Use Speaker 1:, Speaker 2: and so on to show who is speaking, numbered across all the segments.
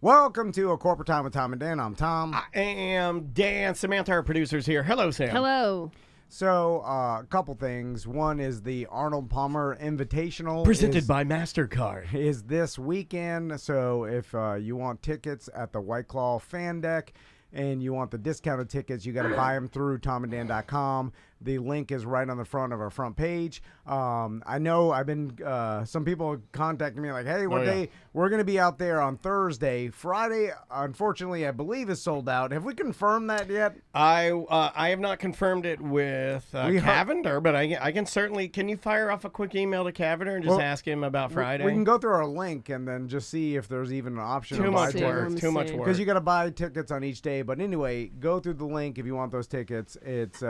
Speaker 1: Welcome to A Corporate Time with Tom and Dan. I'm Tom.
Speaker 2: I am Dan. Samantha, our producer's here. Hello, Sam.
Speaker 3: Hello.
Speaker 1: So, a couple things. One is the Arnold Palmer Invitational.
Speaker 2: Presented by MasterCard.
Speaker 1: Is this weekend. So, if you want tickets at the White Claw Fan Deck and you want the discounted tickets, you got to buy them through tomanddan.com. The link is right on the front of our front page. I know I've been, some people contacting me like, hey, what day? We're going to be out there on Thursday. Friday, unfortunately, I believe is sold out. Have we confirmed that yet?
Speaker 2: I have not confirmed it with Cavender, but I can certainly, can you fire off a quick email to Cavender and just ask him about Friday?
Speaker 1: We can go through our link and then just see if there's even an option.
Speaker 2: Too much work.
Speaker 1: Because you got to buy tickets on each day. But anyway, go through the link if you want those tickets. It's,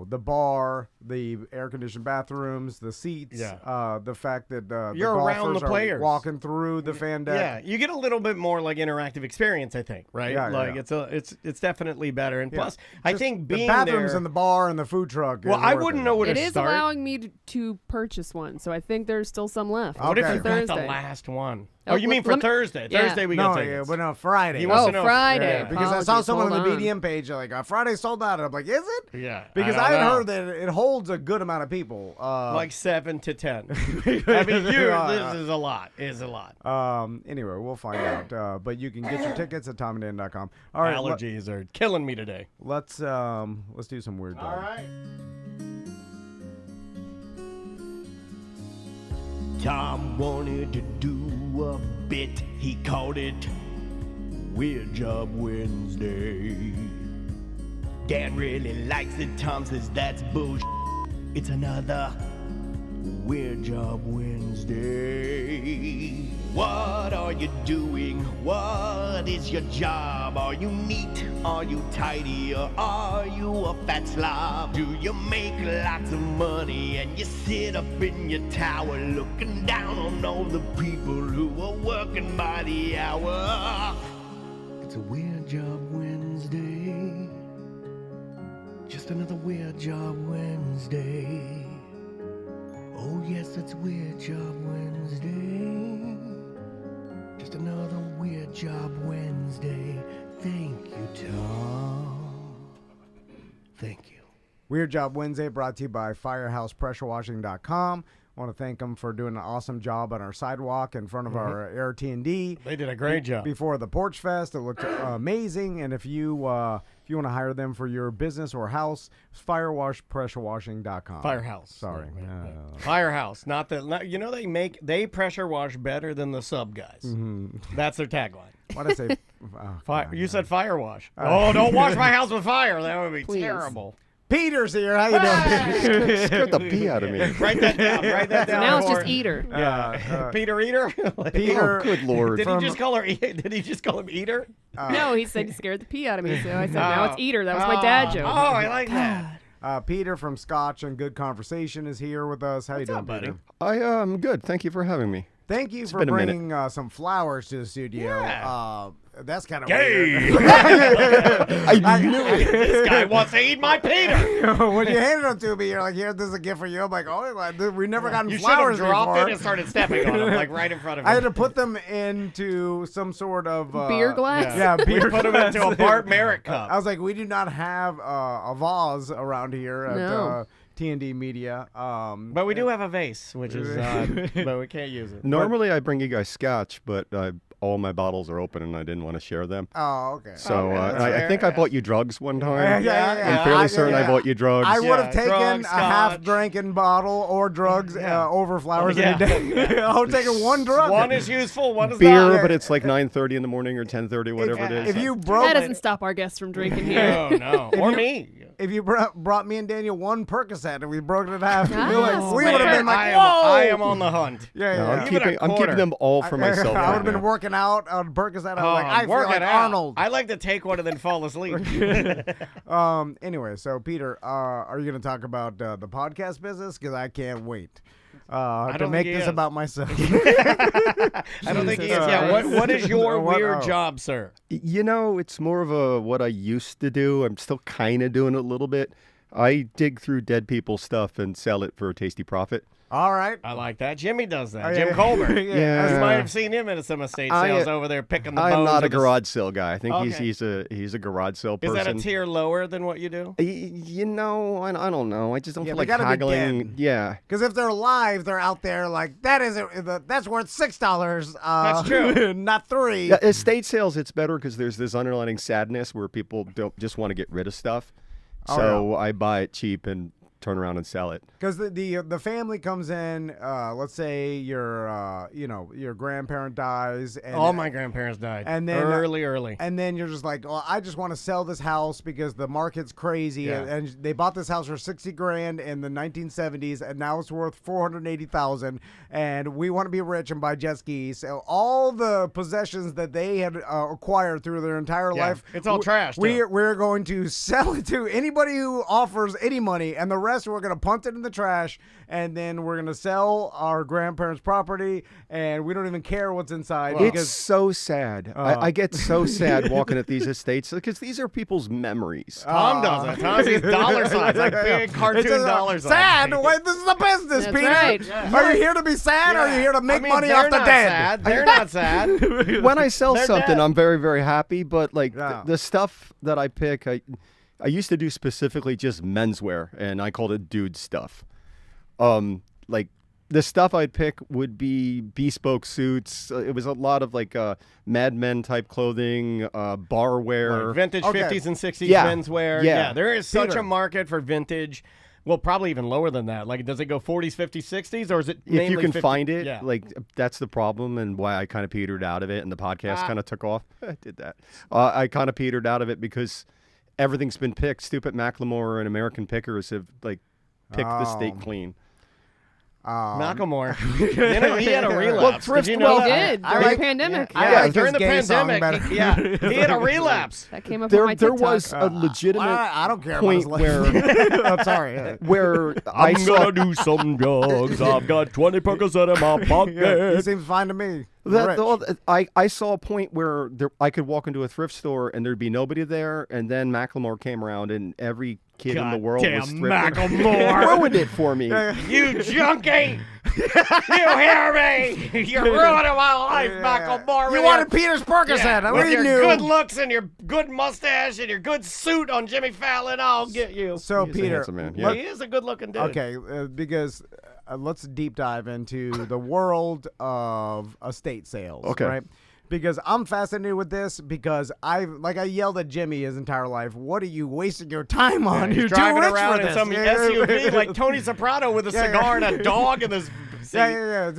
Speaker 1: the bar, the air-conditioned bathrooms, the seats, the fact that
Speaker 2: you're
Speaker 1: the
Speaker 2: around the players
Speaker 1: are walking through the fan deck.
Speaker 2: Yeah, you get a little bit more like interactive experience, I think, right?
Speaker 1: Yeah,
Speaker 2: it's definitely better. And plus, I think being
Speaker 1: the bathrooms
Speaker 2: there,
Speaker 1: and the bar and the food truck.
Speaker 2: Well, I wouldn't know where to start.
Speaker 3: It is allowing me to purchase one, so I think there's still some left.
Speaker 2: What if you got the last one? Oh, you mean for Thursday? Yeah. Thursday we got tickets.
Speaker 1: But no, Friday.
Speaker 3: Friday.
Speaker 1: Because I saw someone on the BDM page like, Friday sold out. And I'm like, is it?
Speaker 2: Yeah.
Speaker 1: Because I had heard that it holds a good amount of people.
Speaker 2: Like 7 to 10. I mean, this is a lot. It's a lot.
Speaker 1: Anyway, we'll find out. But you can get your tickets at tomanddan.com. All right.
Speaker 2: Allergies are killing me today.
Speaker 1: Let's do some weird
Speaker 2: All right. Tom wanted to do a bit. He called it Weird Job Wednesday. Dan really likes it. Tom says that's bullshit. It's another Weird Job Wednesday. What are you doing? What is your job? Are you neat? Are you tidy? Or are you a fat slob? Do you make lots of money and you sit up in your tower looking down on all the people who are working by the hour? It's a Weird Job Wednesday. Just another Weird Job Wednesday. Oh yes, it's Weird Job Wednesday. Just another Weird Job Wednesday. Thank you, Tom. Thank you.
Speaker 1: Weird Job Wednesday brought to you by FirehousePressureWashing.com. I want to thank them for doing an awesome job on our sidewalk in front of our Air T&D.
Speaker 2: They did a great job.
Speaker 1: Before the Porch Fest, it looked amazing. And if you want to hire them for your business or house, FirehousePressureWashing.com.
Speaker 2: Firehouse.
Speaker 1: Sorry.
Speaker 2: Firehouse. Not they pressure wash better than the sub guys.
Speaker 1: Mm-hmm.
Speaker 2: That's their tagline.
Speaker 1: Why did I say
Speaker 2: you said fire wash. Don't wash my house with fire. That would be terrible.
Speaker 1: Peter's here. How you doing?
Speaker 4: Scared the pee out of me.
Speaker 2: Write that down.
Speaker 3: Now it's just Eater.
Speaker 2: Peter Eater.
Speaker 1: Peter.
Speaker 4: Oh, good Lord.
Speaker 2: Did he just call him Eater?
Speaker 3: No, he said he scared the pee out of me. So I said, now it's Eater. That was my dad joke.
Speaker 2: Oh, I like that.
Speaker 1: Peter from Scotch and Good Conversation is here with us. How you doing,
Speaker 2: buddy?
Speaker 1: Peter?
Speaker 4: I am good. Thank you for having me.
Speaker 1: Thank you for bringing some flowers to the studio.
Speaker 2: Yeah.
Speaker 1: That's kind of
Speaker 2: Gay.
Speaker 1: weird.
Speaker 4: I knew it.
Speaker 2: This guy wants to eat my Peter.
Speaker 1: When you handed them to me, you're like, "Here, this is a gift for you." I'm like, "Oh, we never gotten
Speaker 2: You
Speaker 1: flowers
Speaker 2: should have dropped
Speaker 1: before."
Speaker 2: it and started stepping on him, like right in front of him.
Speaker 1: I had to put them into some sort of
Speaker 3: beer glass.
Speaker 1: Yeah, beer
Speaker 2: We put them into a Bart Merritt cup.
Speaker 1: I was like, we do not have a vase around here at T&D Media.
Speaker 2: But we do have a vase, which is but we can't use it.
Speaker 4: Normally, I bring you guys scotch, but all my bottles are open, and I didn't want to share them.
Speaker 1: Oh, okay.
Speaker 4: So
Speaker 1: Okay,
Speaker 4: I think I bought you drugs one time.
Speaker 1: Yeah.
Speaker 4: I'm fairly certain I bought you drugs.
Speaker 1: I would have taken
Speaker 2: drugs,
Speaker 1: a half-drinking bottle or drugs over flowers any day. I would take one drug.
Speaker 2: One is useful, one is
Speaker 4: beer,
Speaker 2: not.
Speaker 4: but it's like 9:30 in the morning or 10:30, whatever it is.
Speaker 1: If you broke
Speaker 3: That doesn't stop our guests from drinking here.
Speaker 2: No. Or me.
Speaker 1: If you brought me and Daniel one Percocet and we broke it in half,
Speaker 3: Nice.
Speaker 1: we would have been like, whoa!
Speaker 2: I am on the hunt.
Speaker 4: No,
Speaker 1: Yeah.
Speaker 4: I'm keeping them all for myself.
Speaker 1: I would
Speaker 4: right
Speaker 1: have been
Speaker 4: now.
Speaker 1: working out on Percocet. I was like, I feel like Arnold.
Speaker 2: I like to take one and then fall asleep.
Speaker 1: Anyway, so Peter, are you going to talk about the podcast business? Because I can't wait to make this about myself.
Speaker 2: I don't think he is. Yeah. What is your weird job, sir?
Speaker 4: It's more of what I used to do. I'm still kind of doing it a little bit. I dig through dead people's stuff and sell it for a tasty profit.
Speaker 1: All right.
Speaker 2: I like that. Jimmy does that.
Speaker 1: Oh,
Speaker 2: Jim
Speaker 1: yeah.
Speaker 2: Colbert.
Speaker 4: Yeah.
Speaker 2: You might have seen him at some estate sales over there picking the bones.
Speaker 4: I'm not a
Speaker 2: of the-
Speaker 4: garage sale guy. I think
Speaker 2: Okay.
Speaker 4: he's a garage sale
Speaker 2: Is
Speaker 4: person.
Speaker 2: that a tier lower than what you do?
Speaker 4: You know, I don't know. I just don't
Speaker 1: Yeah,
Speaker 4: feel
Speaker 1: they
Speaker 4: like
Speaker 1: gotta be
Speaker 4: haggling.
Speaker 1: dead.
Speaker 4: Yeah.
Speaker 1: Because if they're live, they're out there like that's worth $6.
Speaker 2: That's true.
Speaker 1: Not $3.
Speaker 4: Yeah, estate sales, it's better because there's this underlying sadness where people don't just want to get rid of stuff.
Speaker 1: Oh,
Speaker 4: So I buy it cheap and turn around and sell it.
Speaker 1: Because the family comes in, let's say your grandparent dies, and
Speaker 2: All my grandparents died.
Speaker 1: and then
Speaker 2: early.
Speaker 1: and then you're just like, well, I just want to sell this house because the market's crazy,
Speaker 2: Yeah.
Speaker 1: and they bought this house for $60,000 in the 1970s, and now it's worth $480,000, and we want to be rich and buy jet skis. So all the possessions that they had acquired through their entire
Speaker 2: Yeah,
Speaker 1: life,
Speaker 2: it's all trash, too.
Speaker 1: We're going to sell it to anybody who offers any money, and the rest we're going to punt it in the trash, and then we're going to sell our grandparents' property, and we don't even care what's inside.
Speaker 4: It's
Speaker 1: because
Speaker 4: so sad. I get so sad walking at these estates because these are people's memories.
Speaker 2: Tom does it. Tom sees dollar signs, like big cartoon
Speaker 1: It's just,
Speaker 2: dollar signs.
Speaker 1: sad. Wait, this is a business,
Speaker 3: That's
Speaker 1: Peter.
Speaker 3: right.
Speaker 2: Yeah.
Speaker 1: Are you here to be sad, or are you here to make money
Speaker 2: they're
Speaker 1: off the
Speaker 2: not
Speaker 1: dead?
Speaker 2: Sad. They're not sad.
Speaker 4: When I sell
Speaker 2: They're
Speaker 4: something,
Speaker 2: dead.
Speaker 4: I'm very, very happy. But like
Speaker 1: Yeah.
Speaker 4: the stuff that I pick, I used to do specifically just menswear, and I called it dude stuff. Like the stuff I'd pick would be bespoke suits. It was a lot of like Mad Men type clothing, barware.
Speaker 2: Like vintage
Speaker 1: Okay.
Speaker 2: 50s and 60s
Speaker 4: Yeah.
Speaker 2: menswear.
Speaker 4: Yeah.
Speaker 2: There is such
Speaker 1: Peter.
Speaker 2: a market for vintage. Well, probably even lower than that. Like, does it go 40s, 50s, 60s, or is it
Speaker 4: If you
Speaker 2: mainly
Speaker 4: can
Speaker 2: 50?
Speaker 4: find it,
Speaker 2: Yeah.
Speaker 4: like that's the problem and why I kind of petered out of it and the podcast kind of took off. I did that. I kind of petered out of it because everything's been picked. Stupid Macklemore and American Pickers have like picked the state clean.
Speaker 2: Macklemore. You know, he had a relapse.
Speaker 4: thrift-
Speaker 2: Did you know
Speaker 3: He
Speaker 2: that?
Speaker 3: did
Speaker 1: I
Speaker 3: during
Speaker 1: like-
Speaker 3: the pandemic.
Speaker 1: I
Speaker 2: Yeah,
Speaker 1: like
Speaker 2: during
Speaker 1: his
Speaker 2: the
Speaker 1: gay song
Speaker 2: pandemic,
Speaker 1: better.
Speaker 2: yeah, he had a relapse.
Speaker 3: That came up on my
Speaker 4: There
Speaker 3: TikTok.
Speaker 4: was a legitimate
Speaker 1: I don't care
Speaker 4: point
Speaker 1: about his
Speaker 4: where
Speaker 1: life. I'm sorry.
Speaker 4: where I saw
Speaker 2: do some drugs. I've got 20 Percocet in my
Speaker 1: Yeah, he seems fine to me. Rich.
Speaker 4: I saw a point where I could walk into a thrift store and there'd be nobody there, and then Macklemore came around and every kid in the world was
Speaker 2: Goddamn
Speaker 4: thrifting.
Speaker 2: Macklemore.
Speaker 4: Ruined it for me.
Speaker 2: You junkie! You hear me? You're ruining my life, Macklemore.
Speaker 1: You
Speaker 2: with
Speaker 1: wanted
Speaker 2: your-
Speaker 1: Peter's Percocet.
Speaker 2: Yeah,
Speaker 1: We
Speaker 2: with your
Speaker 1: knew.
Speaker 2: good looks and your good mustache and your good suit on Jimmy Fallon, I'll get you.
Speaker 1: So
Speaker 4: He's a
Speaker 1: Peter,
Speaker 4: handsome man,
Speaker 2: He is a good-looking dude.
Speaker 1: okay, because let's deep dive into the world of estate sales.
Speaker 4: Okay.
Speaker 1: Right? Because I'm fascinated with this because I yelled at Jimmy his entire life. What are you wasting your time on?
Speaker 2: He's
Speaker 1: You're
Speaker 2: driving
Speaker 1: too rich
Speaker 2: around
Speaker 1: for
Speaker 2: in
Speaker 1: this.
Speaker 2: some
Speaker 1: Yeah,
Speaker 2: SUV like Tony Soprano with a
Speaker 1: Yeah,
Speaker 2: cigar
Speaker 1: yeah.
Speaker 2: and a dog in his seat.
Speaker 1: Yeah.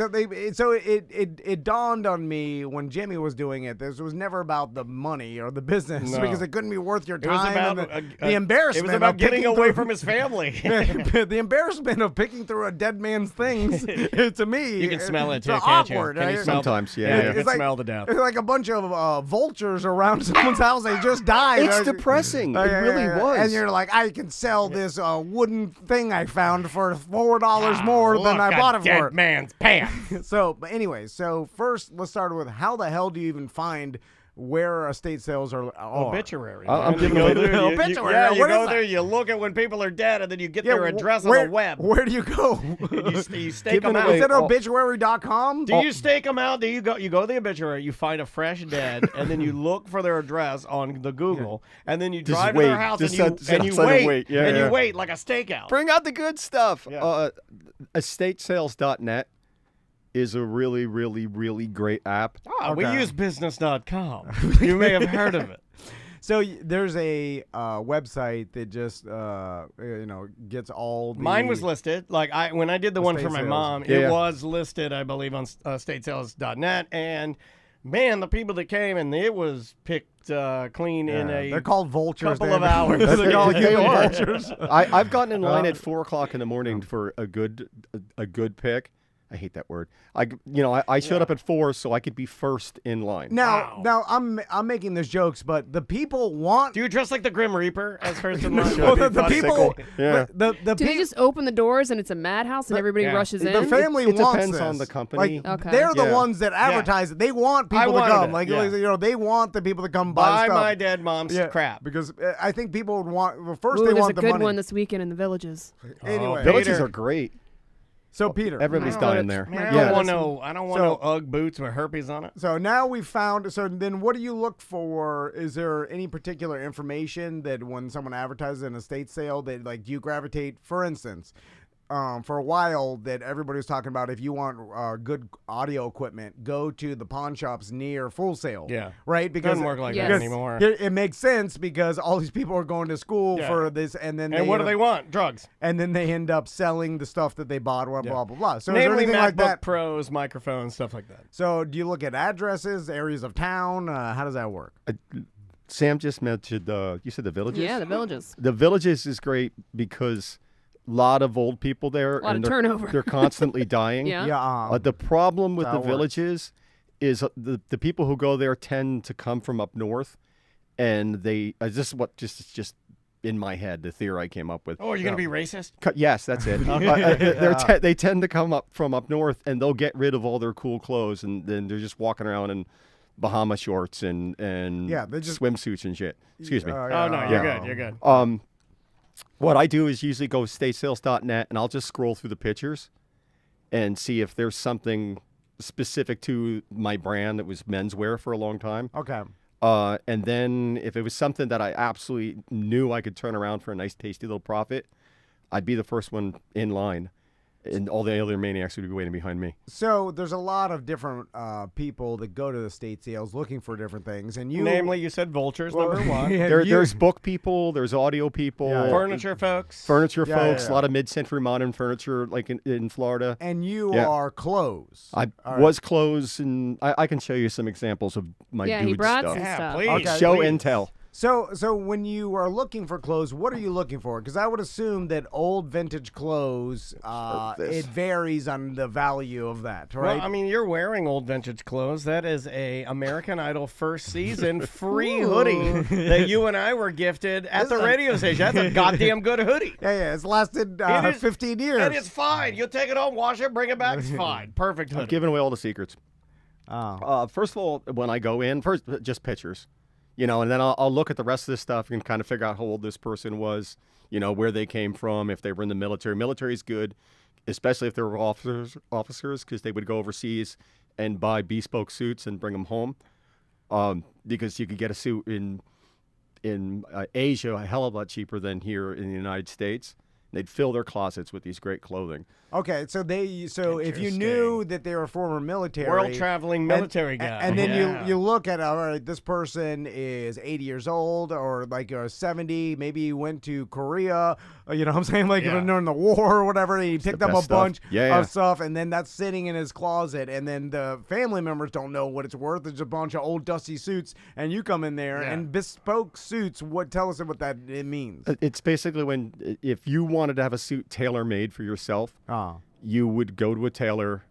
Speaker 1: So it dawned on me when Jimmy was doing it. This was never about the money or the business
Speaker 2: No.
Speaker 1: because it couldn't be worth your
Speaker 2: It was
Speaker 1: time.
Speaker 2: about
Speaker 1: and the embarrassment.
Speaker 2: It was about
Speaker 1: of
Speaker 2: getting
Speaker 1: picking
Speaker 2: away
Speaker 1: through-
Speaker 2: from his family.
Speaker 1: the embarrassment of picking through a dead man's things to me.
Speaker 2: You can smell it
Speaker 1: it's
Speaker 2: too, can't you?
Speaker 1: awkward.
Speaker 2: Can you
Speaker 1: right?
Speaker 2: smell
Speaker 4: Sometimes,
Speaker 2: the,
Speaker 4: yeah.
Speaker 2: You
Speaker 4: Yeah.
Speaker 2: can
Speaker 1: It's like-
Speaker 2: smell the death.
Speaker 1: It's like a bunch of vultures around someone's house. They just died.
Speaker 4: It's depressing. It really was.
Speaker 1: And you're like, I can sell this wooden thing I found for $4 more than I bought it
Speaker 2: Dead
Speaker 1: for.
Speaker 2: man's pants.
Speaker 1: So, but anyway, so first let's start with how the hell do you even find where estate sales are?
Speaker 2: Obituary.
Speaker 4: I'm
Speaker 2: man.
Speaker 4: giving
Speaker 2: You
Speaker 4: away
Speaker 2: go there, you-
Speaker 1: obituary.
Speaker 2: Yeah,
Speaker 1: What
Speaker 2: you
Speaker 1: is
Speaker 2: go
Speaker 1: that?
Speaker 2: there, you look at when people are dead, and then you get
Speaker 1: Yeah,
Speaker 2: their address
Speaker 1: where,
Speaker 2: on the web.
Speaker 1: Where do you go?
Speaker 2: You stake
Speaker 4: Giving
Speaker 2: them out.
Speaker 4: away-
Speaker 1: Is it
Speaker 4: Oh.
Speaker 1: obituary.com?
Speaker 2: Do you stake them out? Do you go? You go to the obituary. You find a fresh dead, and then you look for their address on the Google, and then you
Speaker 4: Just
Speaker 2: drive to their
Speaker 4: wait.
Speaker 2: house
Speaker 4: Just
Speaker 2: and
Speaker 4: sit
Speaker 2: you
Speaker 4: outside and
Speaker 2: wait,
Speaker 4: wait. Yeah,
Speaker 2: and
Speaker 4: yeah.
Speaker 2: you wait like a stakeout.
Speaker 4: Bring out the good stuff.
Speaker 2: Yeah.
Speaker 4: Estatesales.net is a really, really, really great app.
Speaker 2: We
Speaker 1: Okay.
Speaker 2: use business.com. You may have heard of it.
Speaker 1: So there's a website that just gets all the
Speaker 2: Mine was listed. Like when I did the one for
Speaker 1: Estate
Speaker 2: my
Speaker 1: sales.
Speaker 2: mom,
Speaker 4: Yeah.
Speaker 2: it was listed, I believe, on statesales.net. And man, the people that came and it was picked clean in
Speaker 1: they're
Speaker 2: a
Speaker 1: called vultures.
Speaker 2: couple
Speaker 1: They-
Speaker 2: of hours.
Speaker 1: They're called
Speaker 4: They
Speaker 1: human
Speaker 4: are.
Speaker 1: vultures.
Speaker 4: I've gotten in line at 4 o'clock in the morning for a good pick. I hate that word. I showed up at 4 so I could be first in line.
Speaker 1: Now I'm making these jokes, but the people want.
Speaker 2: Do you dress like the Grim Reaper as first in line?
Speaker 1: Well,
Speaker 2: That'd
Speaker 1: the
Speaker 2: be funny.
Speaker 1: people,
Speaker 4: Yeah.
Speaker 1: the
Speaker 3: Do they
Speaker 1: people,
Speaker 3: just open the doors and it's a madhouse and everybody
Speaker 2: yeah.
Speaker 3: rushes in?
Speaker 1: the family
Speaker 4: It
Speaker 1: wants
Speaker 4: depends
Speaker 1: this.
Speaker 4: on the company.
Speaker 1: Like,
Speaker 3: Okay.
Speaker 1: they're the
Speaker 4: Yeah.
Speaker 1: ones that advertise it. They want people to
Speaker 2: wanted
Speaker 1: come.
Speaker 2: it,
Speaker 1: Like
Speaker 2: yeah.
Speaker 1: they want the people to come buy
Speaker 2: Buy
Speaker 1: stuff.
Speaker 2: my dead mom's crap.
Speaker 1: Because I think people would want. Well, first
Speaker 3: Ooh,
Speaker 1: they
Speaker 3: there's
Speaker 1: want
Speaker 3: a
Speaker 1: the
Speaker 3: good
Speaker 1: money.
Speaker 3: one this weekend in the Villages.
Speaker 1: Anyway,
Speaker 2: Bill-
Speaker 4: Villages
Speaker 2: Peter.
Speaker 4: are great.
Speaker 1: So Peter,
Speaker 4: Everybody's dying there.
Speaker 2: Man, I
Speaker 4: Yeah.
Speaker 2: don't want no UGG boots with herpes on it.
Speaker 1: So now we found. So then, what do you look for? Is there any particular information that when someone advertises an estate sale that like you gravitate? For instance, for a while that everybody was talking about, if you want good audio equipment, go to the pawn shops near Full Sail.
Speaker 2: Yeah.
Speaker 1: Right. Because
Speaker 2: Doesn't work like
Speaker 3: Yes.
Speaker 2: that anymore.
Speaker 1: it makes sense because all these people are going to school
Speaker 2: Yeah.
Speaker 1: for this, and then
Speaker 2: And what do they want? Drugs.
Speaker 1: And then they end up selling the stuff that they bought. Blah blah blah. So is there
Speaker 2: Namely
Speaker 1: anything
Speaker 2: MacBook
Speaker 1: like that?
Speaker 2: Pros, microphones, stuff like that.
Speaker 1: So do you look at addresses, areas of town? How does that work?
Speaker 4: Sam just mentioned, you said the villages?
Speaker 3: Yeah, the villages.
Speaker 4: The villages is great because a lot of old people there.
Speaker 3: A lot
Speaker 4: and
Speaker 3: of turnover.
Speaker 4: They're constantly dying.
Speaker 3: Yeah.
Speaker 1: Yeah.
Speaker 4: The problem with
Speaker 1: How
Speaker 4: the
Speaker 1: it works.
Speaker 4: villages is the people who go there tend to come from up north, and they this is what just in my head, the theory I came up with.
Speaker 2: Oh, are you going to be racist?
Speaker 4: Yes, that's it. They tend to come up from up north, and they'll get rid of all their cool clothes, and then they're just walking around in Bahama shorts and
Speaker 1: Yeah, they just-
Speaker 4: swimsuits and shit. Excuse me.
Speaker 2: Oh, no, you're
Speaker 4: Yeah.
Speaker 2: good. You're good.
Speaker 4: What I do is usually go statesales.net, and I'll just scroll through the pictures and see if there's something specific to my brand that was menswear for a long time.
Speaker 1: Okay.
Speaker 4: And then if it was something that I absolutely knew I could turn around for a nice, tasty little profit, I'd be the first one in line. And all the other maniacs would be waiting behind me.
Speaker 1: So there's a lot of different people that go to the state sales looking for different things, and you
Speaker 2: Namely, you said vultures, number one.
Speaker 1: Yeah,
Speaker 4: There's book people, there's audio people,
Speaker 1: Yeah, yeah.
Speaker 2: Furniture folks.
Speaker 4: furniture
Speaker 1: Yeah,
Speaker 4: folks,
Speaker 1: yeah,
Speaker 4: a lot of mid-century modern furniture, like in Florida.
Speaker 1: and you
Speaker 4: Yeah.
Speaker 1: are clothes.
Speaker 4: I
Speaker 1: All right.
Speaker 4: was clothes, and I can show you some examples of my
Speaker 3: Yeah,
Speaker 4: dude
Speaker 3: he brought
Speaker 4: stuff.
Speaker 3: some
Speaker 2: Yeah,
Speaker 3: stuff.
Speaker 2: please.
Speaker 1: Okay.
Speaker 4: Show
Speaker 2: please.
Speaker 4: and tell.
Speaker 1: So when you are looking for clothes, what are you looking for? Because I would assume that old vintage clothes,
Speaker 4: this.
Speaker 1: it varies on the value of that, right?
Speaker 2: Well, I mean, you're wearing old vintage clothes. That is a American Idol first season free hoodie that you and I were gifted at the radio station. That's a goddamn good hoodie.
Speaker 1: yeah, it's lasted
Speaker 2: It is-
Speaker 1: 15 years.
Speaker 2: And it's fine. You take it home, wash it, bring it back. It's fine. Perfect
Speaker 4: I'm
Speaker 2: hoodie.
Speaker 4: giving away all the secrets.
Speaker 1: Oh.
Speaker 4: First of all, when I go in, first just pictures, and then I'll look at the rest of this stuff and kind of figure out how old this person was, where they came from, if they were in the military. Military is good, especially if they were officers, because they would go overseas and buy bespoke suits and bring them home, because you could get a suit in Asia a hell of a lot cheaper than here in the United States. They'd fill their closets with these great clothing.
Speaker 1: Okay, so if you knew that they were former military,
Speaker 2: World traveling military
Speaker 1: and,
Speaker 2: guy.
Speaker 1: and then
Speaker 2: Yeah.
Speaker 1: you look at, all right, this person is 80 years old or like 70, maybe he went to Korea, you know what I'm saying, like
Speaker 2: Yeah.
Speaker 1: during the war or whatever, he picked up a
Speaker 4: best stuff.
Speaker 1: bunch
Speaker 4: Yeah.
Speaker 1: of stuff, and then that's sitting in his closet, and then the family members don't know what it's worth. It's a bunch of old dusty suits, and you come in there,
Speaker 2: Yeah.
Speaker 1: and bespoke suits, tell us what that it means.
Speaker 4: It's basically if you wanted to have a suit tailor-made for yourself, you would go to a tailor.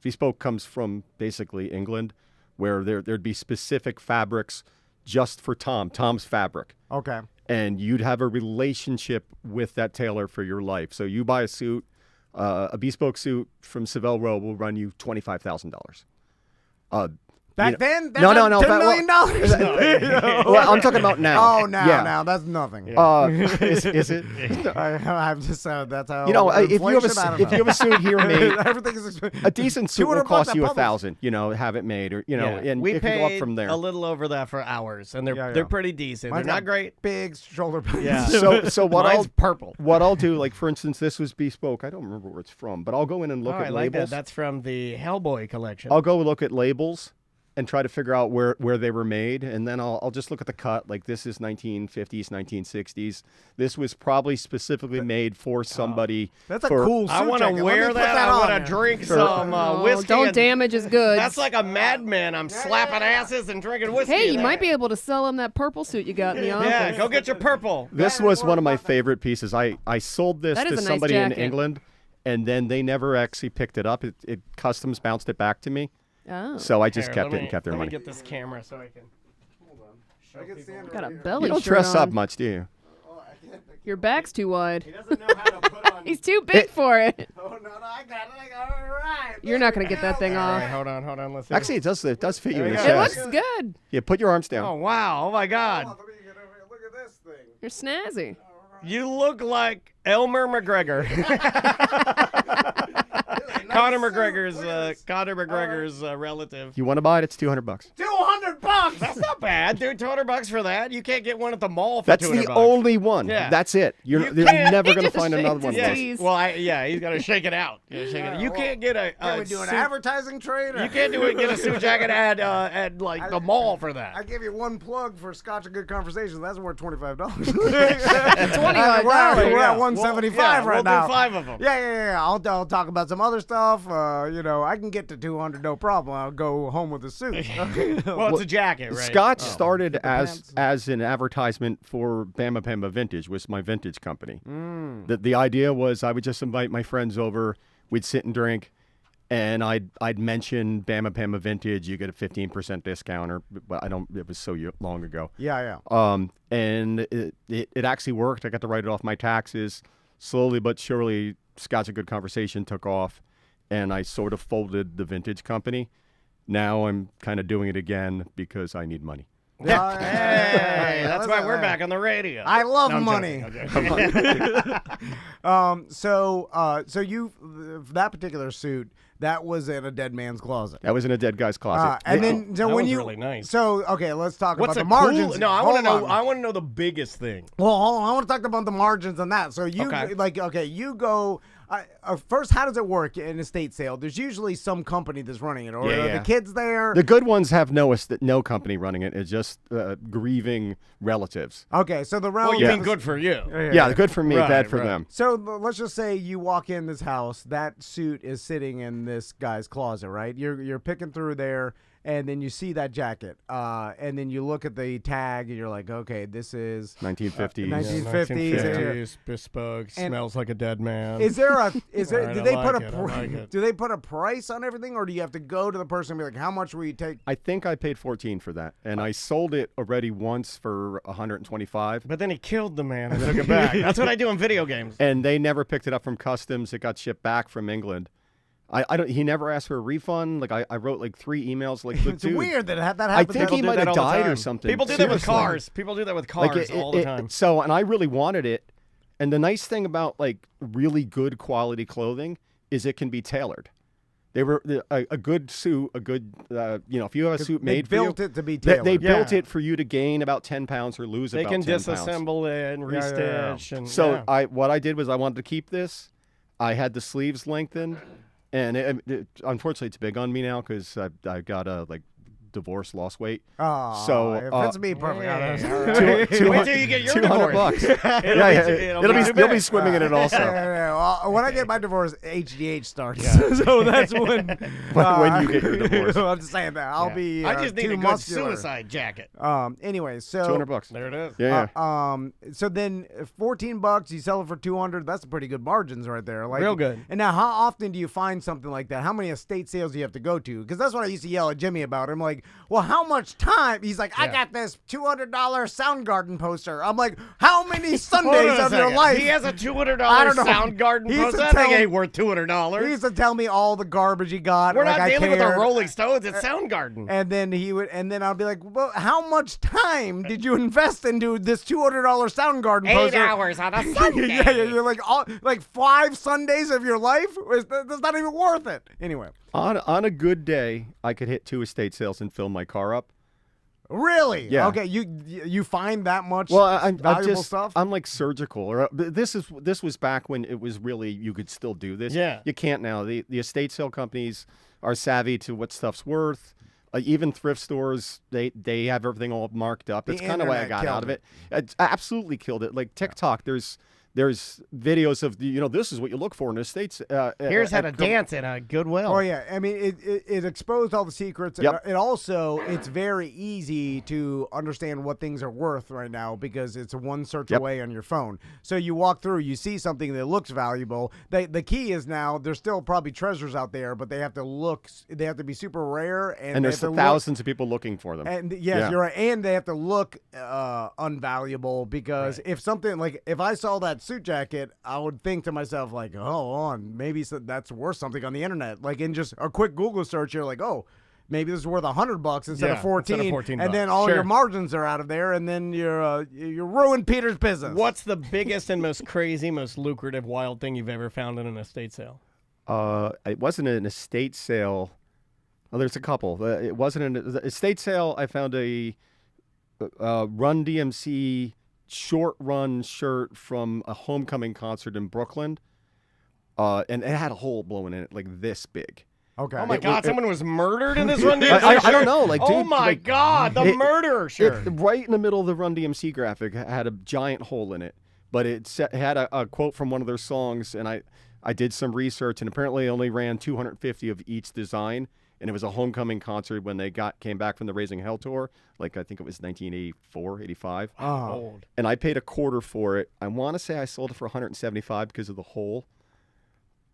Speaker 4: Bespoke comes from basically England, where there'd be specific fabrics just for Tom's fabric.
Speaker 1: Okay.
Speaker 4: And you'd have a relationship with that tailor for your life. So you buy a suit, a bespoke suit from Savile Row will run you $25,000.
Speaker 1: Back then, that's
Speaker 4: no,
Speaker 1: $10 million.
Speaker 4: Well, I'm talking about now.
Speaker 1: Oh, now,
Speaker 4: Yeah.
Speaker 1: now that's nothing.
Speaker 4: Is it?
Speaker 1: I've just said that's how.
Speaker 4: If you have
Speaker 1: inflation, I don't
Speaker 4: if you have a suit here made,
Speaker 1: everything is expensive.
Speaker 4: a decent suit will
Speaker 1: $200
Speaker 4: cost
Speaker 1: at
Speaker 4: you
Speaker 1: Publix.
Speaker 4: $1,000. Have it made, or
Speaker 2: Yeah.
Speaker 4: and
Speaker 2: we
Speaker 4: it
Speaker 2: paid
Speaker 4: can go up from there.
Speaker 2: a little over that for hours, and they're
Speaker 1: Yeah, yeah.
Speaker 2: they're pretty decent.
Speaker 1: Mine's
Speaker 2: they're
Speaker 1: got
Speaker 2: not great.
Speaker 1: Big shoulder pads.
Speaker 2: Yeah.
Speaker 4: So what
Speaker 2: Mine's purple.
Speaker 4: what I'll do, like for instance, this was bespoke. I don't remember where it's from, but I'll go in and look
Speaker 2: Oh,
Speaker 4: at
Speaker 2: I like that.
Speaker 4: labels.
Speaker 2: That's from the Hellboy collection.
Speaker 4: I'll go look at labels and try to figure out where they were made, and then I'll just look at the cut. Like this is 1950s, 1960s. This was probably specifically made for somebody.
Speaker 1: That's a
Speaker 4: for-
Speaker 1: cool suit
Speaker 2: I want to
Speaker 1: jacket. Let me
Speaker 2: wear
Speaker 1: put
Speaker 2: that. I
Speaker 1: on
Speaker 2: want
Speaker 1: there.
Speaker 2: to drink
Speaker 4: Sure.
Speaker 2: some
Speaker 3: Oh,
Speaker 2: whiskey.
Speaker 3: don't
Speaker 2: and-
Speaker 3: damage his goods.
Speaker 2: That's like a madman. I'm slapping asses and drinking whiskey.
Speaker 3: Hey, you
Speaker 2: there.
Speaker 3: might be able to sell him that purple suit you got in the office.
Speaker 2: Yeah, go get your purple.
Speaker 4: This was one of my favorite pieces. I sold this
Speaker 3: That is
Speaker 4: to
Speaker 3: a nice
Speaker 4: somebody in
Speaker 3: jacket.
Speaker 4: England, and then they never actually picked it up. It customs bounced it back to me,
Speaker 3: Oh.
Speaker 4: so I just
Speaker 2: Here,
Speaker 4: kept
Speaker 2: let
Speaker 4: it and kept their
Speaker 2: let me
Speaker 4: money.
Speaker 2: get this camera so I can.
Speaker 3: Got a belly
Speaker 4: You don't
Speaker 3: shirt
Speaker 4: dress
Speaker 3: on.
Speaker 4: up much, do you?
Speaker 3: Your back's too wide.
Speaker 1: Doesn't know how to put on.
Speaker 3: He's too big for it.
Speaker 1: Oh no, I got it. All right.
Speaker 3: You're not gonna get that thing
Speaker 2: All right,
Speaker 3: off.
Speaker 2: hold on. Let's see.
Speaker 4: Actually, it does fit you in the
Speaker 2: There
Speaker 3: It
Speaker 2: you go.
Speaker 4: chest.
Speaker 3: looks good.
Speaker 4: Yeah, put your arms down.
Speaker 2: Oh wow! Oh my God!
Speaker 1: Let me get over here. Look at this thing.
Speaker 3: You're snazzy.
Speaker 2: You look like Elmer McGregor.
Speaker 5: Conor McGregor's relative.
Speaker 4: You want to buy it? It's $200.
Speaker 1: $200.
Speaker 5: That's not bad, dude. $200 for that. You can't get one at the mall for
Speaker 4: That's
Speaker 5: $200.
Speaker 4: the only one.
Speaker 5: Yeah.
Speaker 4: That's it. You're
Speaker 5: can't-
Speaker 4: never going to
Speaker 3: Just
Speaker 4: find another
Speaker 3: shakes
Speaker 4: one.
Speaker 3: his
Speaker 4: Like
Speaker 3: teeth.
Speaker 5: Well, he's got to shake it out. You can't get a
Speaker 1: Can we do an
Speaker 5: suit-
Speaker 1: advertising trade?
Speaker 5: You can't get a suit jacket at like the mall for that.
Speaker 1: I give you one plug for Scotch and Good Conversations. That's worth $25.
Speaker 3: $25.
Speaker 1: We're at
Speaker 5: Yeah.
Speaker 1: 175 right
Speaker 5: we'll
Speaker 1: now.
Speaker 5: do 5 of them.
Speaker 1: Yeah. I'll talk about some other stuff. I can get to 200 no problem. I'll go home with a suit.
Speaker 5: Well, it's a jacket, right?
Speaker 4: Scotch started
Speaker 1: pants.
Speaker 4: as an advertisement for Bama Bama Vintage, was my vintage company. The idea was I would just invite my friends over, we'd sit and drink, and I'd mention Bama Bama Vintage. You get a 15% discount, but I don't. It was so long ago.
Speaker 1: Yeah.
Speaker 4: And it actually worked. I got to write it off my taxes. Slowly but surely, Scotch and Good Conversation took off, and I sort of folded the vintage company. Now I'm kind of doing it again because I need money.
Speaker 5: Hey, that's why we're back on the radio.
Speaker 1: I love
Speaker 5: No, I'm
Speaker 1: money.
Speaker 5: joking.
Speaker 1: So you that particular suit that was in a dead man's closet.
Speaker 4: That was in a dead guy's closet.
Speaker 1: And then so
Speaker 5: That
Speaker 1: when
Speaker 5: was
Speaker 1: you
Speaker 5: really nice.
Speaker 1: So okay, let's talk
Speaker 5: What's
Speaker 1: about the
Speaker 5: the
Speaker 1: margins.
Speaker 5: cool? No, I
Speaker 1: Hold
Speaker 5: want to know.
Speaker 1: on.
Speaker 5: I want to know the biggest thing.
Speaker 1: Well, hold on. I want to talk about the margins on that. So you
Speaker 5: Okay.
Speaker 1: you go first. How does it work in a estate sale? There's usually some company that's running it, or are
Speaker 5: Yeah.
Speaker 1: the kids there?
Speaker 4: The good ones have no company running it. It's just grieving relatives.
Speaker 1: Okay, so the
Speaker 5: Well,
Speaker 1: relatives.
Speaker 5: you mean good for you?
Speaker 4: Yeah, good for me,
Speaker 5: Right,
Speaker 4: bad for
Speaker 5: right.
Speaker 4: them.
Speaker 1: So let's just say you walk in this house. That suit is sitting in this guy's closet, right? You're picking through there, and then you see that jacket, and then you look at the tag, and you're like, okay, this is
Speaker 4: 1950s.
Speaker 1: 1950s.
Speaker 5: 1950s, bespoke,
Speaker 1: And-
Speaker 5: smells like a dead man.
Speaker 1: Is there a is there?
Speaker 5: Right,
Speaker 1: do
Speaker 5: I
Speaker 1: they
Speaker 5: like
Speaker 1: put
Speaker 5: it,
Speaker 1: a
Speaker 5: I like it.
Speaker 1: do they put a price on everything, or do you have to go to the person and be like, how much will you take?
Speaker 4: I think I paid $14 for that, and I sold it already once for $125.
Speaker 5: But then he killed the man and took it back. That's what I do in video games.
Speaker 4: And they never picked it up from customs. It got shipped back from England. I don't. He never asked for a refund. Like I wrote like 3 emails. Like,
Speaker 1: It's weird that that
Speaker 4: I
Speaker 1: happens.
Speaker 4: think he
Speaker 5: do
Speaker 4: might
Speaker 5: that
Speaker 4: have
Speaker 5: all the
Speaker 4: died or
Speaker 5: time.
Speaker 4: something.
Speaker 5: People do that with
Speaker 4: Seriously.
Speaker 5: cars. People do that with cars all the time.
Speaker 4: So, and I really wanted it. And the nice thing about like really good quality clothing is it can be tailored. They were a good suit, a good if you have a suit
Speaker 1: They
Speaker 4: made
Speaker 1: built
Speaker 4: for you,
Speaker 1: it to be
Speaker 4: they
Speaker 1: tailored.
Speaker 4: built
Speaker 5: Yeah.
Speaker 4: it for you to gain about 10 pounds or lose
Speaker 5: They
Speaker 4: about
Speaker 5: can
Speaker 4: 10 pounds.
Speaker 5: disassemble it and
Speaker 1: Yeah, yeah, yeah.
Speaker 5: restitch. And,
Speaker 4: So
Speaker 5: yeah.
Speaker 4: what I did was I wanted to keep this. I had the sleeves lengthened, and unfortunately it's big on me now because I got a divorce, lost weight.
Speaker 1: Oh,
Speaker 4: So,
Speaker 1: it fits me perfectly.
Speaker 5: Wait till you get your
Speaker 4: $200.
Speaker 5: divorce.
Speaker 4: You'll be swimming in it also.
Speaker 1: Well, when I get my divorce, HGH starts. So that's when.
Speaker 4: When you get your divorce.
Speaker 1: I'm just saying that I'll be.
Speaker 5: I just need
Speaker 1: too
Speaker 5: a good
Speaker 1: muscular.
Speaker 5: suicide jacket.
Speaker 1: Anyway, so
Speaker 4: $200.
Speaker 5: There it is.
Speaker 4: Yeah.
Speaker 1: So then $14, you sell it for $200. That's pretty good margins right there. Like
Speaker 5: Real good.
Speaker 1: And now, how often do you find something like that? How many estate sales do you have to go to? Because that's what I used to yell at Jimmy about. I'm like, well, how much time? He's like, I got this $200 Soundgarden poster. I'm like, how many
Speaker 5: Hold
Speaker 1: Sundays
Speaker 5: on a
Speaker 1: of your
Speaker 5: second.
Speaker 1: life?
Speaker 5: He has a $200
Speaker 1: I don't know.
Speaker 5: Soundgarden
Speaker 1: He used
Speaker 5: poster.
Speaker 1: to
Speaker 5: That thing
Speaker 1: tell-
Speaker 5: ain't worth
Speaker 1: He
Speaker 5: $200.
Speaker 1: used to tell me all the garbage he got.
Speaker 5: We're
Speaker 1: like,
Speaker 5: not
Speaker 1: I
Speaker 5: dealing with the
Speaker 1: cared.
Speaker 5: Rolling Stones. It's Soundgarden.
Speaker 1: And then I'll be like, well, how much time did you invest into this $200 Soundgarden
Speaker 5: 8
Speaker 1: poster?
Speaker 5: hours on a Sunday.
Speaker 1: yeah, you're like 5 Sundays of your life. That's not even worth it. Anyway,
Speaker 4: On a good day, I could hit 2 estate sales and fill my car up.
Speaker 1: really?
Speaker 4: Yeah.
Speaker 1: Okay, you find that much
Speaker 4: Well, I'm
Speaker 1: valuable stuff?
Speaker 4: I'm like surgical. Or this was back when it was really you could still do this.
Speaker 5: Yeah.
Speaker 4: You can't now. The estate sale companies are savvy to what stuff's worth. Even thrift stores, they have everything all marked up.
Speaker 1: The
Speaker 4: It's kind of why I
Speaker 1: internet
Speaker 4: got
Speaker 1: killed
Speaker 4: out of it. It's absolutely killed it. Like TikTok, there's videos of this is what you look for in estates.
Speaker 5: Here's how to dance in a Goodwill.
Speaker 1: Oh yeah, I mean it exposed all the secrets.
Speaker 4: Yep.
Speaker 1: It's very easy to understand what things are worth right now because it's one search
Speaker 4: Yep.
Speaker 1: away on your phone. So you walk through, you see something that looks valuable. The key is now there's still probably treasures out there, but they have to be super rare and
Speaker 4: and
Speaker 1: they
Speaker 4: there's
Speaker 1: have to
Speaker 4: thousands of people looking for them.
Speaker 1: And yes,
Speaker 4: Yeah.
Speaker 1: you're right. And they have to look unvaluable because if something if I saw that suit jacket, I would think to myself like, oh, maybe that's worth something on the internet. Like in just a quick Google search, you're like, oh, maybe this is worth $100 instead of 14.
Speaker 5: instead of $14.
Speaker 1: And then all
Speaker 5: Sure.
Speaker 1: your margins are out of there, and then you're ruined Peter's business.
Speaker 5: What's the biggest and most crazy, most lucrative, wild thing you've ever found in an estate sale?
Speaker 4: It wasn't an estate sale. Well, there's a couple. It wasn't an estate sale. I found a Run DMC short run shirt from a homecoming concert in Brooklyn, and it had a hole blowing in it like this big.
Speaker 1: Okay.
Speaker 5: Oh my God! Someone was murdered in this Run DMC.
Speaker 4: I don't know. Like,
Speaker 5: oh
Speaker 4: dude,
Speaker 5: my
Speaker 4: like,
Speaker 5: God! The murderer shirt.
Speaker 4: Right in the middle of the Run DMC graphic had a giant hole in it, but it had a quote from one of their songs, and I did some research, and apparently only ran 250 of each design, and it was a homecoming concert when they came back from the Raising Hell tour, like I think it was 1984, 85.
Speaker 5: Old.
Speaker 4: And I paid $25 for it. I want to say I sold it for 175 because of the hole.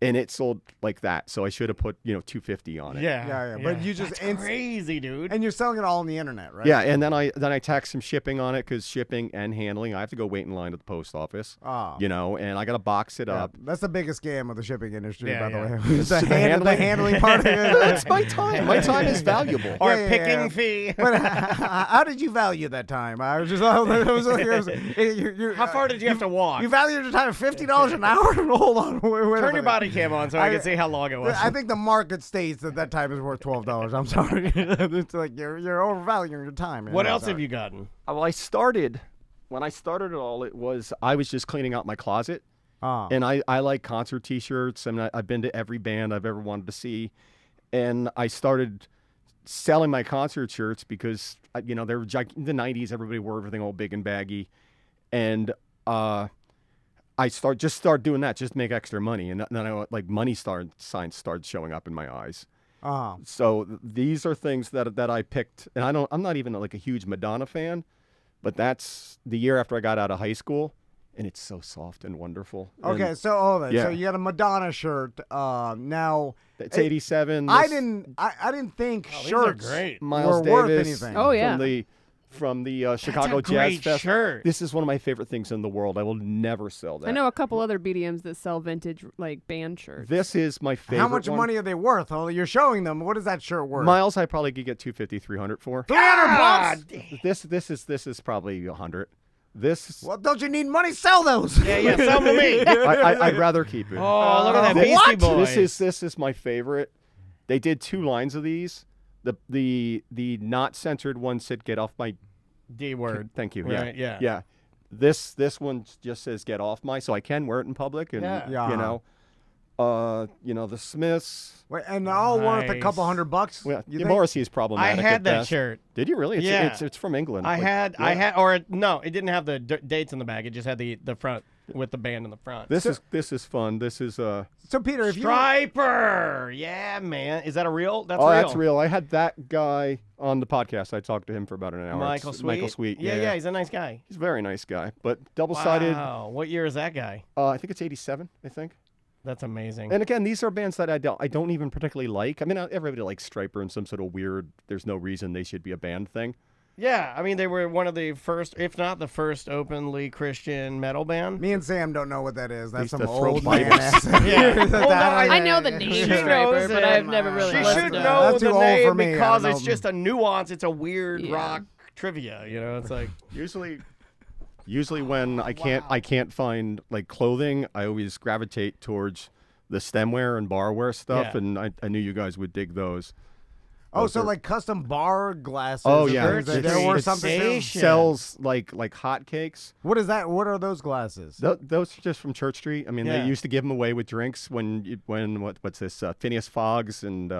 Speaker 4: And it sold like that, so I should have put $250 on it.
Speaker 5: Yeah.
Speaker 1: But you just
Speaker 5: That's crazy, dude.
Speaker 1: and you're selling it all on the internet, right?
Speaker 4: Yeah, and then I taxed some shipping on it because shipping and handling. I have to go wait in line at the post office.
Speaker 1: Oh.
Speaker 4: And I got to box it up.
Speaker 1: That's the biggest scam of the shipping industry,
Speaker 5: Yeah,
Speaker 1: by
Speaker 5: yeah.
Speaker 1: the way. It's the
Speaker 4: handling?
Speaker 1: handling part of it.
Speaker 4: That's my time. My time is valuable.
Speaker 5: Our
Speaker 1: yeah,
Speaker 5: picking
Speaker 1: yeah.
Speaker 5: fee.
Speaker 1: But how did you value that time? I was just,
Speaker 5: How far did you have to walk?
Speaker 1: You valued your time at $50 an hour? Hold on. Wait a
Speaker 5: Turn your
Speaker 1: minute.
Speaker 5: body cam on so I can see how long it was.
Speaker 1: I think the market states that time is worth $12. I'm sorry. It's like you're overvaluing your time.
Speaker 5: What else have you gotten?
Speaker 4: Well, when I started it all, I was just cleaning out my closet.
Speaker 1: Ah.
Speaker 4: And I like concert T-shirts. I mean, I've been to every band I've ever wanted to see. And I started selling my concert shirts because, they were in the 90s. Everybody wore everything all big and baggy. And I started doing that just to make extra money. And then money signs started showing up in my eyes. So these are things that I picked. And I'm not even like a huge Madonna fan, but that's the year after I got out of high school. And it's so soft and wonderful.
Speaker 1: Okay,
Speaker 4: And
Speaker 1: so hold on.
Speaker 4: yeah.
Speaker 1: So you got a Madonna shirt. Now
Speaker 4: it's 87.
Speaker 1: I didn't think
Speaker 5: These are
Speaker 1: shirts
Speaker 5: great.
Speaker 4: Miles
Speaker 1: were worth
Speaker 4: Davis.
Speaker 1: anything.
Speaker 3: Oh, yeah.
Speaker 4: From the Chicago
Speaker 5: a
Speaker 4: Jazz
Speaker 5: great
Speaker 4: Fest.
Speaker 5: shirt.
Speaker 4: This is one of my favorite things in the world. I will never sell that.
Speaker 3: I know a couple other BDMs that sell vintage like band shirts.
Speaker 4: This is my favorite.
Speaker 1: How much
Speaker 4: one.
Speaker 1: money are they worth? Oh, you're showing them. What is that shirt worth?
Speaker 4: Miles, I probably could get $250, $300 for.
Speaker 1: $300.
Speaker 4: This is probably $100. This
Speaker 1: Well, don't you need money? Sell those.
Speaker 5: Yeah, some of me.
Speaker 4: I'd rather keep it.
Speaker 5: Oh, look at that Beastie
Speaker 1: What?
Speaker 5: Boys.
Speaker 4: This is my favorite. They did 2 lines of these. The not censored one said "Get off my."
Speaker 5: D word.
Speaker 4: Thank you.
Speaker 5: Right,
Speaker 4: Yeah.
Speaker 5: yeah.
Speaker 4: This one just says "Get off my," so I can wear it in public, and
Speaker 5: Yeah.
Speaker 4: the Smiths.
Speaker 1: Wait, and they're all worth a couple
Speaker 5: Nice.
Speaker 1: $100.
Speaker 4: Well,
Speaker 1: You think?
Speaker 4: Morrissey's
Speaker 5: I
Speaker 4: problematic.
Speaker 5: had
Speaker 4: at
Speaker 5: that
Speaker 4: best.
Speaker 5: shirt.
Speaker 4: Did you really?
Speaker 5: Yeah.
Speaker 4: It's from England.
Speaker 5: I
Speaker 4: Like,
Speaker 5: had,
Speaker 4: yeah.
Speaker 5: no, it didn't have the dates on the back. It just had the front with the band in the front.
Speaker 4: This is fun. This is
Speaker 1: So Peter, if you
Speaker 5: Striper. Yeah, man. Is that a real? That's
Speaker 4: oh,
Speaker 5: real.
Speaker 4: that's real. I had that guy on the podcast. I talked to him for about an hour.
Speaker 5: Michael
Speaker 4: It's
Speaker 5: Sweet.
Speaker 4: Michael Sweet.
Speaker 5: Yeah, he's a nice guy.
Speaker 4: He's a very nice guy. But double-sided.
Speaker 5: Wow. What year is that guy?
Speaker 4: I think it's 87. I think.
Speaker 5: That's amazing.
Speaker 4: And again, these are bands that I don't even particularly like. I mean, everybody likes Striper in some sort of weird. There's no reason they should be a band thing.
Speaker 5: Yeah, I mean, they were one of the first, if not the first, openly Christian metal band.
Speaker 1: Me and Sam don't know what that is. That's
Speaker 4: Used
Speaker 1: some
Speaker 4: to throw
Speaker 1: old man
Speaker 4: Bibles.
Speaker 1: ass.
Speaker 5: Yeah. Well, no,
Speaker 3: I know the
Speaker 5: She
Speaker 3: name
Speaker 5: knows
Speaker 3: Striper, but
Speaker 5: it.
Speaker 3: I've never really
Speaker 5: She
Speaker 3: listened
Speaker 5: should
Speaker 3: to
Speaker 5: know
Speaker 1: That's
Speaker 5: the
Speaker 1: too old
Speaker 5: name
Speaker 1: for me. I
Speaker 5: because
Speaker 1: don't
Speaker 5: it's
Speaker 1: know.
Speaker 5: just a nuance. It's a weird
Speaker 3: Yeah.
Speaker 5: rock trivia. It's like
Speaker 4: Usually when I can't find like clothing, I always gravitate towards the stemware and barware stuff,
Speaker 5: Yeah.
Speaker 4: and I knew you guys would dig those.
Speaker 1: Oh,
Speaker 4: Those
Speaker 1: so
Speaker 4: are-
Speaker 1: like custom bar glasses.
Speaker 4: Oh,
Speaker 1: and
Speaker 4: yeah.
Speaker 1: things that
Speaker 4: It's-
Speaker 1: there were
Speaker 4: it's-
Speaker 1: something.
Speaker 5: Sensation.
Speaker 4: sells like hotcakes.
Speaker 1: What is that? What are those glasses?
Speaker 4: Those are just from Church Street. I mean,
Speaker 5: Yeah.
Speaker 4: they used to give them away with drinks what's this? Phineas Foggs and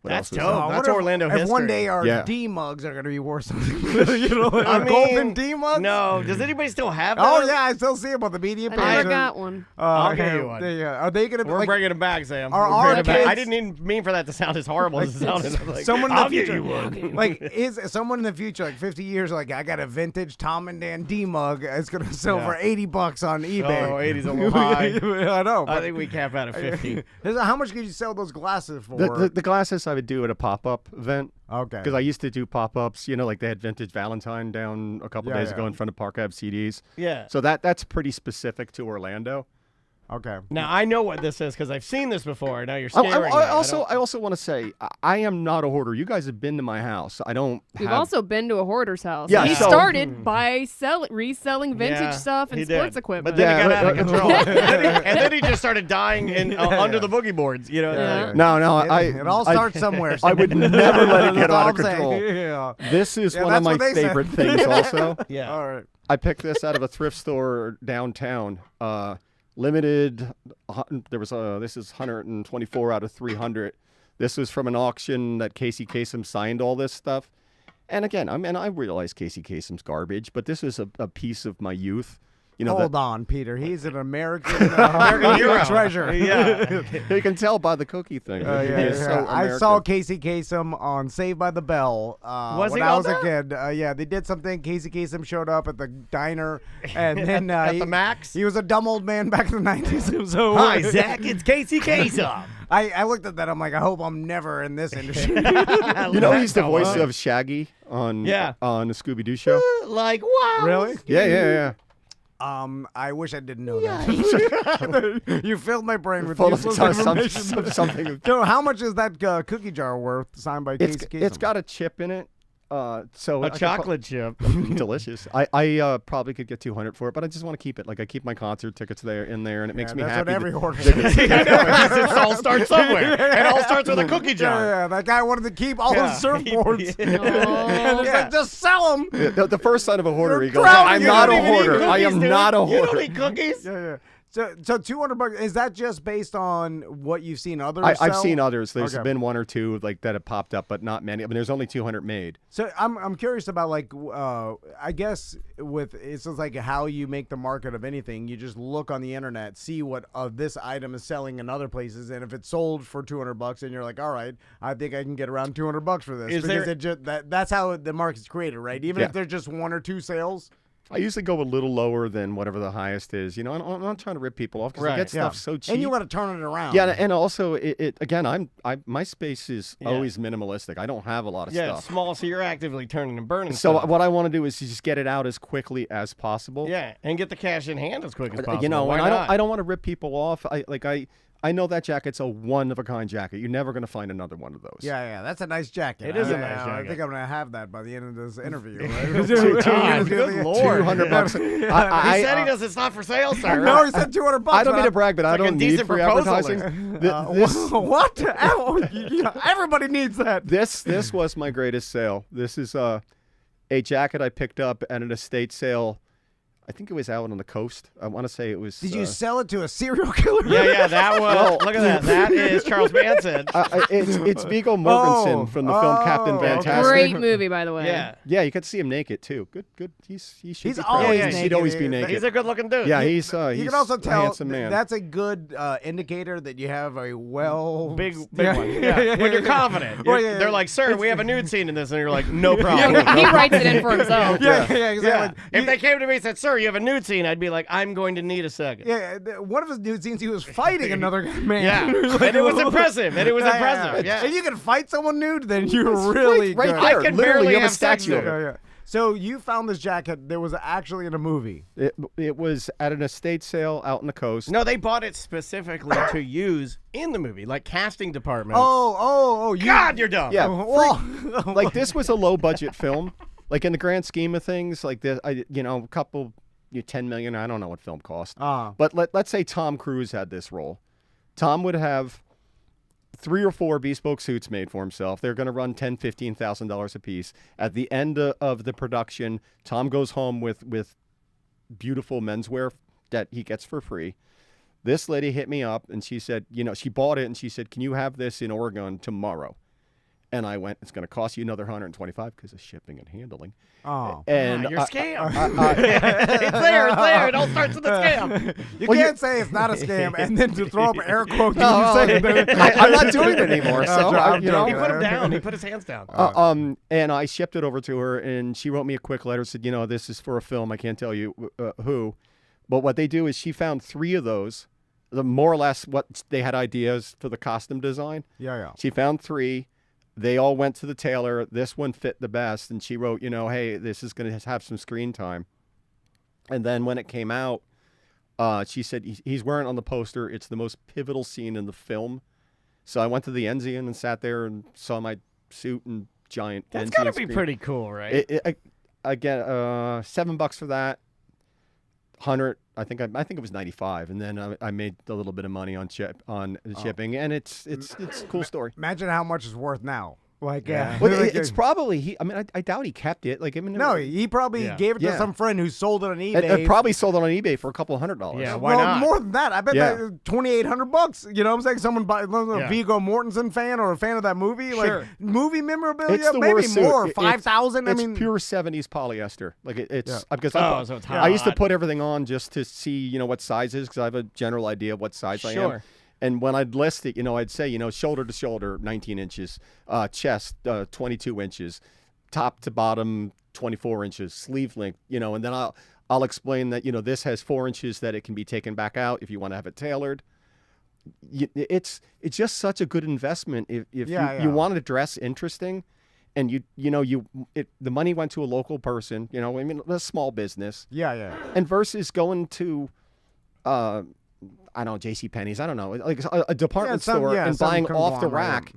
Speaker 4: what
Speaker 5: That's
Speaker 4: else was
Speaker 5: dope.
Speaker 4: there?
Speaker 1: What
Speaker 5: That's
Speaker 1: if-
Speaker 5: Orlando
Speaker 1: if
Speaker 5: history.
Speaker 1: one day our
Speaker 4: Yeah.
Speaker 1: D mugs are going to be worth something, like
Speaker 5: I
Speaker 1: our golden
Speaker 5: mean,
Speaker 1: D mugs.
Speaker 5: No, does anybody still have those?
Speaker 1: Oh yeah, I still see them on the media
Speaker 3: I
Speaker 1: page.
Speaker 3: never got one.
Speaker 5: I'll get you one.
Speaker 1: Are they going to?
Speaker 5: We're
Speaker 1: like,
Speaker 5: bringing them back, Sam.
Speaker 1: Are
Speaker 5: We're
Speaker 1: our
Speaker 5: bringing 'em back.
Speaker 1: kids-
Speaker 5: I didn't even mean for that to sound as horrible as it sounded. Like,
Speaker 1: someone in the
Speaker 5: I'll get
Speaker 1: future,
Speaker 5: you one.
Speaker 1: like is someone in the future, like 50 years, like I got a vintage Tom and Dan D mug. It's gonna sell
Speaker 5: Yeah.
Speaker 1: for $80 on eBay.
Speaker 5: Oh, 80's a little high.
Speaker 1: I know.
Speaker 5: I
Speaker 1: But
Speaker 5: think we cap out at 50.
Speaker 1: how much could you sell those glasses for?
Speaker 4: The glasses I would do at a pop-up event.
Speaker 1: Okay.
Speaker 4: Because I used to do pop-ups, like they had Vintage Valentine down a couple
Speaker 1: Yeah,
Speaker 4: days
Speaker 1: yeah.
Speaker 4: ago in front of Park Ave CDs.
Speaker 5: Yeah.
Speaker 4: So that's pretty specific to Orlando.
Speaker 1: Okay.
Speaker 5: Now I know what this is because I've seen this before. Now you're
Speaker 4: I,
Speaker 5: scaring me.
Speaker 4: I also want to say I am not a hoarder. You guys have been to my house. I don't.
Speaker 3: We've
Speaker 4: have,
Speaker 3: also been to a hoarder's house.
Speaker 4: Yeah,
Speaker 3: He
Speaker 4: so-
Speaker 3: started by reselling vintage
Speaker 5: Yeah,
Speaker 3: stuff and
Speaker 5: he
Speaker 3: sports
Speaker 5: did.
Speaker 3: equipment.
Speaker 5: But then it got out of
Speaker 4: but-
Speaker 5: control. and then he just started dying under the boogie boards. You know.
Speaker 3: Yeah.
Speaker 4: No,
Speaker 1: It all starts somewhere.
Speaker 4: I would never let it get
Speaker 1: That's all
Speaker 4: out of
Speaker 1: I'm saying.
Speaker 4: control.
Speaker 1: Yeah.
Speaker 4: This is
Speaker 1: Yeah,
Speaker 4: one of
Speaker 1: that's
Speaker 4: my
Speaker 1: what they said.
Speaker 4: favorite things. Also,
Speaker 5: Yeah.
Speaker 1: All right.
Speaker 4: I picked this out of a thrift store downtown. Limited. There was this is 124 out of 300. This was from an auction that Casey Kasem signed all this stuff. And again, I realize Casey Kasem's garbage, but this is a piece of my youth. You know,
Speaker 1: Hold on, Peter. He's an American hero treasure.
Speaker 5: Yeah.
Speaker 4: you can tell by the cookie thing.
Speaker 1: Yeah,
Speaker 4: He is so
Speaker 1: I saw
Speaker 4: American.
Speaker 1: Casey Kasem on Saved by the Bell
Speaker 5: Was
Speaker 1: when
Speaker 5: he
Speaker 1: I
Speaker 5: on
Speaker 1: was a
Speaker 5: there?
Speaker 1: kid. Yeah, they did something. Casey Kasem showed up at the diner, and then
Speaker 5: At the Max?
Speaker 1: He was a dumb old man back in the 90s. So
Speaker 2: Hi, Zach. It's Casey Kasem.
Speaker 1: I looked at that. I'm like, I hope I'm never in this industry.
Speaker 4: You know, he's the voice of Shaggy on the Scooby Doo show.
Speaker 2: Like, wow.
Speaker 1: Really?
Speaker 4: Yeah.
Speaker 1: I wish I didn't know that. You filled my brain with
Speaker 4: Full of
Speaker 1: useless information.
Speaker 4: something.
Speaker 1: So how much is that cookie jar worth signed by Casey Kasem?
Speaker 4: It's got a chip in it. So
Speaker 5: A chocolate chip.
Speaker 4: delicious. I probably could get 200 for it, but I just want to keep it. Like I keep my concert tickets in there, and it makes me
Speaker 1: that's
Speaker 4: happy.
Speaker 1: what every
Speaker 4: that-
Speaker 1: hoarder
Speaker 5: It all starts somewhere. It all starts with a cookie jar.
Speaker 1: Yeah, that guy wanted to keep all
Speaker 5: Yeah.
Speaker 1: his surfboards.
Speaker 3: Oh.
Speaker 1: And it's like, just sell them.
Speaker 4: The first sign of a hoarder, he goes,
Speaker 1: drowning
Speaker 4: "I'm
Speaker 1: in
Speaker 4: not
Speaker 1: it.
Speaker 4: a
Speaker 1: You don't even
Speaker 4: hoarder. I am not a
Speaker 5: You don't
Speaker 4: hoarder."
Speaker 5: eat cookies?
Speaker 1: Yeah. So $200, is that just based on what you've seen others
Speaker 4: I've
Speaker 1: sell?
Speaker 4: seen others. There's
Speaker 1: Okay.
Speaker 4: been one or two like that have popped up, but not many. I mean, there's only 200 made.
Speaker 1: So I'm curious about I guess it's just like how you make the market of anything. You just look on the internet, see what this item is selling in other places, and if it's sold for $200, and you're like, all right, I think I can get around $200 for this.
Speaker 5: Is
Speaker 1: because
Speaker 5: there-
Speaker 1: that's how the market's created, right? Even if there's just one or two sales.
Speaker 4: I usually go a little lower than whatever the highest is. You know, I'm not trying to rip people off because I
Speaker 5: Right.
Speaker 4: get stuff so cheap.
Speaker 1: And you got to turn it around.
Speaker 4: Yeah, and also it again, my space is always minimalistic. I don't have a lot of
Speaker 5: Yeah,
Speaker 4: stuff.
Speaker 5: it's small, so you're actively turning and burning
Speaker 4: So
Speaker 5: stuff.
Speaker 4: what I want to do is just get it out as quickly as possible.
Speaker 5: Yeah, and get the cash in hand as quick as possible.
Speaker 4: You know,
Speaker 5: Why
Speaker 4: and
Speaker 5: not?
Speaker 4: I don't want to rip people off. I know that jacket's a one of a kind jacket. You're never going to find another one of those.
Speaker 1: Yeah, that's a nice jacket.
Speaker 5: It is a
Speaker 1: I-
Speaker 5: nice
Speaker 1: I
Speaker 5: jacket.
Speaker 1: think I'm gonna have that by the end of this interview.
Speaker 5: God, good Lord.
Speaker 4: $200.
Speaker 5: He
Speaker 4: I
Speaker 5: said he does. It's not for sale, sir.
Speaker 1: No, he said $200.
Speaker 4: I don't mean to brag, but I
Speaker 5: like a
Speaker 4: don't need
Speaker 5: decent
Speaker 4: free
Speaker 5: proposal
Speaker 4: advertising.
Speaker 1: What? Everybody needs that.
Speaker 4: This was my greatest sale. This is a jacket I picked up at an estate sale. I think it was out on the coast. I want to say it was.
Speaker 1: Did you sell it to a serial killer?
Speaker 5: Yeah, that was. Look at that. That is Charles Manson.
Speaker 4: It's Viggo Mortensen from the film Captain
Speaker 1: okay.
Speaker 4: Fantastic.
Speaker 3: Great movie, by the way.
Speaker 5: Yeah.
Speaker 4: Yeah, you could see him naked too. Good. He should
Speaker 1: He's
Speaker 4: be
Speaker 1: always
Speaker 4: proud.
Speaker 1: naked.
Speaker 4: He'd always be naked.
Speaker 5: He's a good-looking dude.
Speaker 4: Yeah, he's
Speaker 1: You can also
Speaker 4: a
Speaker 1: tell
Speaker 4: handsome man.
Speaker 1: that's a good indicator that you have a
Speaker 5: Big
Speaker 1: Yeah.
Speaker 5: one. Yeah. When you're confident.
Speaker 1: Well,
Speaker 5: You're-
Speaker 1: yeah,
Speaker 5: They're
Speaker 1: yeah.
Speaker 5: like, sir, we have a nude scene in this. And you're like, no problem.
Speaker 3: He writes it in for himself.
Speaker 1: Yeah,
Speaker 5: Yeah.
Speaker 1: exactly.
Speaker 5: If they came to me and said, sir, you have a nude scene, I'd be like, I'm going to need a second.
Speaker 1: One of his nude scenes, he was fighting another man.
Speaker 5: Yeah. And it was impressive. Yeah.
Speaker 1: If you can fight someone nude, then you're really
Speaker 4: right
Speaker 1: good.
Speaker 4: there.
Speaker 5: I can
Speaker 4: Literally,
Speaker 5: barely
Speaker 4: you have a
Speaker 5: have sex
Speaker 4: statue of
Speaker 5: there.
Speaker 4: it.
Speaker 1: Yeah. So you found this jacket that was actually in a movie.
Speaker 4: It was at an estate sale out on the coast.
Speaker 5: No, they bought it specifically to use in the movie, like casting departments.
Speaker 1: Oh!
Speaker 5: God, you're dumb.
Speaker 4: Yeah,
Speaker 1: Well,
Speaker 4: like this was a low budget film. Like in the grand scheme of things, like this, a couple, 10 million. I don't know what film cost. But let's say Tom Cruise had this role. Tom would have 3 or 4 bespoke suits made for himself. They're going to run $10,000-$15,000 a piece. At the end of the production, Tom goes home with beautiful menswear that he gets for free. This lady hit me up and she said, she bought it and she said, "Can you have this in Oregon tomorrow?" And I went, "It's going to cost you another $125 because of shipping and handling."
Speaker 1: Oh.
Speaker 4: And
Speaker 5: You're scam. It's there. It all starts with a scam.
Speaker 1: You
Speaker 4: Well,
Speaker 1: can't say it's not a scam and then to throw up air quotes when you say it.
Speaker 4: I'm not doing it anymore. So
Speaker 1: I'm
Speaker 5: He
Speaker 1: joking.
Speaker 5: put him down. He put his hands down.
Speaker 4: And I shipped it over to her, and she wrote me a quick letter. Said, "This is for a film. I can't tell you who, but what they do is she found 3 of those, more or less what they had ideas for the costume design.
Speaker 1: Yeah.
Speaker 4: She found 3. They all went to the tailor. This one fit the best, and she wrote, "Hey, this is going to have some screen time." And then when it came out, She said he's wearing it on the poster. It's the most pivotal scene in the film. So I went to the Enzian and sat there and saw my suit and giant.
Speaker 5: That's
Speaker 4: Enzian
Speaker 5: got to be
Speaker 4: screen.
Speaker 5: pretty cool, right?
Speaker 4: Again, $7 for that. 100. I think it was 95, and then I made a little bit of money on shipping, and it's a cool story.
Speaker 1: Imagine how much it's worth now. Like,
Speaker 5: Yeah.
Speaker 4: Well, it's probably I doubt he kept it. Like, I mean,
Speaker 1: no, he probably gave it to
Speaker 4: Yeah.
Speaker 1: some friend who sold it on eBay.
Speaker 4: it probably sold it on eBay for a couple $100.
Speaker 5: Yeah, why
Speaker 1: well,
Speaker 5: not?
Speaker 1: more than that. I bet
Speaker 4: Yeah.
Speaker 1: that $2,800. You know what I'm saying? Someone buy
Speaker 5: Yeah.
Speaker 1: Viggo Mortensen fan or a fan of that movie,
Speaker 5: Sure.
Speaker 1: like movie memorabilia,
Speaker 4: It's the
Speaker 1: maybe
Speaker 4: worst suit.
Speaker 1: more,
Speaker 4: It-
Speaker 1: 5,000. I
Speaker 4: It's
Speaker 1: mean,
Speaker 4: pure 70s polyester. Like it's
Speaker 1: Yeah.
Speaker 4: because
Speaker 5: So it's hot.
Speaker 4: I used to put everything on just to see what sizes because I have a general idea of what size I am.
Speaker 5: Sure.
Speaker 4: And when I'd list it, I'd say, shoulder to shoulder, 19 inches, chest, 22 inches, top to bottom, 24 inches, sleeve length, and then I'll explain that, this has 4 inches that it can be taken back out if you want to have it tailored. It's just such a good investment if you want to dress interesting, and the money went to a local person, a small business.
Speaker 1: yeah.
Speaker 4: And versus going to, I don't know, JCPenney's, I don't know, like a department store and
Speaker 1: some
Speaker 4: buying off the
Speaker 1: conglomerate.
Speaker 4: rack.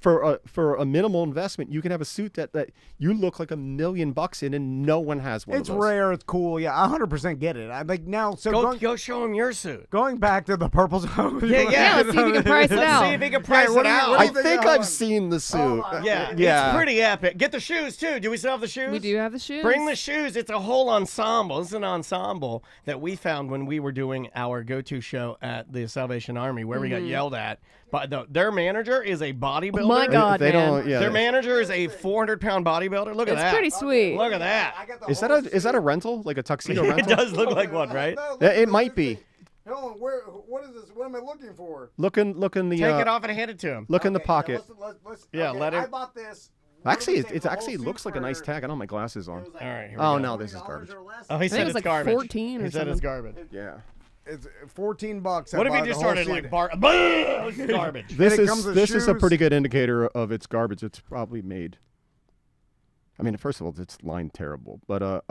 Speaker 4: For a minimal investment, you can have a suit that you look like $1 million in, and no one has one.
Speaker 1: It's
Speaker 4: of those.
Speaker 1: rare. It's cool. Yeah, 100% get it. I like now. So
Speaker 5: Go show him your suit.
Speaker 1: going back to the purple zone.
Speaker 5: Yeah,
Speaker 3: let's see if you can price it
Speaker 5: Let's
Speaker 3: out.
Speaker 5: see if he can price
Speaker 1: what
Speaker 5: it
Speaker 1: do you-
Speaker 5: out.
Speaker 1: what do
Speaker 4: I
Speaker 1: you think?
Speaker 4: think
Speaker 1: Hold
Speaker 4: I've
Speaker 1: on.
Speaker 4: seen the suit.
Speaker 5: Yeah, it's pretty epic. Get the shoes too. Do we still have the shoes?
Speaker 3: We do have the shoes.
Speaker 5: Bring the shoes. It's a whole ensemble. It's an ensemble that we found when we were doing our go-to show at the Salvation Army, where we got yelled at. But their manager is a bodybuilder.
Speaker 3: Oh my God,
Speaker 4: They
Speaker 3: man.
Speaker 4: don't. Yeah.
Speaker 5: Their manager is a 400-pound bodybuilder. Look at
Speaker 3: It's
Speaker 5: that.
Speaker 3: pretty sweet.
Speaker 5: Look at that.
Speaker 4: Is that a rental, like a tuxedo
Speaker 5: It
Speaker 4: rental?
Speaker 5: does look like one, right?
Speaker 4: Yeah, it might be.
Speaker 1: Hold on, what is this? What am I looking for?
Speaker 4: Look in the
Speaker 5: Take it off and hand it to him.
Speaker 4: look in the pocket.
Speaker 5: Yeah, let
Speaker 1: I
Speaker 5: it-
Speaker 1: bought this.
Speaker 4: Actually, it actually looks like a nice tag. I don't have my glasses on.
Speaker 5: All right. Here we
Speaker 4: Oh
Speaker 5: go.
Speaker 4: no, this is garbage.
Speaker 5: Oh, he
Speaker 3: think
Speaker 5: said
Speaker 3: it was
Speaker 5: it's
Speaker 3: like
Speaker 5: garbage.
Speaker 3: 14 or
Speaker 5: He said it's
Speaker 3: something.
Speaker 5: garbage.
Speaker 4: Yeah.
Speaker 1: It's $14.
Speaker 5: What if he just started like this is garbage?
Speaker 4: This
Speaker 1: it comes with
Speaker 4: is a
Speaker 1: shoes.
Speaker 4: pretty good indicator of its garbage. It's probably made. I mean, first of all, it's lined terrible, but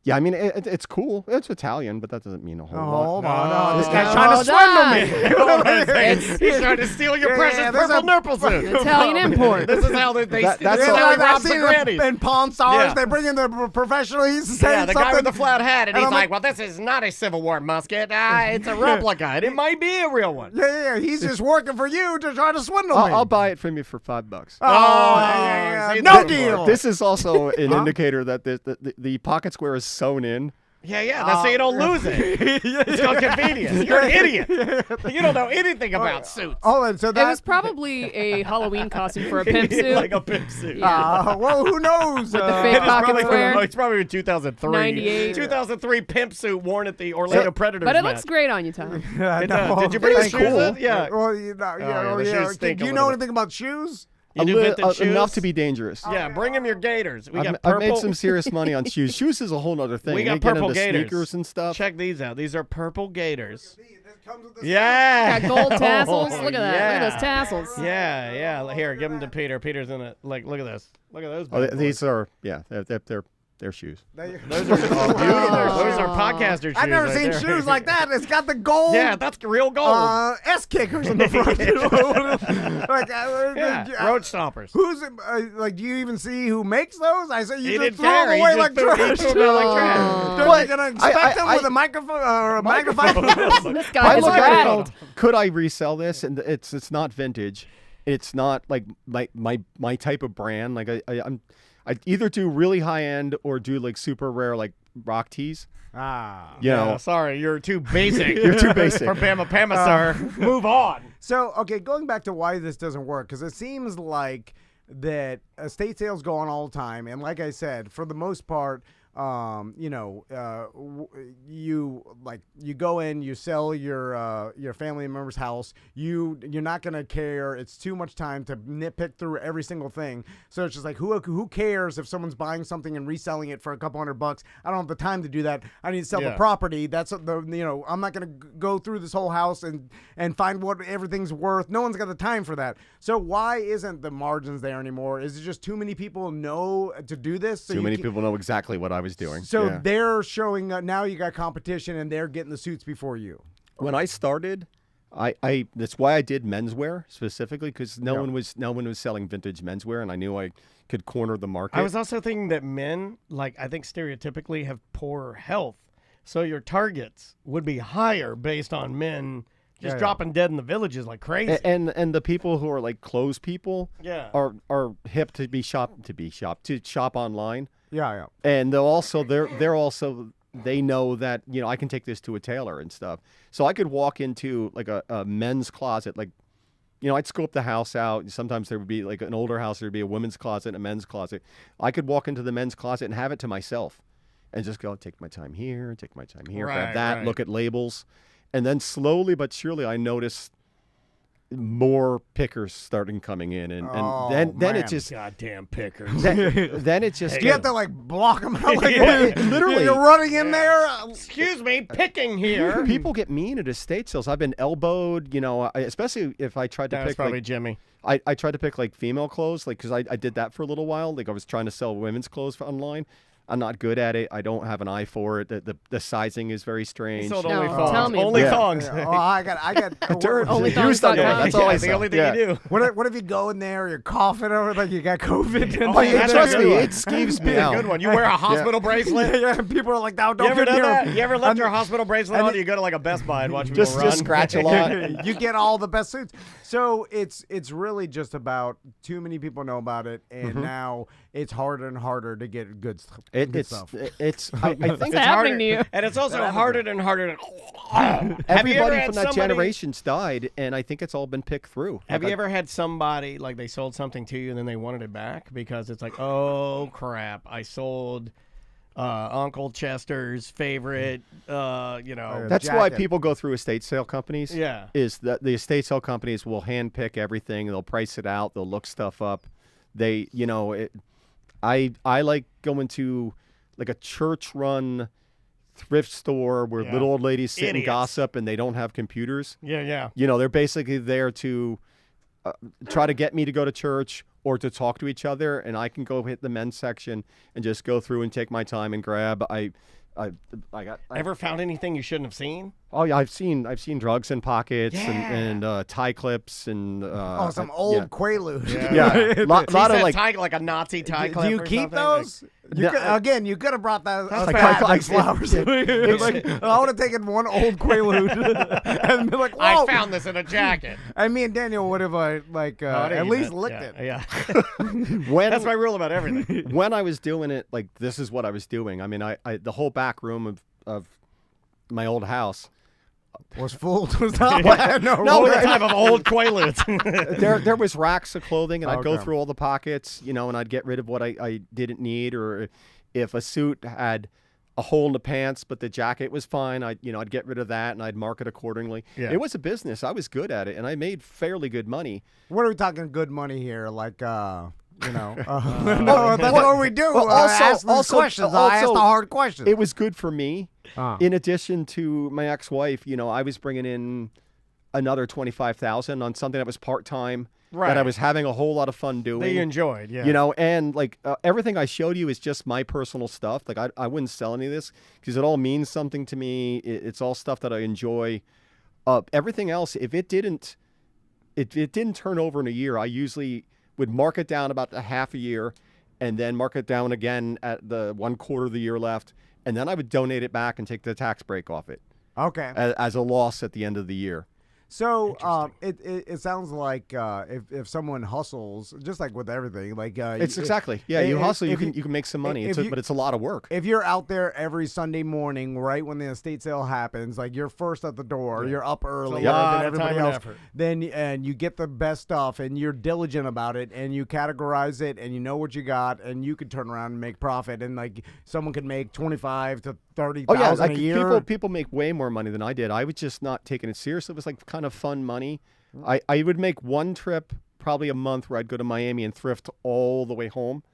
Speaker 4: yeah, I mean, it's cool. It's Italian, but that doesn't mean a whole lot.
Speaker 1: Hold on, no, this
Speaker 5: No,
Speaker 1: guy's trying to swindle me.
Speaker 5: Hold on a second. He's trying to steal your precious
Speaker 1: there's
Speaker 5: purple
Speaker 1: a-
Speaker 5: nipple suit.
Speaker 3: Italian import.
Speaker 5: This is how they
Speaker 4: That's
Speaker 5: this is
Speaker 4: all-
Speaker 5: how he
Speaker 1: I've
Speaker 5: robs the
Speaker 1: seen
Speaker 5: grannies.
Speaker 1: in Pawn Stars,
Speaker 5: Yeah.
Speaker 1: they bring in the professional. He's saying
Speaker 5: Yeah, the
Speaker 1: something.
Speaker 5: guy with the flat hat, and
Speaker 1: And
Speaker 5: he's
Speaker 1: I'm
Speaker 5: like, "Well, this is not a Civil War musket. It's a replica, and it might be a real one."
Speaker 1: Yeah. He's just working for you to try to swindle me.
Speaker 4: I'll buy it from you for $5.
Speaker 1: Oh, yeah.
Speaker 5: see,
Speaker 1: No
Speaker 5: that's
Speaker 1: deal.
Speaker 4: This is also an indicator that the pocket square is sewn in.
Speaker 5: Yeah, that's so you don't lose it. It's called convenience. You're an idiot. You don't know anything about suits.
Speaker 1: Oh, and so
Speaker 3: It
Speaker 1: that.
Speaker 3: was probably a Halloween costume for a pimp suit.
Speaker 5: Like a pimp suit.
Speaker 1: Well, who knows?
Speaker 3: With the fake
Speaker 5: It's
Speaker 3: pocket
Speaker 5: probably,
Speaker 3: square.
Speaker 5: it's probably in 2003.
Speaker 3: 98.
Speaker 5: 2003 pimp suit worn at the Orlando Predators
Speaker 3: But it
Speaker 5: match.
Speaker 3: looks great on you, Tom.
Speaker 5: It does. Did you bring the
Speaker 4: It's
Speaker 5: shoes
Speaker 4: cool.
Speaker 5: in? Yeah.
Speaker 1: Well, yeah,
Speaker 5: the shoes stink
Speaker 1: Do
Speaker 5: a
Speaker 1: you
Speaker 5: little
Speaker 1: know
Speaker 5: bit.
Speaker 1: anything about shoes?
Speaker 5: You do vintage shoes?
Speaker 4: Enough to be dangerous.
Speaker 5: Yeah, bring him your Gators. We got
Speaker 4: I've
Speaker 5: purple.
Speaker 4: made some serious money on shoes. Shoes is a whole other thing.
Speaker 5: We got
Speaker 4: You get
Speaker 5: purple
Speaker 4: into
Speaker 5: Gators.
Speaker 4: sneakers and stuff.
Speaker 5: Check these out. These are purple Gators.
Speaker 1: This comes with the
Speaker 5: Yeah.
Speaker 3: Got gold tassels. Look at that. Look
Speaker 5: Yeah.
Speaker 3: at those tassels.
Speaker 5: Yeah. Here, give them to Peter. Peter's in it. Like, look at this. Look at those.
Speaker 4: Oh,
Speaker 5: bad boys.
Speaker 4: these are they're shoes.
Speaker 5: Those are beautiful. Those are podcaster shoes.
Speaker 1: I've never
Speaker 5: right
Speaker 1: seen
Speaker 5: there.
Speaker 1: shoes like that. It's got the gold.
Speaker 5: Yeah, that's real gold.
Speaker 1: S kickers in the front. like,
Speaker 5: Yeah, road stompers.
Speaker 1: Who's like? Do you even see who makes those? I say you
Speaker 5: He
Speaker 1: just
Speaker 5: didn't
Speaker 1: throw
Speaker 5: care.
Speaker 1: them
Speaker 5: He
Speaker 1: away
Speaker 5: just
Speaker 1: like
Speaker 5: threw- he
Speaker 1: trash.
Speaker 5: threw them out like trash.
Speaker 1: Don't
Speaker 4: What?
Speaker 1: you gonna expect them with a microphone or a microphone?
Speaker 3: This guy is
Speaker 4: look at it.
Speaker 3: rattled.
Speaker 4: Could I resell this? And it's not vintage. It's not like my type of brand. Like I either do really high end or do like super rare like rock tees. You know.
Speaker 5: Sorry, you're too basic.
Speaker 4: You're too basic.
Speaker 5: For Bama Pama, sir. Move on.
Speaker 1: So, okay, going back to why this doesn't work, because it seems like that estate sales go on all the time, and like I said, for the most part, you go in, you sell your family member's house. You're not gonna care. It's too much time to nitpick through every single thing. So it's just like who cares if someone's buying something and reselling it for a couple $100? I don't have the time to do that. I need to sell the
Speaker 5: Yeah.
Speaker 1: property. That's I'm not gonna go through this whole house and find what everything's worth. No one's got the time for that. So why isn't the margins there anymore? Is it just too many people know to do this? So
Speaker 4: Too
Speaker 1: you
Speaker 4: many
Speaker 1: can't-
Speaker 4: people know exactly what I was doing.
Speaker 1: So
Speaker 4: yeah.
Speaker 1: they're showing now you got competition and they're getting the suits before you.
Speaker 4: When I started, I that's why I did menswear specifically, because no one was selling vintage menswear, and I knew I could corner the market.
Speaker 5: I was also thinking that men, like I think stereotypically, have poor health, so your targets would be higher based on men just dropping dead in the villages like crazy.
Speaker 4: and the people who are like clothes people are hip to shop online.
Speaker 1: Yeah.
Speaker 4: And they're also they know that, you know, I can take this to a tailor and stuff. So I could walk into like a men's closet, like, you know, I'd scope the house out. Sometimes there would be like an older house, there'd be a women's closet and a men's closet. I could walk into the men's closet and have it to myself and just go, take my time here, grab that, look at labels. And then slowly but surely I noticed more pickers starting coming in, and then it just
Speaker 5: goddamn pickers.
Speaker 4: then it just
Speaker 1: Do you have to like block them out? Like,
Speaker 4: literally,
Speaker 1: you're running in there.
Speaker 5: Excuse me, picking here.
Speaker 4: People get mean at estate sales. I've been elbowed, you know, especially if I tried to
Speaker 5: That's
Speaker 4: pick
Speaker 5: probably
Speaker 4: like,
Speaker 5: Jimmy.
Speaker 4: I tried to pick like female clothes, like because I did that for a little while. Like I was trying to sell women's clothes online. I'm not good at it. I don't have an eye for it. The sizing is very strange.
Speaker 5: Sold
Speaker 3: No,
Speaker 5: only
Speaker 3: tell
Speaker 5: thongs.
Speaker 3: me
Speaker 5: Only
Speaker 3: about it.
Speaker 5: thongs.
Speaker 1: Oh, I got.
Speaker 3: OnlyFans.com.
Speaker 4: That's all I
Speaker 5: the
Speaker 4: sell.
Speaker 5: only thing you do.
Speaker 1: What if you go in there, you're coughing over like you got COVID?
Speaker 5: Oh,
Speaker 1: And
Speaker 5: yeah,
Speaker 4: Trust me,
Speaker 5: good
Speaker 4: it skeeves me
Speaker 5: Be a
Speaker 4: out.
Speaker 5: good one. You wear a hospital bracelet.
Speaker 1: yeah, people are like, "No,
Speaker 5: You
Speaker 1: don't
Speaker 5: ever
Speaker 1: get
Speaker 5: done
Speaker 1: near
Speaker 5: that?
Speaker 1: him."
Speaker 5: You ever left your hospital bracelet on? You go to like a Best Buy and watch people
Speaker 4: Just
Speaker 5: run.
Speaker 4: scratch a lot.
Speaker 1: You get all the best suits. So it's really just about too many people know about it, and now it's harder and harder to get good stuff.
Speaker 4: I think
Speaker 3: What's happening to you?
Speaker 5: And it's also harder and harder to.
Speaker 4: everybody from that generation's died, and I think it's all been picked through.
Speaker 5: Have you ever had somebody like they sold something to you and then they wanted it back because it's like, oh crap, I sold Uncle Chester's favorite,
Speaker 4: That's why
Speaker 1: jacket.
Speaker 4: people go through estate sale companies.
Speaker 5: Yeah.
Speaker 4: Is that the estate sale companies will hand pick everything. They'll price it out. They'll look stuff up. They, you know, I like going to like a church-run thrift store where little old ladies sit and
Speaker 5: Idiots.
Speaker 4: gossip, and they don't have computers.
Speaker 5: Yeah.
Speaker 4: You know, they're basically there to try to get me to go to church or to talk to each other, and I can go hit the men's section and just go through and take my time and grab.
Speaker 5: Ever found anything you shouldn't have seen?
Speaker 4: Oh yeah, I've seen drugs in pockets and tie clips and
Speaker 1: some old Quaaludes.
Speaker 4: yeah, lot
Speaker 5: He
Speaker 4: of
Speaker 5: said
Speaker 4: like
Speaker 5: tie, like a Nazi tie clip.
Speaker 1: Do you
Speaker 5: or
Speaker 1: keep
Speaker 5: something?
Speaker 1: those? You
Speaker 4: No,
Speaker 1: could, you could have brought that.
Speaker 4: That's
Speaker 1: back
Speaker 4: like-
Speaker 1: like flowers. Like, I would have taken one old Quaalude and been like,
Speaker 5: I
Speaker 1: "Whoa!"
Speaker 5: found this in a jacket.
Speaker 1: And me and Daniel would have at least licked it.
Speaker 5: Yeah.
Speaker 4: when
Speaker 5: That's my rule about everything.
Speaker 4: when I was doing it, like this is what I was doing. I mean, I the whole back room of my old house.
Speaker 1: Was full to the top.
Speaker 5: All the time of old Quaaludes.
Speaker 4: There was racks of clothing, and I'd go
Speaker 1: Okay.
Speaker 4: through all the pockets, you know, and I'd get rid of what I didn't need, or if a suit had a hole in the pants, but the jacket was fine, I'd get rid of that, and I'd mark it accordingly.
Speaker 5: Yeah.
Speaker 4: It was a business. I was good at it, and I made fairly good money.
Speaker 1: What are we talking good money here? Like, no, that's what we do.
Speaker 4: Well,
Speaker 1: I ask these
Speaker 4: also-
Speaker 1: questions. I ask
Speaker 4: also,
Speaker 1: the hard questions.
Speaker 4: It was good for me. In addition to my ex-wife, you know, I was bringing in another $25,000 on something that was part-time that I was having a whole lot of fun doing.
Speaker 5: That you enjoyed, yeah.
Speaker 4: You know, and like everything I showed you is just my personal stuff. Like I wouldn't sell any of this because it all means something to me. It's all stuff that I enjoy. Everything else, if it didn't turn over in a year, I usually would mark it down about a half a year, and then mark it down again at the 1/4 of the year left, and then I would donate it back and take the tax break off it
Speaker 1: okay.
Speaker 4: as a loss at the end of the year.
Speaker 1: So it sounds like if someone hustles, just like with everything, like
Speaker 4: It's exactly you hustle, you can make some money. But it's a lot of work.
Speaker 1: If you're out there every Sunday morning, right when the estate sale happens, like you're first at the door, you're up early
Speaker 5: lot
Speaker 1: than
Speaker 5: of
Speaker 1: everybody
Speaker 5: time and
Speaker 1: else,
Speaker 5: effort.
Speaker 1: then and you get the best stuff, and you're diligent about it, and you categorize it, and you know what you got, and you could turn around and make profit, and like someone could make 25 to 30,000
Speaker 4: like
Speaker 1: a year.
Speaker 4: people make way more money than I did. I was just not taking it seriously. It was like kind of fun money. I would make one trip probably a month where I'd go to Miami and thrift all the way home,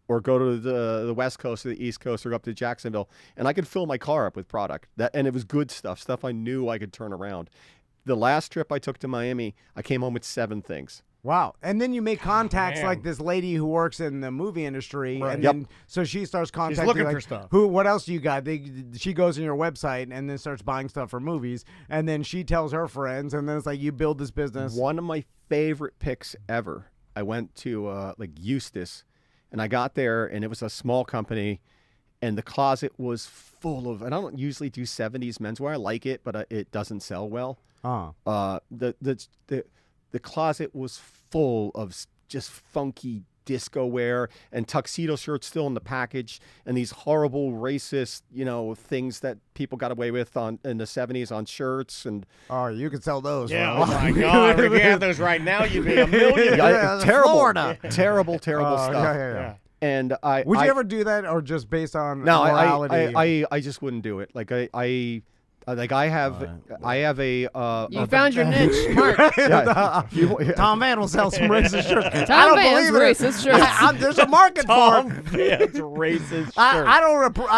Speaker 4: or go to the West Coast or the East Coast, or up to Jacksonville, and I could fill my car up with product. And it was good stuff I knew I could turn around. The last trip I took to Miami, I came home with 7 things.
Speaker 1: Wow. And then you make contacts
Speaker 5: man.
Speaker 1: like this lady who works in the movie industry.
Speaker 5: Right.
Speaker 1: And
Speaker 4: Yep.
Speaker 1: then so she starts contacting
Speaker 5: looking
Speaker 1: like,
Speaker 5: for stuff.
Speaker 1: What else do you got? She goes on your website and then starts buying stuff for movies. And then she tells her friends. And then it's like you build this business.
Speaker 4: One of my favorite picks ever. I went to like Eustis, and I got there, and it was a small company, and the closet was full of. And I don't usually do 70s menswear. I like it, but it doesn't sell well. The closet was full of just funky disco wear and tuxedo shirts still in the package, and these horrible racist, things that people got away with in the 70s on shirts. And
Speaker 1: Oh, you could sell those.
Speaker 5: Yeah,
Speaker 1: for a
Speaker 5: oh
Speaker 1: lot.
Speaker 5: my God. If you had those right now, you'd be a millionaire.
Speaker 1: Yeah,
Speaker 4: terrible,
Speaker 1: Florida.
Speaker 4: terrible stuff.
Speaker 1: Yeah.
Speaker 4: And
Speaker 1: Would you ever do that, or just based on
Speaker 4: No,
Speaker 1: morality?
Speaker 4: I just wouldn't do it. Like I have a.
Speaker 3: You found your niche, Mark.
Speaker 4: Yeah.
Speaker 1: Tom Van will sell some racist shirts. I
Speaker 3: Tom
Speaker 1: don't
Speaker 3: Van's
Speaker 1: believe it.
Speaker 3: racist shirts.
Speaker 1: There's a market for it.
Speaker 5: It's racist shirt.
Speaker 1: I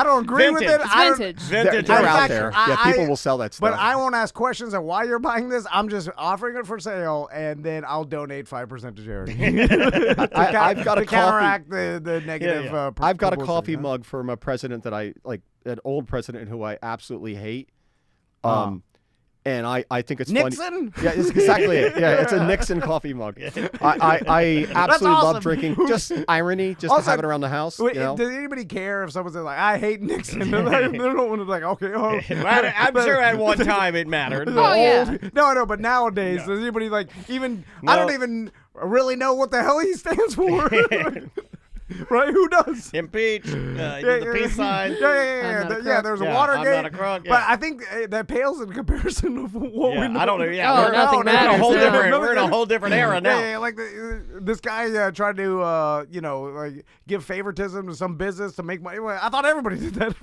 Speaker 1: don't agree with
Speaker 5: Vintage.
Speaker 1: it.
Speaker 3: It's
Speaker 1: I don't-
Speaker 3: vintage.
Speaker 5: Vintage.
Speaker 4: They're
Speaker 1: In
Speaker 4: out
Speaker 1: fact,
Speaker 4: there.
Speaker 1: I-
Speaker 4: People will sell that stuff.
Speaker 1: But I won't ask questions on why you're buying this. I'm just offering it for sale, and then I'll donate 5% to charity.
Speaker 4: I've got a
Speaker 1: to counteract the negative.
Speaker 5: Yeah.
Speaker 4: I've got a
Speaker 1: publicity,
Speaker 4: coffee
Speaker 1: huh?
Speaker 4: mug from a president that I like, an old president who I absolutely hate. And I think it's funny.
Speaker 1: Nixon?
Speaker 4: Yeah, it's exactly it. Yeah, it's a Nixon coffee mug. I absolutely
Speaker 1: awesome.
Speaker 4: love drinking. Just irony, just
Speaker 1: Also,
Speaker 4: to have it around the house.
Speaker 1: Wait,
Speaker 4: You know?
Speaker 1: does anybody care if someone says like, "I hate Nixon"? They're like, okay, oh.
Speaker 5: I'm sure at one time it mattered.
Speaker 3: Oh, yeah.
Speaker 1: No, but nowadays, does anybody like even? I don't even really know what the hell he stands for. Right? Who does?
Speaker 5: Impeach. The peace sign.
Speaker 3: I'm not a crook.
Speaker 1: There's a
Speaker 5: Yeah,
Speaker 1: Watergate.
Speaker 5: I'm not a crook,
Speaker 1: But
Speaker 5: yeah.
Speaker 1: I think that pales in comparison of what we know.
Speaker 5: I don't know. Yeah,
Speaker 3: Oh,
Speaker 5: we're,
Speaker 3: nothing
Speaker 5: we're in a
Speaker 3: matters
Speaker 5: whole
Speaker 3: now.
Speaker 5: different. We're in a whole different era now.
Speaker 1: Yeah, like this guy tried to, like give favoritism to some business to make money. Well, I thought everybody did that.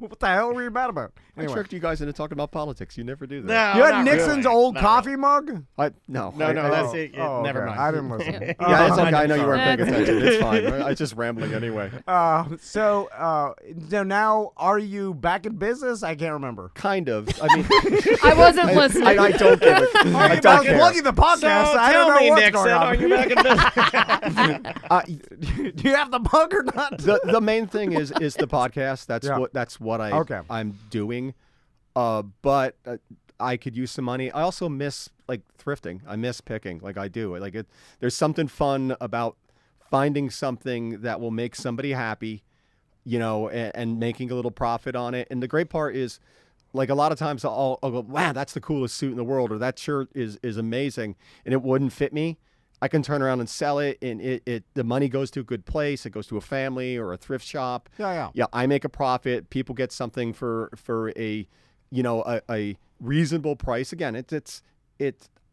Speaker 1: What the hell were you mad about?
Speaker 4: I
Speaker 1: Anyway.
Speaker 4: tricked you guys into talking about politics. You never do that.
Speaker 5: No,
Speaker 1: You had
Speaker 5: not
Speaker 1: Nixon's
Speaker 5: really.
Speaker 1: old
Speaker 5: Not
Speaker 1: coffee mug?
Speaker 4: No,
Speaker 5: No, that's it. Never
Speaker 1: okay.
Speaker 5: mind.
Speaker 1: I didn't listen.
Speaker 4: Yeah, it's okay. I know you weren't paying
Speaker 3: That's-
Speaker 4: attention. It's fine. I was just rambling anyway.
Speaker 1: So now, are you back in business? I can't remember.
Speaker 4: Kind of. I mean,
Speaker 3: I wasn't listening.
Speaker 4: I don't give it. I
Speaker 1: I
Speaker 4: don't
Speaker 1: was
Speaker 4: care.
Speaker 1: plugging the podcast.
Speaker 5: So
Speaker 1: I
Speaker 5: tell
Speaker 1: don't know
Speaker 5: me,
Speaker 1: what's
Speaker 5: Nixon,
Speaker 1: going on.
Speaker 5: are you back in business?
Speaker 1: Do you have the mug or not?
Speaker 4: The main thing is the podcast. That's what I'm doing. But I could use some money. I also miss like thrifting. I miss picking. Like I do. Like it. There's something fun about finding something that will make somebody happy, and making a little profit on it. And the great part is, like a lot of times I'll go, wow, that's the coolest suit in the world, or that shirt is amazing, and it wouldn't fit me. I can turn around and sell it, and the money goes to a good place. It goes to a family or a thrift shop.
Speaker 1: Yeah.
Speaker 4: Yeah, I make a profit. People get something for a reasonable price. Again,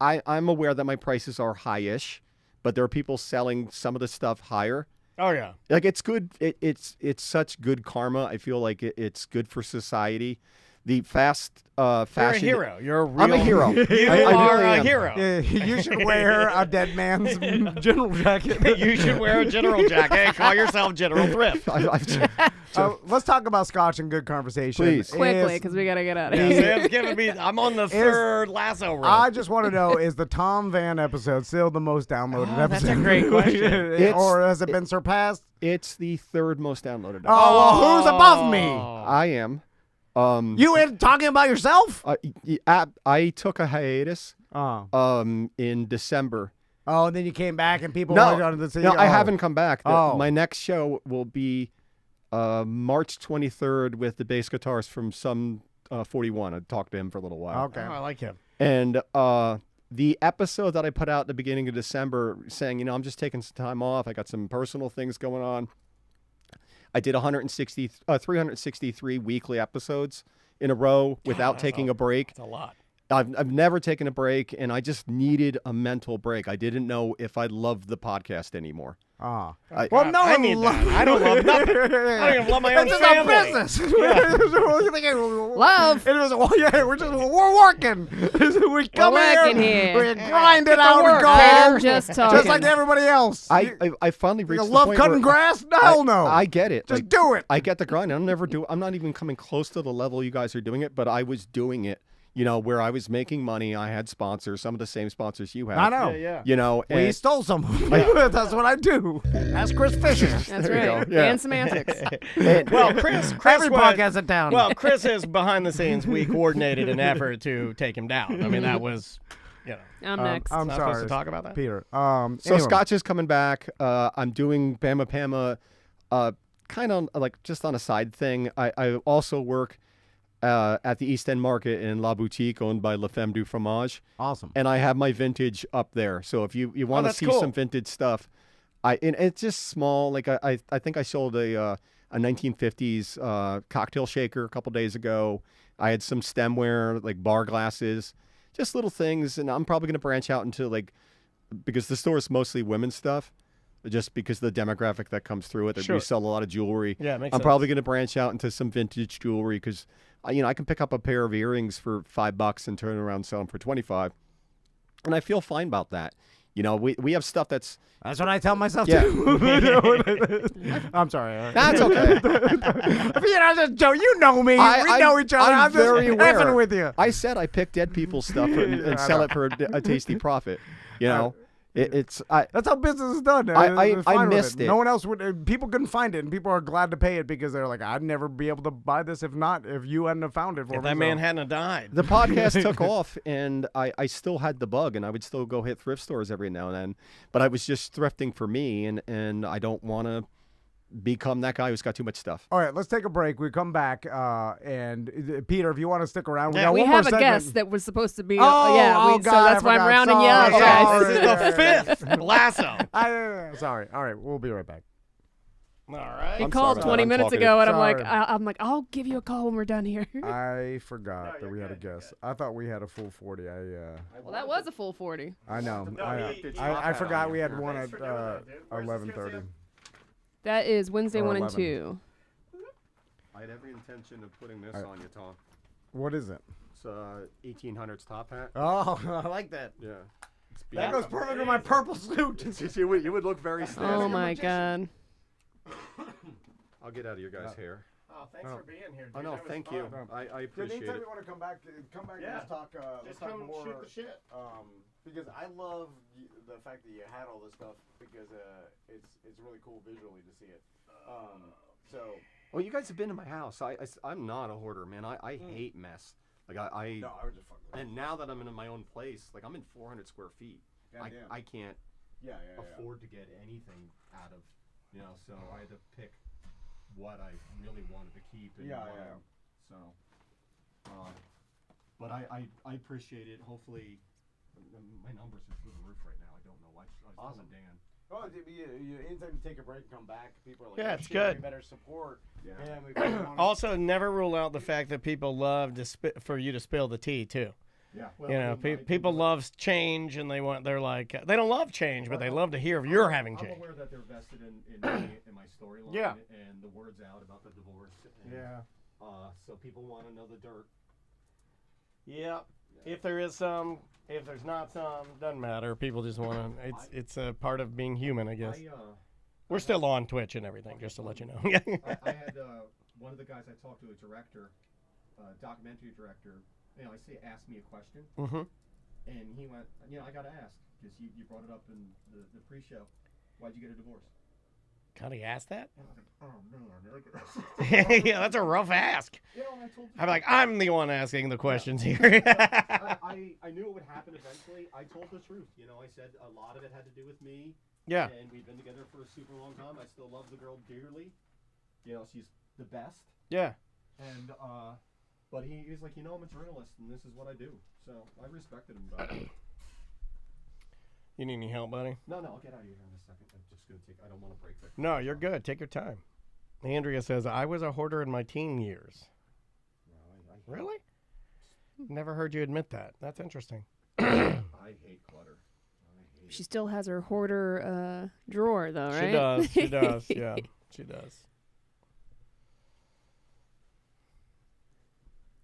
Speaker 4: I'm aware that my prices are high-ish, but there are people selling some of the stuff higher.
Speaker 5: Oh yeah.
Speaker 4: Like it's good. It's such good karma. I feel like it's good for society. The fast fashion.
Speaker 5: You're a hero. You're a real.
Speaker 4: I'm a hero.
Speaker 5: You
Speaker 4: I
Speaker 5: are
Speaker 4: really
Speaker 5: a
Speaker 4: am.
Speaker 5: hero.
Speaker 1: Yeah, you should wear a dead man's general jacket.
Speaker 5: You should wear a general jacket and call yourself General Thrift.
Speaker 1: Let's talk about scotch and good conversation.
Speaker 4: Please.
Speaker 3: Quickly,
Speaker 1: Is-
Speaker 3: because we got to get out of
Speaker 5: Yeah,
Speaker 3: here.
Speaker 5: Sam's giving me. I'm on the third lasso rope.
Speaker 1: I just want to know, is the Tom Van episode still the most downloaded
Speaker 5: Oh,
Speaker 1: episode?
Speaker 5: that's a great question.
Speaker 1: Or has it been surpassed?
Speaker 4: It's the third most downloaded.
Speaker 1: Oh, well, who's above me?
Speaker 4: I am.
Speaker 1: You ain't talking about yourself?
Speaker 4: I took a hiatus
Speaker 1: Oh.
Speaker 4: in December.
Speaker 1: Oh, and then you came back and people
Speaker 4: No,
Speaker 1: wanted to see
Speaker 4: I haven't come back. My next show will be March 23rd with the bass guitarist from Sum 41. I talked to him for a little while.
Speaker 1: Okay.
Speaker 5: Oh, I like him.
Speaker 4: And the episode that I put out at the beginning of December saying, I'm just taking some time off. I got some personal things going on. I did 363 weekly episodes in a row without taking a break.
Speaker 5: That's a lot.
Speaker 4: I've never taken a break, and I just needed a mental break. I didn't know if I loved the podcast anymore.
Speaker 1: Well,
Speaker 5: God,
Speaker 1: no
Speaker 5: I
Speaker 1: one
Speaker 5: need
Speaker 1: loves
Speaker 5: that. I don't love nothing. I don't even love my own
Speaker 1: It's just
Speaker 5: family.
Speaker 1: a business.
Speaker 3: Love.
Speaker 1: It was, we're working. We come
Speaker 3: working
Speaker 1: here.
Speaker 3: here.
Speaker 1: We grind it
Speaker 3: Get to
Speaker 1: out and
Speaker 3: work,
Speaker 1: go.
Speaker 3: man. Just talking.
Speaker 1: Just like everybody else.
Speaker 4: I finally reached
Speaker 1: You
Speaker 4: the
Speaker 1: love
Speaker 4: point
Speaker 1: cutting
Speaker 4: where
Speaker 1: grass? Hell no.
Speaker 4: I get it.
Speaker 1: Just do it.
Speaker 4: I get the grind. I'm not even coming close to the level you guys are doing it, but I was doing it. you know, where I was making money. I had sponsors, some of the same sponsors you have.
Speaker 1: I know.
Speaker 5: Yeah.
Speaker 4: You know,
Speaker 1: We
Speaker 4: and-
Speaker 1: stole some. That's what I do. Ask Chris Fisher.
Speaker 3: That's
Speaker 4: There you
Speaker 3: right.
Speaker 4: go. Yeah.
Speaker 3: And semantics.
Speaker 5: Well, Chris
Speaker 1: Every
Speaker 5: was-
Speaker 1: podcast in town.
Speaker 5: Well, Chris is behind the scenes. We coordinated an effort to take him down. I mean, that was, you know,
Speaker 3: I'm next.
Speaker 1: I'm
Speaker 5: not
Speaker 1: sorry
Speaker 5: supposed to talk about that.
Speaker 1: Peter.
Speaker 4: So
Speaker 1: Anyway.
Speaker 4: Scotch is coming back. I'm doing Bama Pama, kind of like just on a side thing. I also work at the East End Market in La Boutique, owned by La Femme du Fromage,
Speaker 1: Awesome.
Speaker 4: and I have my vintage up there. So if you want to
Speaker 5: that's
Speaker 4: see
Speaker 5: cool.
Speaker 4: some vintage stuff, and it's just small. Like I think I sold a 1950s cocktail shaker a couple days ago. I had some stemware like bar glasses, just little things, and I'm probably going to branch out into like, because the store is mostly women's stuff, just because of the demographic that comes through it.
Speaker 5: Sure.
Speaker 4: We sell a lot of jewelry.
Speaker 5: Yeah, it makes
Speaker 4: I'm
Speaker 5: sense.
Speaker 4: probably going to branch out into some vintage jewelry because, you know, I can pick up a pair of earrings for $5 and turn around and sell them for $25, and I feel fine about that. You know, we have stuff that's
Speaker 1: That's what I tell myself
Speaker 4: Yeah.
Speaker 1: too. I'm sorry.
Speaker 4: that's okay.
Speaker 1: You know, just Joe, you know me. we know each other. I'm
Speaker 4: very
Speaker 1: just
Speaker 4: aware.
Speaker 1: effing with you.
Speaker 4: I said I pick dead people's stuff and
Speaker 1: I
Speaker 4: sell
Speaker 1: know.
Speaker 4: it for a tasty profit. You know, it's
Speaker 1: That's how business is done.
Speaker 4: I
Speaker 1: It's fine with
Speaker 4: missed it.
Speaker 1: No one else would. People couldn't find it, and people are glad to pay it because they're like, I'd never be able to buy this if you hadn't have found it for
Speaker 5: If
Speaker 1: me.
Speaker 5: that man
Speaker 1: so.
Speaker 5: hadn't have died.
Speaker 4: the podcast took off, and I still had the bug, and I would still go hit thrift stores every now and then. But I was just thrifting for me, and I don't want to become that guy who's got too much stuff.
Speaker 1: All right, let's take a break. We come back, and Peter, if you want to stick around,
Speaker 5: Yeah,
Speaker 1: got
Speaker 3: We
Speaker 1: one more
Speaker 3: have a
Speaker 1: segment.
Speaker 3: guest that was supposed to be.
Speaker 1: Oh,
Speaker 3: so
Speaker 1: God, I
Speaker 3: that's why I'm
Speaker 1: forgot.
Speaker 3: rounding you up,
Speaker 1: Sorry.
Speaker 3: guys.
Speaker 1: Sorry.
Speaker 5: This is the fifth lasso.
Speaker 1: Sorry. All right, we'll be right back.
Speaker 5: All right.
Speaker 3: He
Speaker 4: I'm
Speaker 3: called
Speaker 4: sorry,
Speaker 3: 20
Speaker 4: I'm
Speaker 3: minutes
Speaker 4: talkative.
Speaker 3: ago, and
Speaker 1: Sorry.
Speaker 3: I'm like, I'll give you a call when we're done here.
Speaker 1: I forgot that we had a guest. I thought we had a full 40.
Speaker 3: Well, that was a full 40.
Speaker 1: I know.
Speaker 5: he
Speaker 1: I forgot
Speaker 4: on
Speaker 1: we
Speaker 4: you.
Speaker 1: had one
Speaker 5: Thanks
Speaker 1: at
Speaker 5: for doing that, dude. Where's this
Speaker 1: 11:30.
Speaker 5: kid's
Speaker 3: That is Wednesday
Speaker 1: Or
Speaker 3: 1 and
Speaker 1: 11.
Speaker 3: 2.
Speaker 4: I had every intention of putting this
Speaker 1: All
Speaker 4: on you, Tom.
Speaker 1: What is it?
Speaker 4: It's 1800s top hat.
Speaker 1: Oh, I like that.
Speaker 4: Yeah.
Speaker 1: That goes perfect with my purple suit.
Speaker 4: you would look very snazzy.
Speaker 3: Oh my God.
Speaker 4: I'll get out of your guys' hair.
Speaker 5: Oh, thanks for being here, dude.
Speaker 4: Oh no,
Speaker 5: That was
Speaker 4: thank
Speaker 5: fun.
Speaker 4: you. I appreciate
Speaker 1: Anytime
Speaker 4: it.
Speaker 1: you want to come back and
Speaker 5: Yeah.
Speaker 1: let's talk. Let's
Speaker 5: Just
Speaker 1: talk
Speaker 5: come
Speaker 1: more.
Speaker 5: shoot the shit.
Speaker 1: Because I love the fact that you had all this stuff because it's really cool visually to see it. So
Speaker 4: Well, you guys have been in my house. I'm not a hoarder, man. I hate mess. Like I
Speaker 1: no, I was just fucking.
Speaker 4: and now that I'm in my own place, like I'm in 400 square feet.
Speaker 1: Goddamn.
Speaker 4: I can't
Speaker 1: Yeah.
Speaker 4: afford to get anything out of, you know. So I had to pick what I really wanted to keep. And
Speaker 1: Yeah.
Speaker 4: So, but I appreciate it. Hopefully, my numbers are through the roof right now. I don't know why. I was
Speaker 1: Awesome.
Speaker 4: telling Dan.
Speaker 1: Well, anytime you take a break and come back, people are like,
Speaker 5: Yeah,
Speaker 1: "Oh,
Speaker 5: it's
Speaker 1: shit,
Speaker 5: good.
Speaker 1: We better support.
Speaker 4: Yeah.
Speaker 1: And we better wanna-"
Speaker 5: Also, never rule out the fact that people love to for you to spill the tea too.
Speaker 4: Yeah.
Speaker 5: You know, people love change, and they're like they don't love change, but they love to hear you're having
Speaker 4: I'm
Speaker 5: change.
Speaker 4: aware that they're vested in my storyline.
Speaker 5: Yeah.
Speaker 4: And the word's out about the divorce. And,
Speaker 1: Yeah.
Speaker 4: So people want to know the dirt.
Speaker 5: Yeah. If there is some, if there's not some, doesn't matter. People just want to. It's a part of being human, I guess. We're still on Twitch and everything, just to let you know.
Speaker 4: I had one of the guys I talked to, a director, documentary director. You know, I say ask me a question,
Speaker 5: Mhm.
Speaker 4: and he went, you know, I got to ask because you brought it up in the pre-show. Why'd you get a divorce?
Speaker 5: God, he asked that?
Speaker 4: And I was like, oh man,
Speaker 5: Yeah, that's a rough ask.
Speaker 4: you know, and I told you.
Speaker 5: I'm like, I'm the one asking the questions here.
Speaker 4: I knew it would happen eventually. I told the truth. You know, I said a lot of it had to do with me.
Speaker 5: Yeah.
Speaker 4: And we've been together for a super long time. I still love the girl dearly. You know, she's the best.
Speaker 5: Yeah.
Speaker 4: And but he was like, you know, I'm a journalist, and this is what I do. So I respected him about it.
Speaker 5: You need any help, buddy?
Speaker 4: No, I'll get out of here in a second. I'm just gonna take. I don't want to break the.
Speaker 5: No, you're good. Take your time. Andrea says, I was a hoarder in my teen years. Really? Never heard you admit that. That's interesting.
Speaker 4: I hate clutter.
Speaker 3: She still has her hoarder drawer, though, right?
Speaker 5: She does. She does. Yeah, she does.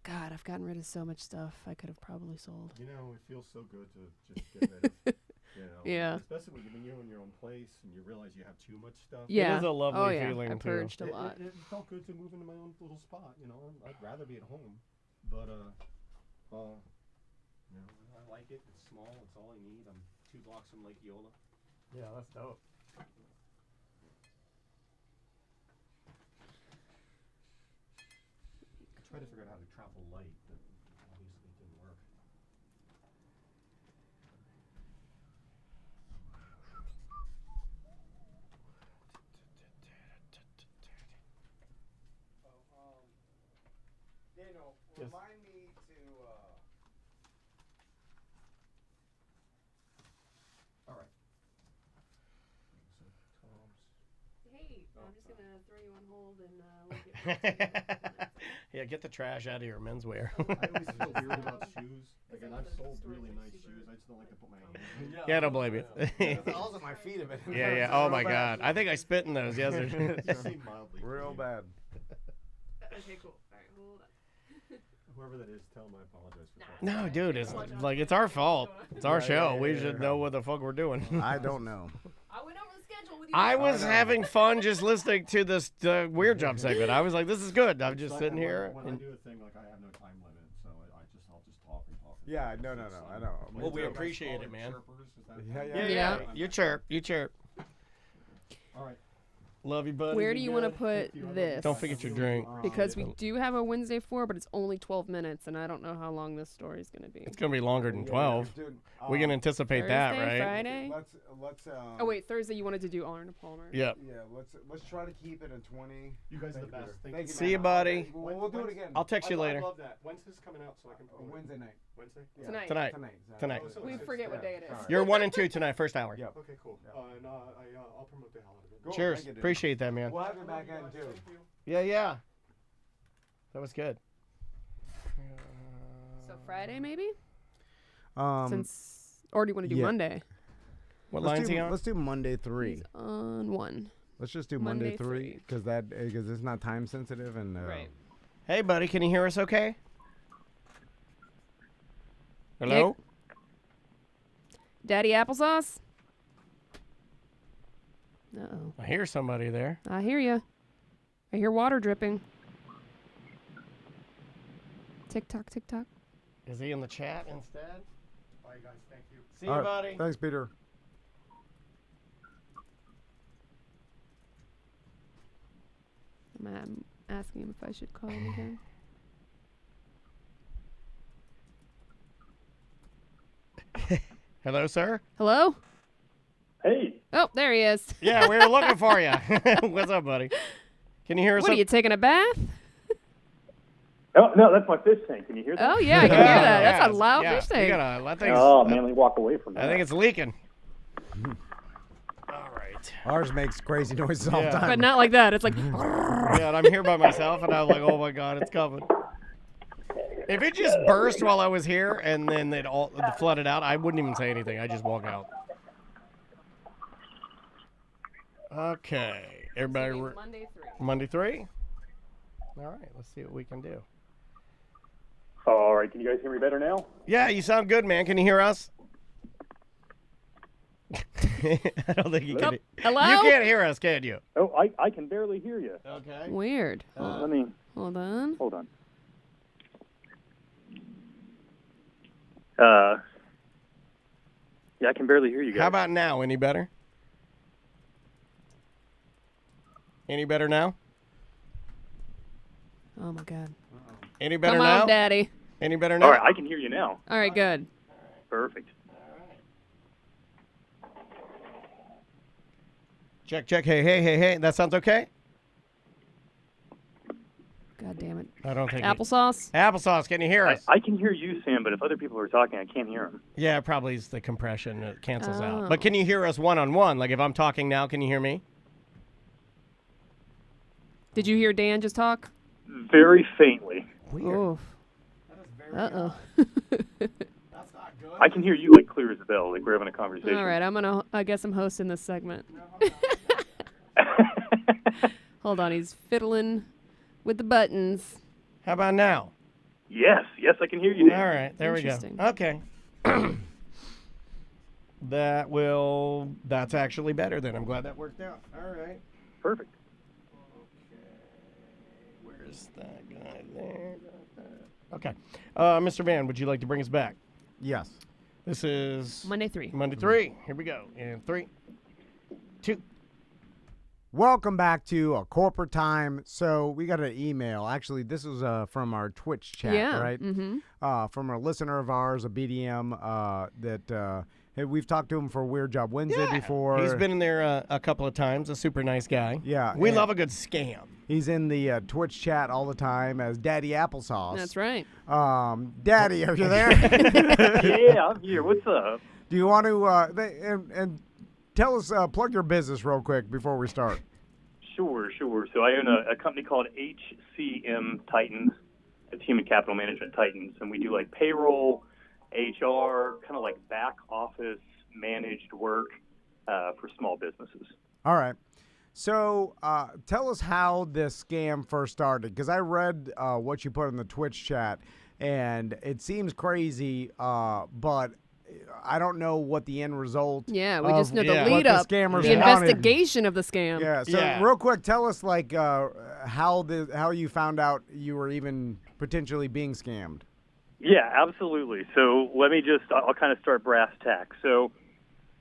Speaker 3: God, I've gotten rid of so much stuff I could have probably sold.
Speaker 4: You know, it feels so good to just get rid of. You know,
Speaker 3: Yeah.
Speaker 4: Especially when you're in your own place and you realize you have too much stuff.
Speaker 3: Yeah.
Speaker 5: is a lovely
Speaker 3: oh, yeah.
Speaker 5: feeling,
Speaker 3: I
Speaker 5: too.
Speaker 3: purged a lot.
Speaker 4: It felt good to move into my own little spot. You know, I'd rather be at home, but No, I like it. It's small. It's all I need. I'm 2 blocks from Lake Eola.
Speaker 5: Yeah, that's dope.
Speaker 4: I tried to figure out how to travel light, but obviously it didn't work.
Speaker 1: Daniel,
Speaker 5: Yes.
Speaker 1: remind me to.
Speaker 4: All right.
Speaker 3: Hey, I'm just gonna throw you on hold and
Speaker 5: Yeah, get the trash out of your menswear.
Speaker 4: I always feel weird about shoes. Like, and I've sold really nice shoes. I just don't like to put my hand in them.
Speaker 5: Yeah, I don't blame you.
Speaker 1: The balls of my feet have been.
Speaker 5: Yeah, yeah. Oh my God. I think I spit in those yesterday.
Speaker 4: They seem mildly
Speaker 1: Real
Speaker 4: clean.
Speaker 1: bad.
Speaker 3: Okay, cool. All right, hold on.
Speaker 4: Whoever that is, tell them I apologize for that.
Speaker 5: No, dude, it's like it's our fault. It's our show. We should know what the fuck we're doing.
Speaker 1: I don't know.
Speaker 3: I went over the schedule with you.
Speaker 5: I was having fun just listening to this Weird Jump segment. I was like, this is good. I'm just sitting here.
Speaker 4: When I
Speaker 5: And,
Speaker 4: do a thing, like, I have no time limit, so I'll just talk and talk.
Speaker 1: Yeah, no, I know.
Speaker 5: Well, we
Speaker 4: You guys
Speaker 5: appreciate
Speaker 4: call
Speaker 5: it, man.
Speaker 4: chirpers? Is that-
Speaker 1: Yeah,
Speaker 5: yeah,
Speaker 3: Yeah.
Speaker 5: you chirp. You chirp.
Speaker 4: All right.
Speaker 5: Love you, buddy.
Speaker 3: Where do you want to
Speaker 5: good?
Speaker 3: put this?
Speaker 5: Don't forget your drink.
Speaker 3: Because we do have a Wednesday 4, but it's only 12 minutes, and I don't know how long this story's going to be.
Speaker 5: It's going to be longer than 12.
Speaker 1: Dude,
Speaker 5: We can anticipate that,
Speaker 3: Thursday,
Speaker 5: right?
Speaker 3: Friday?
Speaker 1: Let's.
Speaker 3: Oh, wait, Thursday you wanted to do Arnold Palmer.
Speaker 5: Yeah.
Speaker 1: Yeah, let's try to keep it in 20.
Speaker 4: You guys are the
Speaker 1: Thank you,
Speaker 4: best.
Speaker 1: Peter.
Speaker 4: Thank
Speaker 1: Thank
Speaker 4: you.
Speaker 1: you,
Speaker 5: See
Speaker 1: man.
Speaker 5: you, buddy.
Speaker 1: We'll do it again.
Speaker 5: I'll text you
Speaker 4: I
Speaker 5: later.
Speaker 4: love that. When's this coming out so I can promote it?
Speaker 1: Wednesday night.
Speaker 4: Wednesday?
Speaker 1: Yeah.
Speaker 3: Tonight.
Speaker 5: Tonight.
Speaker 1: Tonight.
Speaker 5: Tonight.
Speaker 3: We forget what day it is.
Speaker 5: You're 1 and 2 tonight, first hour.
Speaker 1: Yep.
Speaker 4: Okay, cool. And I'll promote the hell out of it.
Speaker 1: Cool,
Speaker 5: Cheers.
Speaker 1: thank you, dude.
Speaker 5: Appreciate that, man.
Speaker 1: We'll have you back in too.
Speaker 4: Thank you.
Speaker 5: Yeah, yeah. That was good.
Speaker 3: So Friday, maybe?
Speaker 1: Um,
Speaker 3: Or do you want to do
Speaker 1: yeah.
Speaker 3: Monday?
Speaker 5: What
Speaker 1: let's
Speaker 5: line's
Speaker 1: do,
Speaker 5: he on?
Speaker 1: Let's do Monday 3.
Speaker 3: He's on 1.
Speaker 1: Let's just do
Speaker 3: Monday
Speaker 1: Monday 3
Speaker 3: 3.
Speaker 1: because it's not time sensitive and
Speaker 3: Right.
Speaker 5: Hey, buddy, can you hear us okay? Hello?
Speaker 3: Daddy Applesauce? Uh-oh.
Speaker 5: I hear somebody there.
Speaker 3: I hear you. I hear water dripping. Tick-tock, tick-tock.
Speaker 5: Is he in the chat instead?
Speaker 4: Bye, guys. Thank you.
Speaker 5: See you,
Speaker 1: All right,
Speaker 5: buddy.
Speaker 1: Thanks, Peter.
Speaker 3: I'm asking him if I should call him again.
Speaker 5: Hello, sir?
Speaker 3: Hello?
Speaker 6: Hey,
Speaker 3: Oh, there he is.
Speaker 5: Yeah, we were looking for you. What's up, buddy? Can you hear us?
Speaker 3: What, are you taking a bath?
Speaker 6: oh, no, that's my fish tank. Can you hear that?
Speaker 3: Oh, yeah, I can hear that. That's a loud
Speaker 5: yeah,
Speaker 3: fish
Speaker 5: You
Speaker 3: tank.
Speaker 5: gotta let things,
Speaker 6: Oh, man, we walk away from that.
Speaker 5: I think it's leaking. All right.
Speaker 1: Ours makes crazy noises all the
Speaker 5: Yeah.
Speaker 1: time.
Speaker 3: But not like that. It's like,
Speaker 5: Yeah, and I'm here by myself, and I'm like, oh my God, it's coming. If it just burst while I was here and then it all flooded out, I wouldn't even say anything. I'd just walk out. Okay. Everybody,
Speaker 3: Monday 3.
Speaker 5: Monday 3? All right, let's see what we can do.
Speaker 6: All right, can you guys hear me better now?
Speaker 5: Yeah, you sound good, man. Can you hear us? I don't think you can.
Speaker 3: Hello?
Speaker 5: You can't hear us, can you?
Speaker 6: Oh, I can barely hear you.
Speaker 5: Okay.
Speaker 3: Weird.
Speaker 6: Let me,
Speaker 3: Hold on.
Speaker 6: hold on. Yeah, I can barely hear you guys.
Speaker 5: How about now? Any better? Any better now?
Speaker 3: Oh, my God.
Speaker 5: Any better
Speaker 3: Come
Speaker 5: now?
Speaker 3: on, Daddy.
Speaker 5: Any better now?
Speaker 6: All right, I can hear you now.
Speaker 3: All right, good.
Speaker 6: Perfect.
Speaker 5: Check, check. Hey, hey, hey, hey. That sounds okay?
Speaker 3: God damn it.
Speaker 5: I don't think.
Speaker 3: Applesauce?
Speaker 5: Applesauce, can you hear us?
Speaker 6: I can hear you, Sam, but if other people are talking, I can't hear them.
Speaker 5: Yeah, probably it's the compression. It cancels
Speaker 3: Oh.
Speaker 5: out. But can you hear us one-on-one? Like if I'm talking now, can you hear me?
Speaker 3: Did you hear Dan just talk?
Speaker 6: Very faintly.
Speaker 3: Oof. Uh-oh.
Speaker 6: I can hear you like clear as a bell, like we're having a conversation.
Speaker 3: All right, I guess I'm hosting this segment. Hold on, he's fiddling with the buttons.
Speaker 5: How about now?
Speaker 6: Yes, I can hear you
Speaker 5: All
Speaker 6: now.
Speaker 5: right, there we go.
Speaker 3: Interesting.
Speaker 5: Okay. That's actually better then. I'm glad that worked out. All right.
Speaker 6: Perfect.
Speaker 5: Where's that guy there? Okay. Mr. Van, would you like to bring us back?
Speaker 1: Yes.
Speaker 5: This is
Speaker 3: Monday 3.
Speaker 5: Monday 3. Here we go. In 3, 2.
Speaker 1: Welcome back to Corporate Time. So we got an email. Actually, this was from our Twitch chat,
Speaker 3: Yeah.
Speaker 1: right?
Speaker 3: Mm-hmm.
Speaker 1: From a listener of ours, a BDM, that hey, we've talked to him for Weird Job Wednesday before.
Speaker 5: He's been in there a couple of times. A super nice guy.
Speaker 1: Yeah,
Speaker 5: We
Speaker 1: and-
Speaker 5: love a good scam.
Speaker 1: He's in the Twitch chat all the time as Daddy Applesauce.
Speaker 3: That's right.
Speaker 1: Daddy, are you there?
Speaker 6: Yeah, I'm here. What's up?
Speaker 1: Do you want to and tell us, plug your business real quick before we start?
Speaker 6: Sure. So I own a company called HCM Titans. It's Human Capital Management Titans, and we do like payroll, HR, kind of like back office managed work for small businesses.
Speaker 1: All right. So tell us how this scam first started, because I read what you put in the Twitch chat, and it seems crazy, but I don't know what the end result.
Speaker 3: Yeah, we just know the
Speaker 1: what
Speaker 3: lead up,
Speaker 1: scammers
Speaker 3: the
Speaker 1: wanted.
Speaker 3: investigation of the scam.
Speaker 1: Yeah. So
Speaker 5: Yeah.
Speaker 1: real quick, tell us like how you found out you were even potentially being scammed.
Speaker 6: Yeah, absolutely. So I'll kind of start brass tacks. So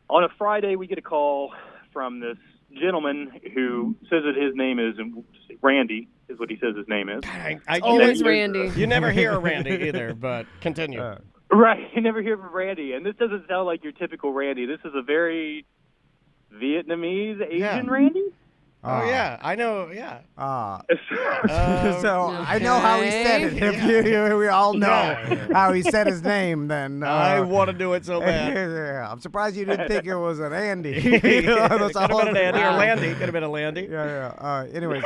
Speaker 6: on a Friday, we get a call from this gentleman who says that his name is Randy, is what he says his name is.
Speaker 3: Always Randy.
Speaker 5: You never hear a Randy either, but continue.
Speaker 6: Right, you never hear from Randy. And this doesn't sound like your typical Randy. This is a very Vietnamese Asian Randy.
Speaker 5: Oh, yeah. I know. Yeah.
Speaker 1: So I know how he said it. If we all know how he said his name, then
Speaker 5: I want to do it so bad.
Speaker 1: yeah, I'm surprised you didn't think it was an Andy.
Speaker 5: Could have
Speaker 1: That's
Speaker 5: been
Speaker 1: all-
Speaker 5: an Andy or Landy. Could have been a Landy.
Speaker 1: Yeah. Anyway,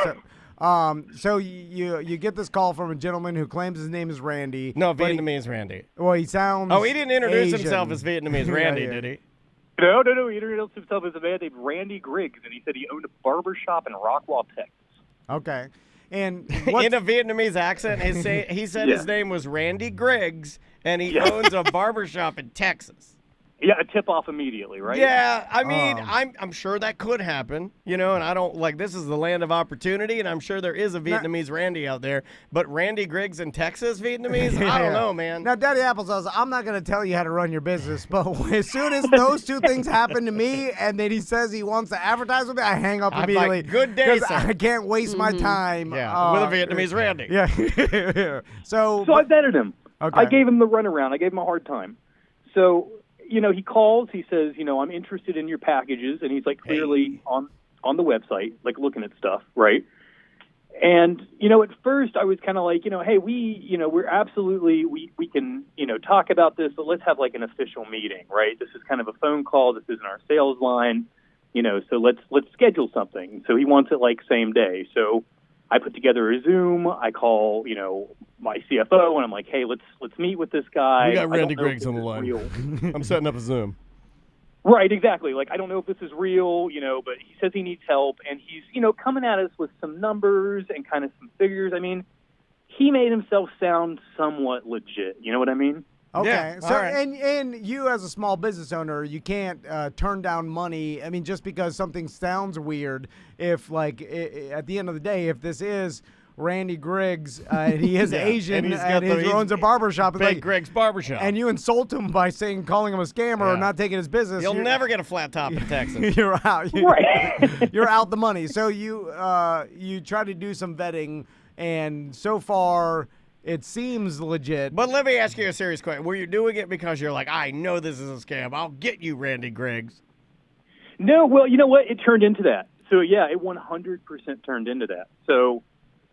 Speaker 1: so you get this call from a gentleman who claims his name is Randy.
Speaker 5: No,
Speaker 1: but
Speaker 5: Vietnamese Randy.
Speaker 1: He sounds.
Speaker 5: Oh, he didn't introduce
Speaker 1: Asian.
Speaker 5: himself as Vietnamese Randy,
Speaker 1: Yeah.
Speaker 5: did he?
Speaker 6: No. He introduced himself as a man named Randy Griggs, and he said he owned a barber shop in Rockwall, Texas.
Speaker 1: Okay. And
Speaker 5: In a Vietnamese accent, he said his name was Randy Griggs, and he owns a barbershop in Texas.
Speaker 6: Yeah, a tip off immediately, right?
Speaker 5: Yeah, I mean, I'm sure that could happen, and I don't this is the land of opportunity, and I'm sure there is a Vietnamese Randy out there, but Randy Griggs in Texas Vietnamese, I don't know, man.
Speaker 1: Now, Daddy Applesauce, I'm not going to tell you how to run your business, but as soon as those two things happen to me, and then he says he wants to advertise with me, I hang up
Speaker 5: I'm
Speaker 1: immediately.
Speaker 5: like, good day,
Speaker 1: 'cause
Speaker 5: sir.
Speaker 1: I can't waste my time.
Speaker 5: with a Vietnamese Randy.
Speaker 1: Yeah.
Speaker 6: So I vetted him.
Speaker 1: Okay.
Speaker 6: I gave him the runaround. I gave him a hard time. So, he calls. He says, I'm interested in your packages. And he's like clearly on the website, like looking at stuff, right? And, at first I was kind of like, hey, we're absolutely, we can, talk about this, but let's have like an official meeting, right? This is kind of a phone call. This isn't our sales line, so let's schedule something. So he wants it like same day. So I put together a Zoom. I call, my CFO, and I'm like, hey, let's meet with this guy.
Speaker 5: We got
Speaker 6: I don't
Speaker 5: Randy
Speaker 6: know if
Speaker 5: Griggs on the
Speaker 6: this is
Speaker 5: line.
Speaker 6: real.
Speaker 5: I'm setting up a Zoom.
Speaker 6: Right, exactly. Like, I don't know if this is real, but he says he needs help, and he's, coming at us with some numbers and kind of some figures. I mean, he made himself sound somewhat legit. You know what I mean?
Speaker 1: Okay.
Speaker 5: Yeah,
Speaker 1: So,
Speaker 5: all right.
Speaker 1: and you as a small business owner, you can't turn down money. I mean, just because something sounds weird, if at the end of the day, if this is Randy Griggs, and he is Asian,
Speaker 5: and he's got
Speaker 1: and he owns a barbershop, it's
Speaker 5: Big
Speaker 1: like,
Speaker 5: Griggs Barbershop.
Speaker 1: and you insult him by calling him a scammer or
Speaker 5: Yeah.
Speaker 1: not taking his business,
Speaker 5: You'll
Speaker 1: you're-
Speaker 5: never get a flat top in Texas.
Speaker 1: You're out.
Speaker 6: Right.
Speaker 1: You're out the money. So you try to do some vetting, and so far it seems legit.
Speaker 5: But let me ask you a serious question. Were you doing it because you're like, I know this is a scam. I'll get you, Randy Griggs.
Speaker 6: No, well, you know what? It turned into that. So, yeah, it 100% turned into that. So,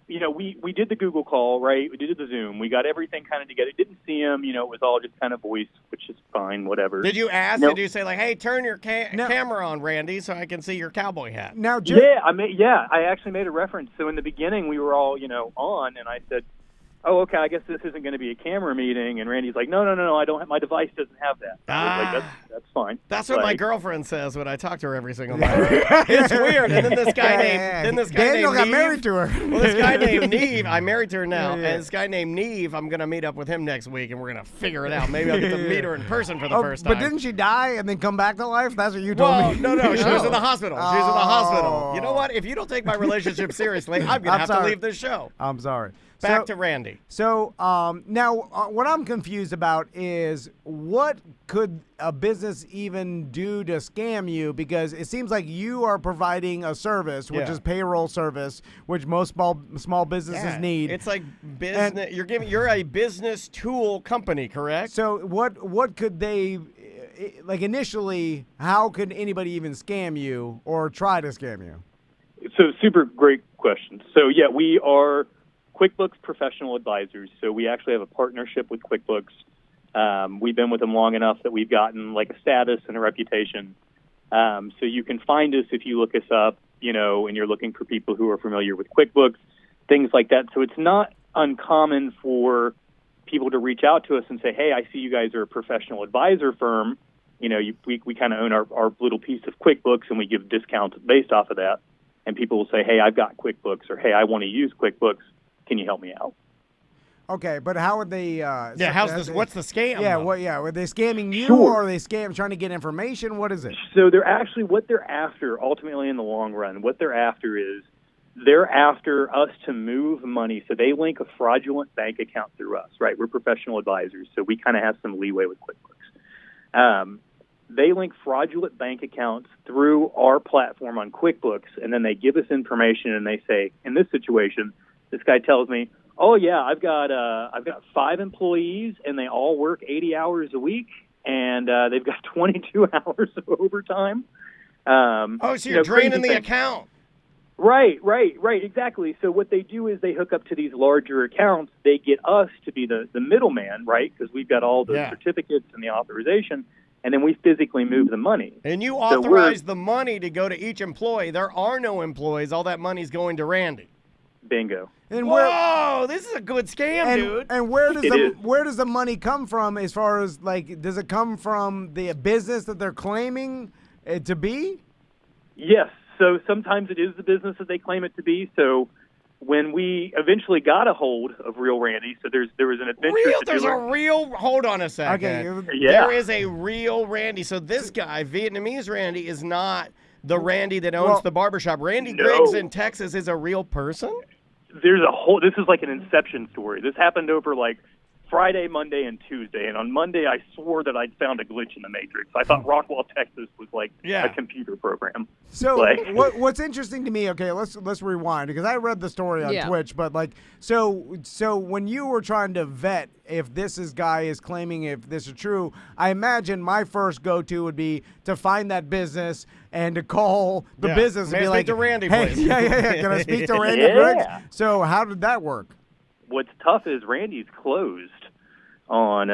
Speaker 6: we did the Google call, right? We did the Zoom. We got everything kind of together. Didn't see him. It was all just kind of voice, which is fine, whatever.
Speaker 5: Did you ask?
Speaker 6: Nope.
Speaker 5: Did you say, like, hey, turn your
Speaker 1: No.
Speaker 5: camera on, Randy, so I can see your cowboy hat?
Speaker 1: Now,
Speaker 6: I actually made a reference. So in the beginning, we were all, on, and I said, oh, okay, I guess this isn't going to be a camera meeting. And Randy's like, no, I don't have, my device doesn't have that. I was like, that's fine.
Speaker 5: That's what my
Speaker 6: Like,
Speaker 5: girlfriend says when I talk to her every single night. It's weird. And then this guy
Speaker 1: Daniel got
Speaker 5: named
Speaker 1: married
Speaker 5: Neve-
Speaker 1: to her.
Speaker 5: Well, this guy named Neve, I'm married to her now,
Speaker 1: Yeah.
Speaker 5: and this guy named Neve, I'm going to meet up with him next week, and we're going to figure it out. Maybe I'll get to meet her in person for the first time.
Speaker 1: But didn't she die and then come back to life? That's what you told
Speaker 5: Well,
Speaker 1: me.
Speaker 5: no, she was in the hospital. She was in the hospital.
Speaker 1: Oh.
Speaker 5: You know what? If you don't take my relationship seriously, I'm going to
Speaker 1: I'm
Speaker 5: have
Speaker 1: sorry.
Speaker 5: to leave this show.
Speaker 1: I'm sorry.
Speaker 5: Back to Randy.
Speaker 1: So now what I'm confused about is what could a business even do to scam you? Because it seems like you are providing a service, which is payroll service, which most small businesses need.
Speaker 5: It's like business. You're a business tool company, correct?
Speaker 1: So what could they, like initially, how could anybody even scam you or try to scam you?
Speaker 6: So super great question. So yeah, we are QuickBooks professional advisors. So we actually have a partnership with QuickBooks. We've been with them long enough that we've gotten like a status and a reputation. So you can find us if you look us up, and you're looking for people who are familiar with QuickBooks, things like that. So it's not uncommon for people to reach out to us and say, hey, I see you guys are a professional advisor firm. We kind of own our little piece of QuickBooks and we give discounts based off of that. And people will say, hey, I've got QuickBooks, or hey, I want to use QuickBooks. Can you help me out?
Speaker 1: Okay, but how would they?
Speaker 5: What's the scam?
Speaker 1: Yeah,
Speaker 5: though?
Speaker 1: were they scamming you,
Speaker 6: Sure.
Speaker 1: or are they trying to get information? What is it?
Speaker 6: So what they're after, ultimately in the long run, what they're after is they're after us to move money. So they link a fraudulent bank account through us, right? We're professional advisors, so we kind of have some leeway with QuickBooks. They link fraudulent bank accounts through our platform on QuickBooks, and then they give us information, and they say, in this situation, this guy tells me, oh, yeah, I've got 5 employees, and they all work 80 hours a week, and they've got 22 hours of overtime.
Speaker 5: So you're draining the account.
Speaker 6: Right, exactly. So what they do is they hook up to these larger accounts. They get us to be the middleman, right, because we've got all the certificates and the authorization, and then we physically move the money.
Speaker 5: And you authorize the money to go to each employee. There are no employees. All that money's going to Randy.
Speaker 6: Bingo.
Speaker 1: And
Speaker 5: Whoa, this is a good scam, dude.
Speaker 1: And where does the money come from? As far as does it come from the business that they're claiming it to be?
Speaker 6: Yes. So sometimes it is the business that they claim it to be. So when we eventually got a hold of Real Randy, so there was an adventure.
Speaker 5: Hold on a second.
Speaker 1: Okay.
Speaker 6: Yeah.
Speaker 5: There is a real Randy. So this guy, Vietnamese Randy, is not the Randy that owns the barbershop. Randy Griggs in Texas is a real person?
Speaker 6: This is like an inception story. This happened over like Friday, Monday, and Tuesday. And on Monday, I swore that I'd found a glitch in the Matrix. I thought Rockwall, Texas was like a computer program.
Speaker 1: So what's interesting to me, okay, let's rewind, because I read the story on Twitch, but so when you were trying to vet if this guy is claiming if this is true, I imagine my first go-to would be to find that business and to call the business and be like,
Speaker 5: to Randy,
Speaker 1: hey,
Speaker 5: please.
Speaker 1: can I speak to Randy Griggs? So how did that work?
Speaker 6: What's tough is Randy's closed on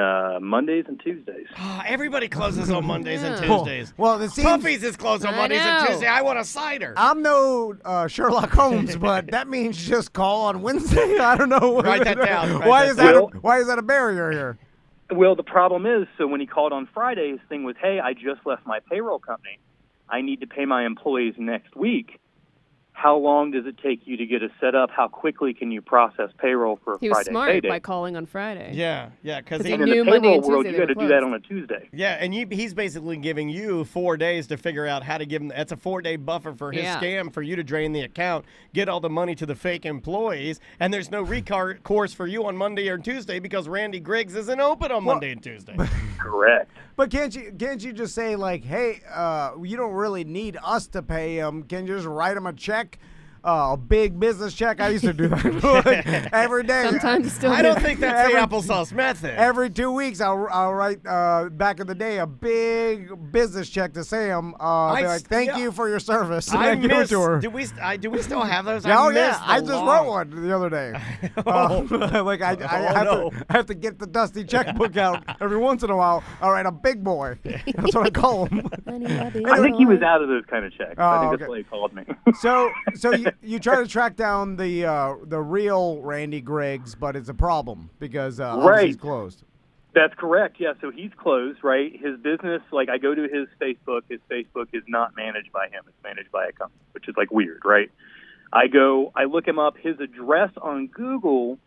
Speaker 6: Mondays and Tuesdays.
Speaker 5: Everybody closes on Mondays and Tuesdays.
Speaker 1: Well, it seems
Speaker 5: Puffy's is closed on Mondays and Tuesdays. I want a cider.
Speaker 1: I'm no Sherlock Holmes, but that means just call on Wednesday. I don't know.
Speaker 5: Write that down.
Speaker 1: Why is that a barrier here?
Speaker 6: Well, the problem is, so when he called on Friday, his thing was, hey, I just left my payroll company. I need to pay my employees next week. How long does it take you to get it set up? How quickly can you process payroll for a Friday payday?
Speaker 3: He was smart by calling on Friday.
Speaker 5: Yeah, because
Speaker 3: he
Speaker 6: in
Speaker 3: knew
Speaker 6: the
Speaker 3: Monday
Speaker 6: payroll
Speaker 3: and
Speaker 6: world,
Speaker 3: Tuesday
Speaker 6: you got to
Speaker 3: they were
Speaker 6: do that
Speaker 3: closed.
Speaker 6: on a Tuesday.
Speaker 5: Yeah, and he's basically giving you 4 days to figure out how to give him. That's a 4-day buffer for his scam for you to drain the account, get all the money to the fake employees, and there's no recourse for you on Monday or Tuesday because Randy Griggs isn't open on Monday and Tuesday.
Speaker 6: Correct.
Speaker 1: But can't you just say like, hey, you don't really need us to pay him. Can you just write him a check? A big business check. I used to do that every day.
Speaker 3: Sometimes still.
Speaker 5: I don't think that's the applesauce method.
Speaker 1: Every 2 weeks, I'll write back in the day a big business check to Sam. Be like, thank you for your service. And
Speaker 5: I
Speaker 1: then give it to her.
Speaker 5: Do we still have those?
Speaker 1: I just wrote one the other day. I have to get the dusty checkbook out every once in a while. All right, a big boy. That's what I call him.
Speaker 6: I think he was out of those kind of checks. I think that's why he called me.
Speaker 1: So you try to track down the real Randy Griggs, but it's a problem because obviously he's closed.
Speaker 6: That's correct. Yeah, so he's closed, right? His business, like I go to his Facebook. His Facebook is not managed by him. It's managed by a company, which is like weird, right? I look him up. His address on Google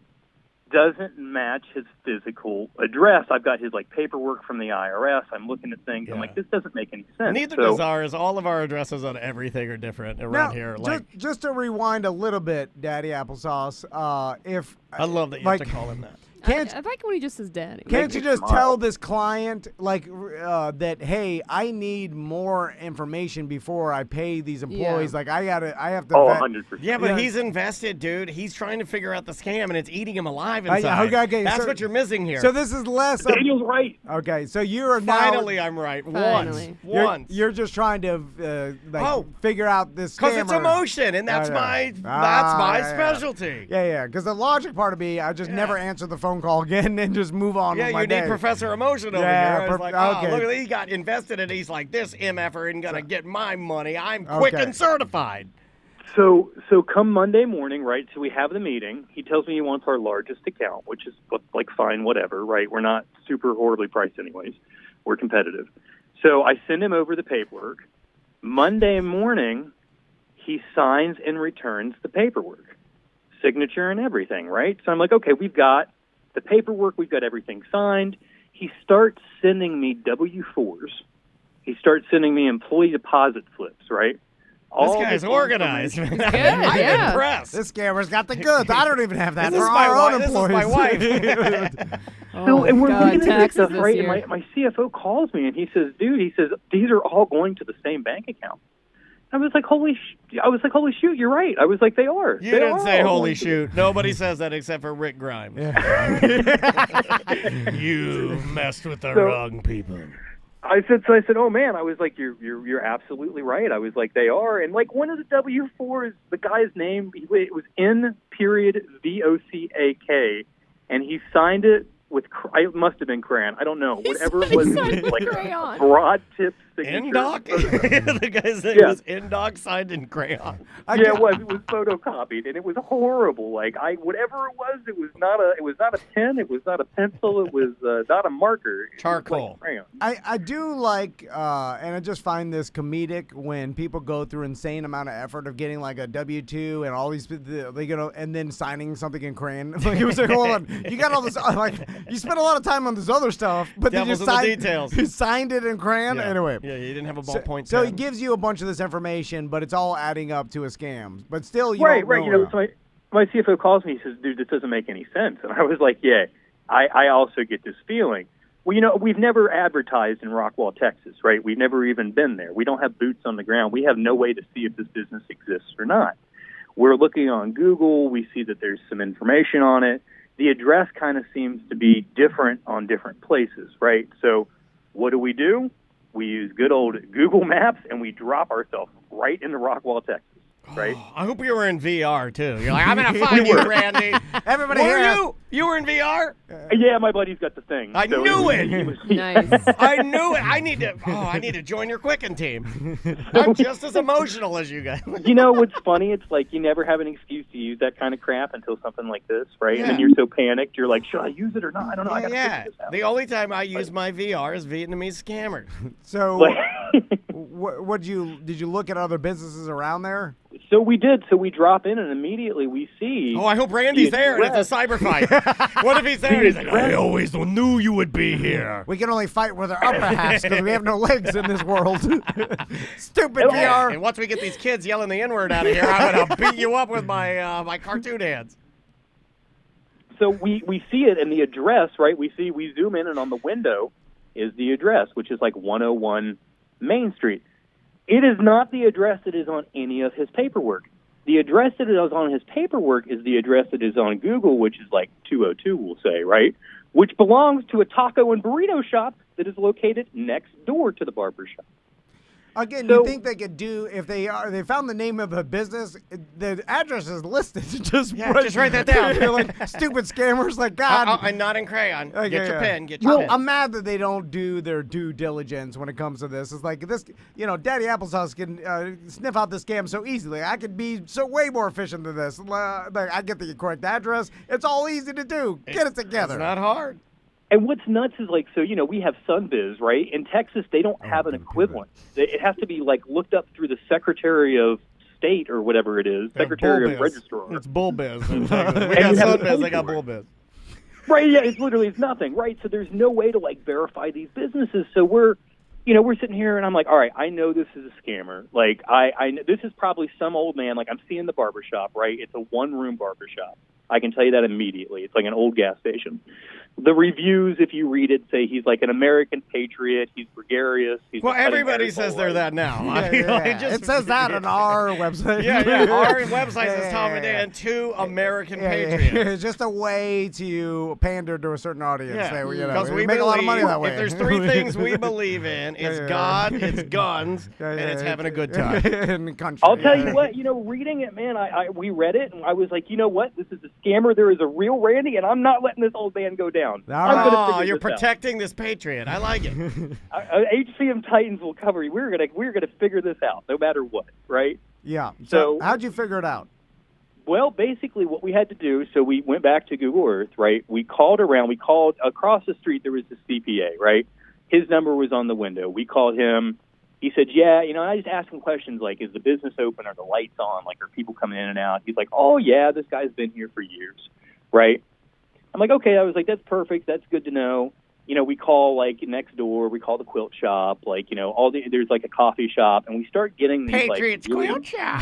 Speaker 6: doesn't match his physical address. I've got his paperwork from the IRS. I'm looking at things. I'm like, this doesn't make any sense.
Speaker 5: Neither does ours. All of our addresses on everything are different around here.
Speaker 1: Just to rewind a little bit, Daddy Applesauce.
Speaker 5: I love that you have to call him that.
Speaker 3: I like when he just says daddy.
Speaker 1: Can't you just tell this client that, hey, I need more information before I pay these employees?
Speaker 3: Yeah.
Speaker 1: I have to.
Speaker 6: 100%.
Speaker 5: Yeah, but he's invested, dude. He's trying to figure out the scam, and it's eating him alive inside.
Speaker 1: Okay,
Speaker 5: That's what you're missing here.
Speaker 1: So this is less.
Speaker 6: Daniel's right.
Speaker 1: Okay, so you are
Speaker 5: Finally, I'm right.
Speaker 3: Finally.
Speaker 5: Once.
Speaker 1: You're just trying to figure out this scammer.
Speaker 5: Because it's emotion, and that's my specialty.
Speaker 1: Yeah. Because the logic part of me, I just never answer the phone call again and just move on with my
Speaker 5: you
Speaker 1: day.
Speaker 5: need Professor Emotion over
Speaker 1: Yeah,
Speaker 5: here. It's like,
Speaker 1: okay.
Speaker 5: look, he got invested, and he's like, this MFer isn't going to get my money. I'm quick and certified.
Speaker 6: So come Monday morning, right? So we have the meeting. He tells me he wants our largest account, which is fine, whatever, right? We're not super horribly priced anyways. We're competitive. So I send him over the paperwork. Monday morning, he signs and returns the paperwork, signature and everything, right? So I'm like, okay, we've got the paperwork, we've got everything signed. He starts sending me W-4s. He starts sending me employee deposit slips, right?
Speaker 5: This guy's organized. I'm
Speaker 3: yeah.
Speaker 5: impressed.
Speaker 1: This scammer's got the goods. I don't even have that
Speaker 5: This
Speaker 1: for
Speaker 5: is my
Speaker 1: our own
Speaker 5: wife.
Speaker 1: employees.
Speaker 5: This is my wife.
Speaker 6: And we're looking at this
Speaker 3: taxes
Speaker 6: stuff,
Speaker 3: this
Speaker 6: right?
Speaker 3: year.
Speaker 6: And my CFO calls me and he says, "Dude," he says, "these are all going to the same bank account." I was like, "Holy shoot, you're right." I was like, "They are."
Speaker 5: You didn't say holy shoot. Nobody says that except for Rick Grimes. You messed with the wrong people.
Speaker 6: I said, "Oh man," I was like, "You're absolutely right." I was like, "They are," and one of the W-4s, the guy's name, it was N.VOCAK, and he signed it with, it must have been crayon. I don't know, whatever it was,
Speaker 3: crayon.
Speaker 6: Broad tip signature.
Speaker 5: N-Doc? The guy's name was N-Doc signed in crayon.
Speaker 6: It was photocopied, and it was horrible. Whatever it was not a pen, it was not a pencil, it was not a marker.
Speaker 5: Charcoal.
Speaker 6: Crayon.
Speaker 1: I do like, and I just find this comedic when people go through insane amount of effort of getting a W-2 and all these, and then signing something in crayon. It was hold on, you got all this, you spent a lot of time on this other stuff, but
Speaker 5: Devil's
Speaker 1: then
Speaker 5: in the details.
Speaker 1: you signed it in crayon. Anyway.
Speaker 5: Yeah, you didn't have a ballpoint
Speaker 1: So
Speaker 5: pen.
Speaker 1: he gives you a bunch of this information, but it's all adding up to a scam. But still, you
Speaker 6: Right.
Speaker 1: don't know.
Speaker 6: So my CFO calls me. He says, "Dude, this doesn't make any sense." And I was like, "Yeah, I also get this feeling." Well, we've never advertised in Rockwall, Texas, right? We've never even been there. We don't have boots on the ground. We have no way to see if this business exists or not. We're looking on Google. We see that there's some information on it. The address kind of seems to be different on different places, right? So what do? We use good old Google Maps, and we drop ourselves right into Rockwall, Texas, right?
Speaker 5: I hope you were in VR, too. You're like, I'm going to find you, Randy.
Speaker 1: Everybody
Speaker 5: Were
Speaker 1: here
Speaker 5: you? You were in VR?
Speaker 6: Yeah, my buddy's got the thing.
Speaker 5: I knew it.
Speaker 3: Nice.
Speaker 5: I knew it. I need to join your Quicken team. I'm just as emotional as you guys.
Speaker 6: What's funny? It's you never have an excuse to use that kind of crap until something like this, right? And then you're so panicked, you're like, should I use it or not? I don't know. I gotta figure this out.
Speaker 5: The only time I use my VR is Vietnamese scammers.
Speaker 1: So, did you look at other businesses around there?
Speaker 6: So we did. So we drop in, and immediately we see.
Speaker 5: Oh, I hope Randy's there, and it's a cyber fight. What if he's there? And he's like, I always knew you would be here.
Speaker 1: We can only fight with our upper halves because we have no legs in this world. Stupid VR.
Speaker 5: And once we get these kids yelling the N-word out of here, I'm going to beat you up with my my cartoon hands.
Speaker 6: So we see it, and the address, right? We zoom in, and on the window is the address, which is 101 Main Street. It is not the address that is on any of his paperwork. The address that is on his paperwork is the address that is on Google, which is 202, we'll say, right? Which belongs to a taco and burrito shop that is located next door to the barber shop.
Speaker 1: Again, you think they could do, if they found the name of the business, the address is listed. Just
Speaker 5: write that down.
Speaker 1: You're stupid scammers, God.
Speaker 5: I'm not in crayon.
Speaker 1: Okay,
Speaker 5: Get your pen. Get your pen.
Speaker 1: I'm mad that they don't do their due diligence when it comes to this. It's this, Daddy Applesauce can sniff out this scam so easily. I could be way more efficient than this. I get the correct address. It's all easy to do. Get it together.
Speaker 5: It's not hard.
Speaker 6: And what's nuts is we have SunBiz, right? In Texas, they don't have an equivalent. It has to be looked up through the Secretary of State or whatever it is, Secretary of Registrar.
Speaker 5: It's BullBiz. We got SunBiz, they got BullBiz.
Speaker 6: Right, yeah, it's nothing, right? So there's no way to like verify these businesses. So we're sitting here and I'm like, all right, I know this is a scammer. Like I know this is probably some old man. Like I'm seeing the barbershop, right? It's a one-room barbershop. I can tell you that immediately. It's like an old gas station. The reviews, if you read it, say he's like an American patriot. He's gregarious.
Speaker 5: Well, everybody says they're that now. I mean, like,
Speaker 1: It says that on our website.
Speaker 5: Yeah. Our website says Tom and Dan, two American patriots.
Speaker 1: It's just a way to pander to a certain audience.
Speaker 5: Yeah,
Speaker 1: Say,
Speaker 5: because
Speaker 1: we make a lot of money that way.
Speaker 5: If there's three things we believe in, it's God, it's guns, and it's having a good time.
Speaker 1: And country.
Speaker 6: I'll tell you what, reading it, man, we read it, and I was like, you know what? This is a scammer. There is a real Randy, and I'm not letting this old man go down.
Speaker 5: Oh, you're protecting this patriot. I like it.
Speaker 6: HCM Titans will cover you. We're gonna figure this out, no matter what, right?
Speaker 1: Yeah.
Speaker 6: So
Speaker 1: how'd you figure it out?
Speaker 6: Well, basically what we had to do, so we went back to Google Earth, right? We called around. We called across the street. There was a CPA, right? His number was on the window. We called him. He said, yeah, I just asked him questions like, is the business open? Are the lights on? Like, are people coming in and out? He's like, oh, yeah, this guy's been here for years, right? I'm like, okay. I was like, that's perfect. That's good to know. We call like next door. We call the quilt shop. Like, there's like a coffee shop, and we start getting these
Speaker 5: Patriots
Speaker 6: like,
Speaker 5: quilt shop.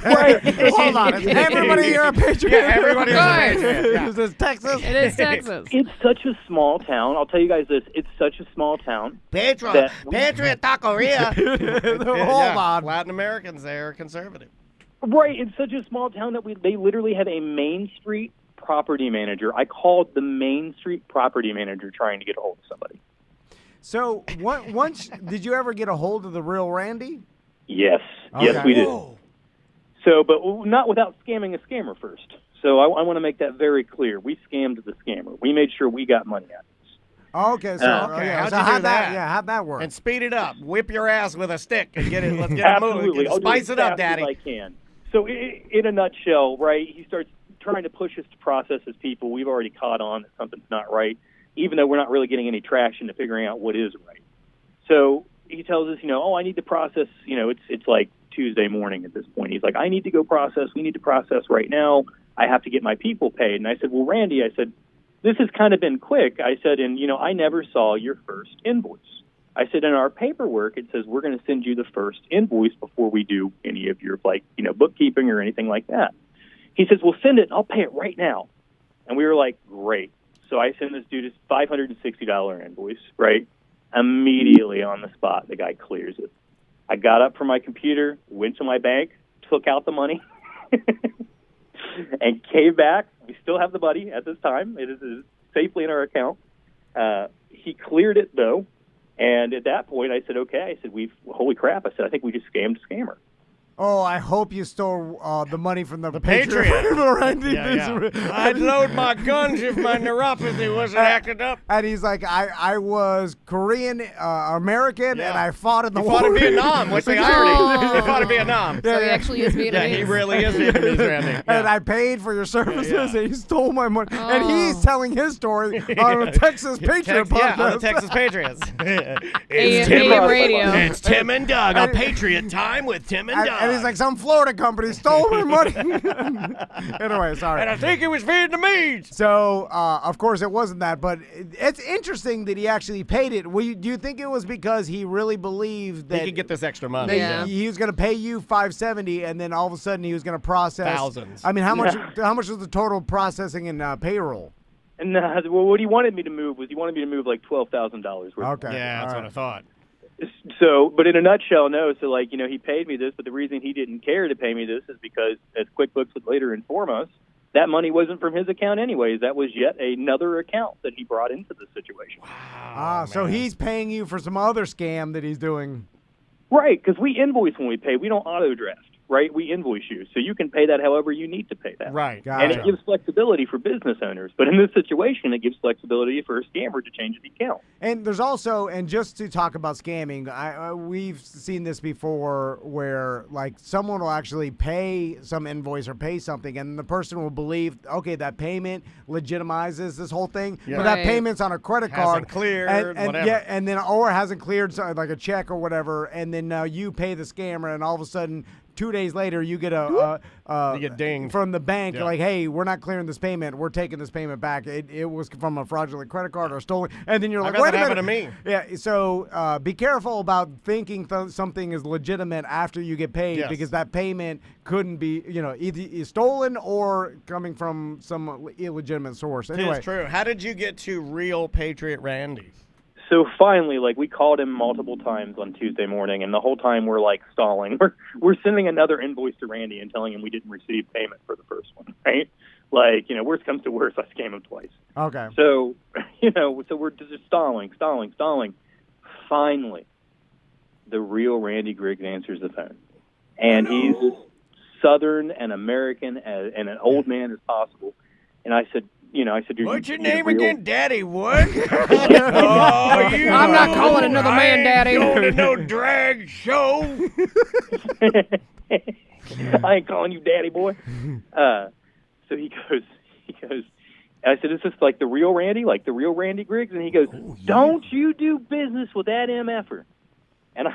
Speaker 6: Right.
Speaker 1: Hold on. Is everybody here a patriot?
Speaker 5: Yeah, everybody's a patriot. Yeah.
Speaker 1: Is this Texas?
Speaker 3: It is Texas.
Speaker 6: It's such a small town. I'll tell you guys this. It's such a small town.
Speaker 5: Patriot Taqueria.
Speaker 1: Hold on.
Speaker 5: Latin Americans, they're conservative.
Speaker 6: Right. It's such a small town that they literally have a Main Street property manager. I called the Main Street property manager trying to get a hold of somebody.
Speaker 1: So once, did you ever get a hold of the real Randy?
Speaker 6: Yes.
Speaker 1: Okay.
Speaker 6: Yes, we did.
Speaker 5: Whoa.
Speaker 6: So, but not without scamming a scammer first. So I want to make that very clear. We scammed the scammer. We made sure we got money out of this.
Speaker 1: Okay. So,
Speaker 5: Okay,
Speaker 1: yeah,
Speaker 5: how'd
Speaker 1: so
Speaker 5: you do
Speaker 1: how'd
Speaker 5: that?
Speaker 1: Yeah, how'd that work?
Speaker 5: And speed it up. Whip your ass with a stick and get it. Let's get it
Speaker 6: Absolutely.
Speaker 5: moving.
Speaker 6: I'll do
Speaker 5: Spice
Speaker 6: as
Speaker 5: it up,
Speaker 6: fast as
Speaker 5: Daddy.
Speaker 6: I can. So in a nutshell, right, he starts trying to push us to process as people. We've already caught on that something's not right, even though we're not really getting any traction to figuring out what is right. So he tells us, I need to process, it's like Tuesday morning at this point. He's like, I need to go process. We need to process right now. I have to get my people paid. And I said, well, Randy, this has kind of been quick. I said, and, I never saw your first invoice. I said, in our paperwork, it says we're going to send you the first invoice before we do any of your, bookkeeping or anything like that. He says, well, send it. I'll pay it right now. And we were like, great. So I send this dude a $560 invoice, right? Immediately on the spot, the guy clears it. I got up from my computer, went to my bank, took out the money, and came back. We still have the money at this time. It is safely in our account. He cleared it, though. And at that point, I said, okay. I said, holy crap. I said, I think we just scammed a scammer.
Speaker 1: Oh, I hope you stole the money from the
Speaker 5: Patriot.
Speaker 1: Randy.
Speaker 5: Yeah. I'd load my guns if my neuropathy wasn't acting up.
Speaker 1: And he's like, I was Korean American, and I fought in the
Speaker 5: He
Speaker 1: war.
Speaker 5: fought in Vietnam. What's the irony? He fought in Vietnam.
Speaker 3: So he actually is Vietnamese.
Speaker 5: Yeah, he really is Vietnamese, Randy.
Speaker 1: And I paid for your services, and he stole my money.
Speaker 3: Oh.
Speaker 1: And he's telling his story on the Texas Patriot podcast.
Speaker 5: Yeah, on the Texas Patriots.
Speaker 3: AM radio.
Speaker 5: It's Tim and Doug, a Patriot time with Tim and Doug.
Speaker 1: And he's like, some Florida company stole my money. Anyway, sorry.
Speaker 5: And I think it was Vietnamese.
Speaker 1: So, of course, it wasn't that, but it's interesting that he actually paid it. Do you think it was because he really believed that
Speaker 5: He could get this extra money.
Speaker 1: that
Speaker 3: Yeah.
Speaker 1: he was going to pay you $570, and then all of a sudden he was going to process
Speaker 5: Thousands.
Speaker 1: I mean, how much? How much was the total processing and payroll?
Speaker 6: And well, what he wanted me to move was like $12,000 worth.
Speaker 1: Okay,
Speaker 5: Yeah, that's
Speaker 1: all
Speaker 5: what I thought.
Speaker 6: So, but in a nutshell, no. So, he paid me this, but the reason he didn't care to pay me this is because, as QuickBooks would later inform us, that money wasn't from his account anyways. That was yet another account that he brought into the situation.
Speaker 1: So he's paying you for some other scam that he's doing.
Speaker 6: Right, because we invoice when we pay. We don't auto draft, right? We invoice you. So you can pay that however you need to pay that.
Speaker 5: Right.
Speaker 1: Gotcha.
Speaker 6: And it gives flexibility for business owners. But in this situation, it gives flexibility for a scammer to change the account.
Speaker 1: And there's also, and just to talk about scamming, we've seen this before where, someone will actually pay some invoice or pay something, and the person will believe, okay, that payment legitimizes this whole thing,
Speaker 5: Yeah.
Speaker 1: but that
Speaker 3: Right.
Speaker 1: payment's on a credit
Speaker 5: Hasn't
Speaker 1: card.
Speaker 5: cleared,
Speaker 1: and
Speaker 5: whatever.
Speaker 1: Yeah, and then, or hasn't cleared, like a check or whatever, and then now you pay the scammer, and all of a sudden, 2 days later, you get
Speaker 5: You get dinged.
Speaker 1: from the bank,
Speaker 5: Yeah.
Speaker 1: like, hey, we're not clearing this payment. We're taking this payment back. It was from a fraudulent credit card or stolen. And then you're like,
Speaker 5: I've had
Speaker 1: wait
Speaker 5: that
Speaker 1: a
Speaker 5: happen
Speaker 1: minute.
Speaker 5: to me.
Speaker 1: Yeah, so be careful about thinking something is legitimate after you get paid
Speaker 5: Yes.
Speaker 1: because that payment couldn't be, either stolen or coming from some illegitimate source. Anyway,
Speaker 5: It's true. How did you get to real Patriot Randy?
Speaker 6: So finally, like, we called him multiple times on Tuesday morning, and the whole time we're like stalling. We're sending another invoice to Randy and telling him we didn't receive payment for the first one, right? Like, worst comes to worst, I scam him twice.
Speaker 1: okay.
Speaker 6: So, so we're just stalling. Finally, the real Randy Griggs answers the phone, and he's as Southern and American and an old man as possible. And I said,
Speaker 5: What's your
Speaker 6: you
Speaker 5: name
Speaker 6: real?
Speaker 5: Again, Daddy? What? I'm
Speaker 7: not calling another man Daddy.
Speaker 5: Going to no drag show.
Speaker 6: I ain't calling you daddy, boy. So he goes, I said, is this like the real Randy, like the real Randy Griggs? And he goes, don't you do business with that MFer. And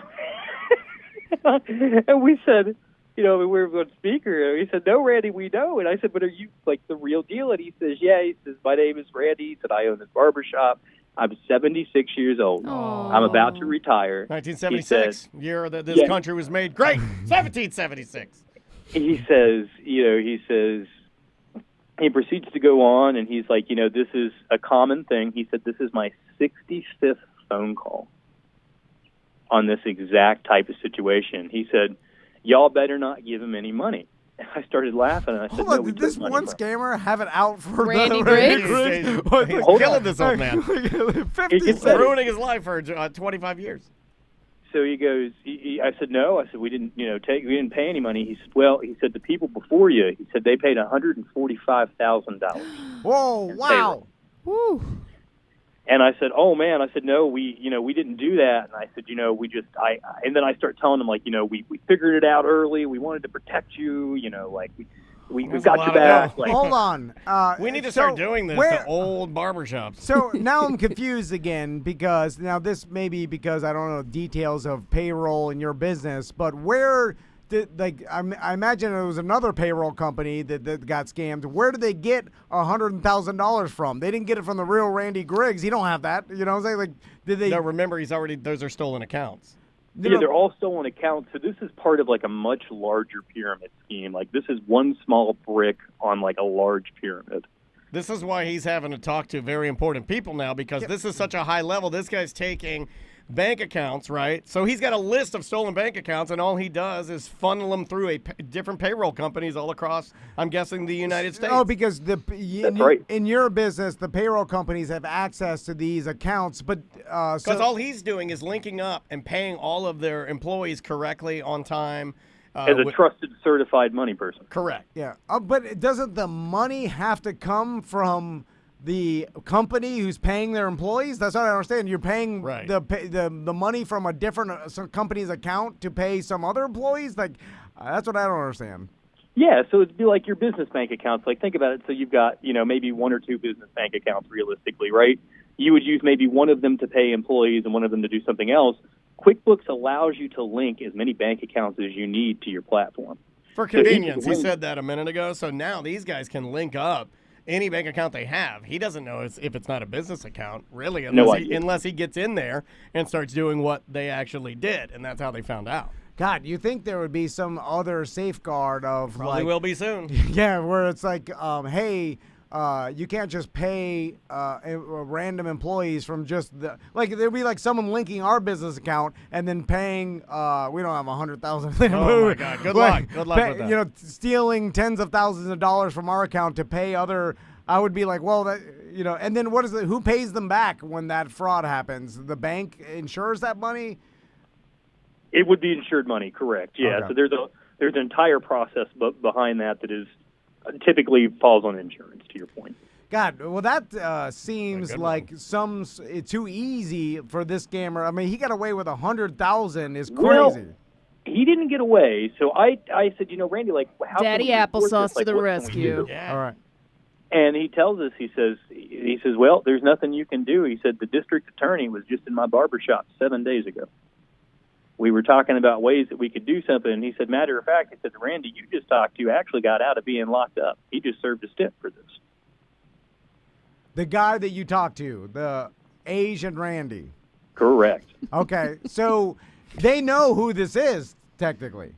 Speaker 6: and we said, we were on speaker. He said, no, Randy, we know. And I said, but are you like the real deal? And he says, yeah. He says, my name is Randy. He said, I own this barbershop. I'm 76 years old.
Speaker 7: Aw.
Speaker 6: I'm about to retire.
Speaker 5: 1976, year that this country was made great. 1776.
Speaker 6: He says, he proceeds to go on, and he's like, this is a common thing. He said, this is my 65th phone call on this exact type of situation. He said, y'all better not give him any money. And I started laughing, and I said,
Speaker 1: Hold
Speaker 6: no,
Speaker 1: on,
Speaker 6: we
Speaker 1: did this
Speaker 6: took money
Speaker 1: one
Speaker 6: from
Speaker 1: scammer have it out for
Speaker 7: Randy
Speaker 1: the
Speaker 7: Griggs?
Speaker 5: He's
Speaker 6: Hold
Speaker 5: killing
Speaker 6: on.
Speaker 5: this old man.
Speaker 1: 50
Speaker 6: gets
Speaker 1: cents.
Speaker 5: Ruining his life for 25 years.
Speaker 6: So he goes, I said, no. I said, we didn't, we didn't pay any money. He said, well, he said, the people before you, he said, they paid $145,000.
Speaker 1: Whoa, wow.
Speaker 7: Woo.
Speaker 6: And I said, oh, man. I said, no, we didn't do that. And I said, and then I start telling him, like, we figured it out early. We wanted to protect you, like, we
Speaker 5: That's a
Speaker 6: got
Speaker 5: lot
Speaker 6: you
Speaker 5: of
Speaker 6: back.
Speaker 5: dough.
Speaker 6: Like,
Speaker 1: Hold on.
Speaker 5: We need to
Speaker 1: so
Speaker 5: start doing this
Speaker 1: where-
Speaker 5: to old barbershops.
Speaker 1: So now I'm confused again because now this may be because I don't know details of payroll in your business, but where did I imagine it was another payroll company that got scammed. Where did they get $100,000 from? They didn't get it from the real Randy Griggs. He don't have that. You know what I'm saying? Like, did they?
Speaker 5: No, remember, those are stolen accounts.
Speaker 6: yeah, they're all stolen accounts. So this is part of like a much larger pyramid scheme. Like this is one small brick on like a large pyramid.
Speaker 5: This is why he's having to talk to very important people now because this is such a high level. This guy's taking bank accounts, right? So he's got a list of stolen bank accounts, and all he does is funnel them through different payroll companies all across, I'm guessing, the United States.
Speaker 1: Oh, because
Speaker 6: right.
Speaker 1: in your business, the payroll companies have access to these accounts, but
Speaker 5: Because all he's doing is linking up and paying all of their employees correctly on time.
Speaker 6: As a trusted, certified money person.
Speaker 5: Correct.
Speaker 1: yeah, but doesn't the money have to come from the company who's paying their employees? That's what I understand. You're paying
Speaker 5: Right.
Speaker 1: the money from a different some company's account to pay some other employees. Like that's what I don't understand.
Speaker 6: Yeah, so it'd be like your business bank accounts. Like think about it. So you've got maybe one or two business bank accounts realistically, right? You would use maybe one of them to pay employees and one of them to do something else. QuickBooks allows you to link as many bank accounts as you need to your platform.
Speaker 5: For convenience, he said that a minute ago. So now these guys can link up any bank account they have. He doesn't know if it's not a business account, really, unless he gets in there and starts doing what they actually did, and that's how they found out.
Speaker 1: God, you think there would be some other safeguard of
Speaker 5: Probably will be soon.
Speaker 1: yeah, where it's like, hey, you can't just pay random employees from just there'd be like someone linking our business account and then paying. We don't have 100,000.
Speaker 5: Oh my God! Good luck. Good luck with that.
Speaker 1: Stealing tens of thousands of dollars from our account to pay other. I would be like, well, that and then what is it? Who pays them back when that fraud happens? The bank insures that money.
Speaker 6: It would be insured money, correct? Yeah.
Speaker 1: Okay.
Speaker 6: So there's an entire process behind that is typically falls on insurance. To your point.
Speaker 1: God, well, that seems like too easy for this scammer. I mean, he got away with 100,000 is crazy.
Speaker 6: Well, he didn't get away. So I said, Randy, like, how
Speaker 7: Daddy
Speaker 6: can we report
Speaker 7: Applesauce
Speaker 6: this? Like,
Speaker 7: to the
Speaker 6: what can we
Speaker 7: rescue.
Speaker 6: do?
Speaker 5: Yeah.
Speaker 1: All right.
Speaker 6: And he tells us, he says, well, there's nothing you can do. He said, the district attorney was just in my barbershop 7 days ago. we were talking about ways that we could do something. And he said, matter of fact, he said, Randy, you just talked to actually got out of being locked up. He just served a stint for this.
Speaker 1: The guy that you talked to, the Asian Randy.
Speaker 6: Correct.
Speaker 1: Okay, so they know who this is, technically.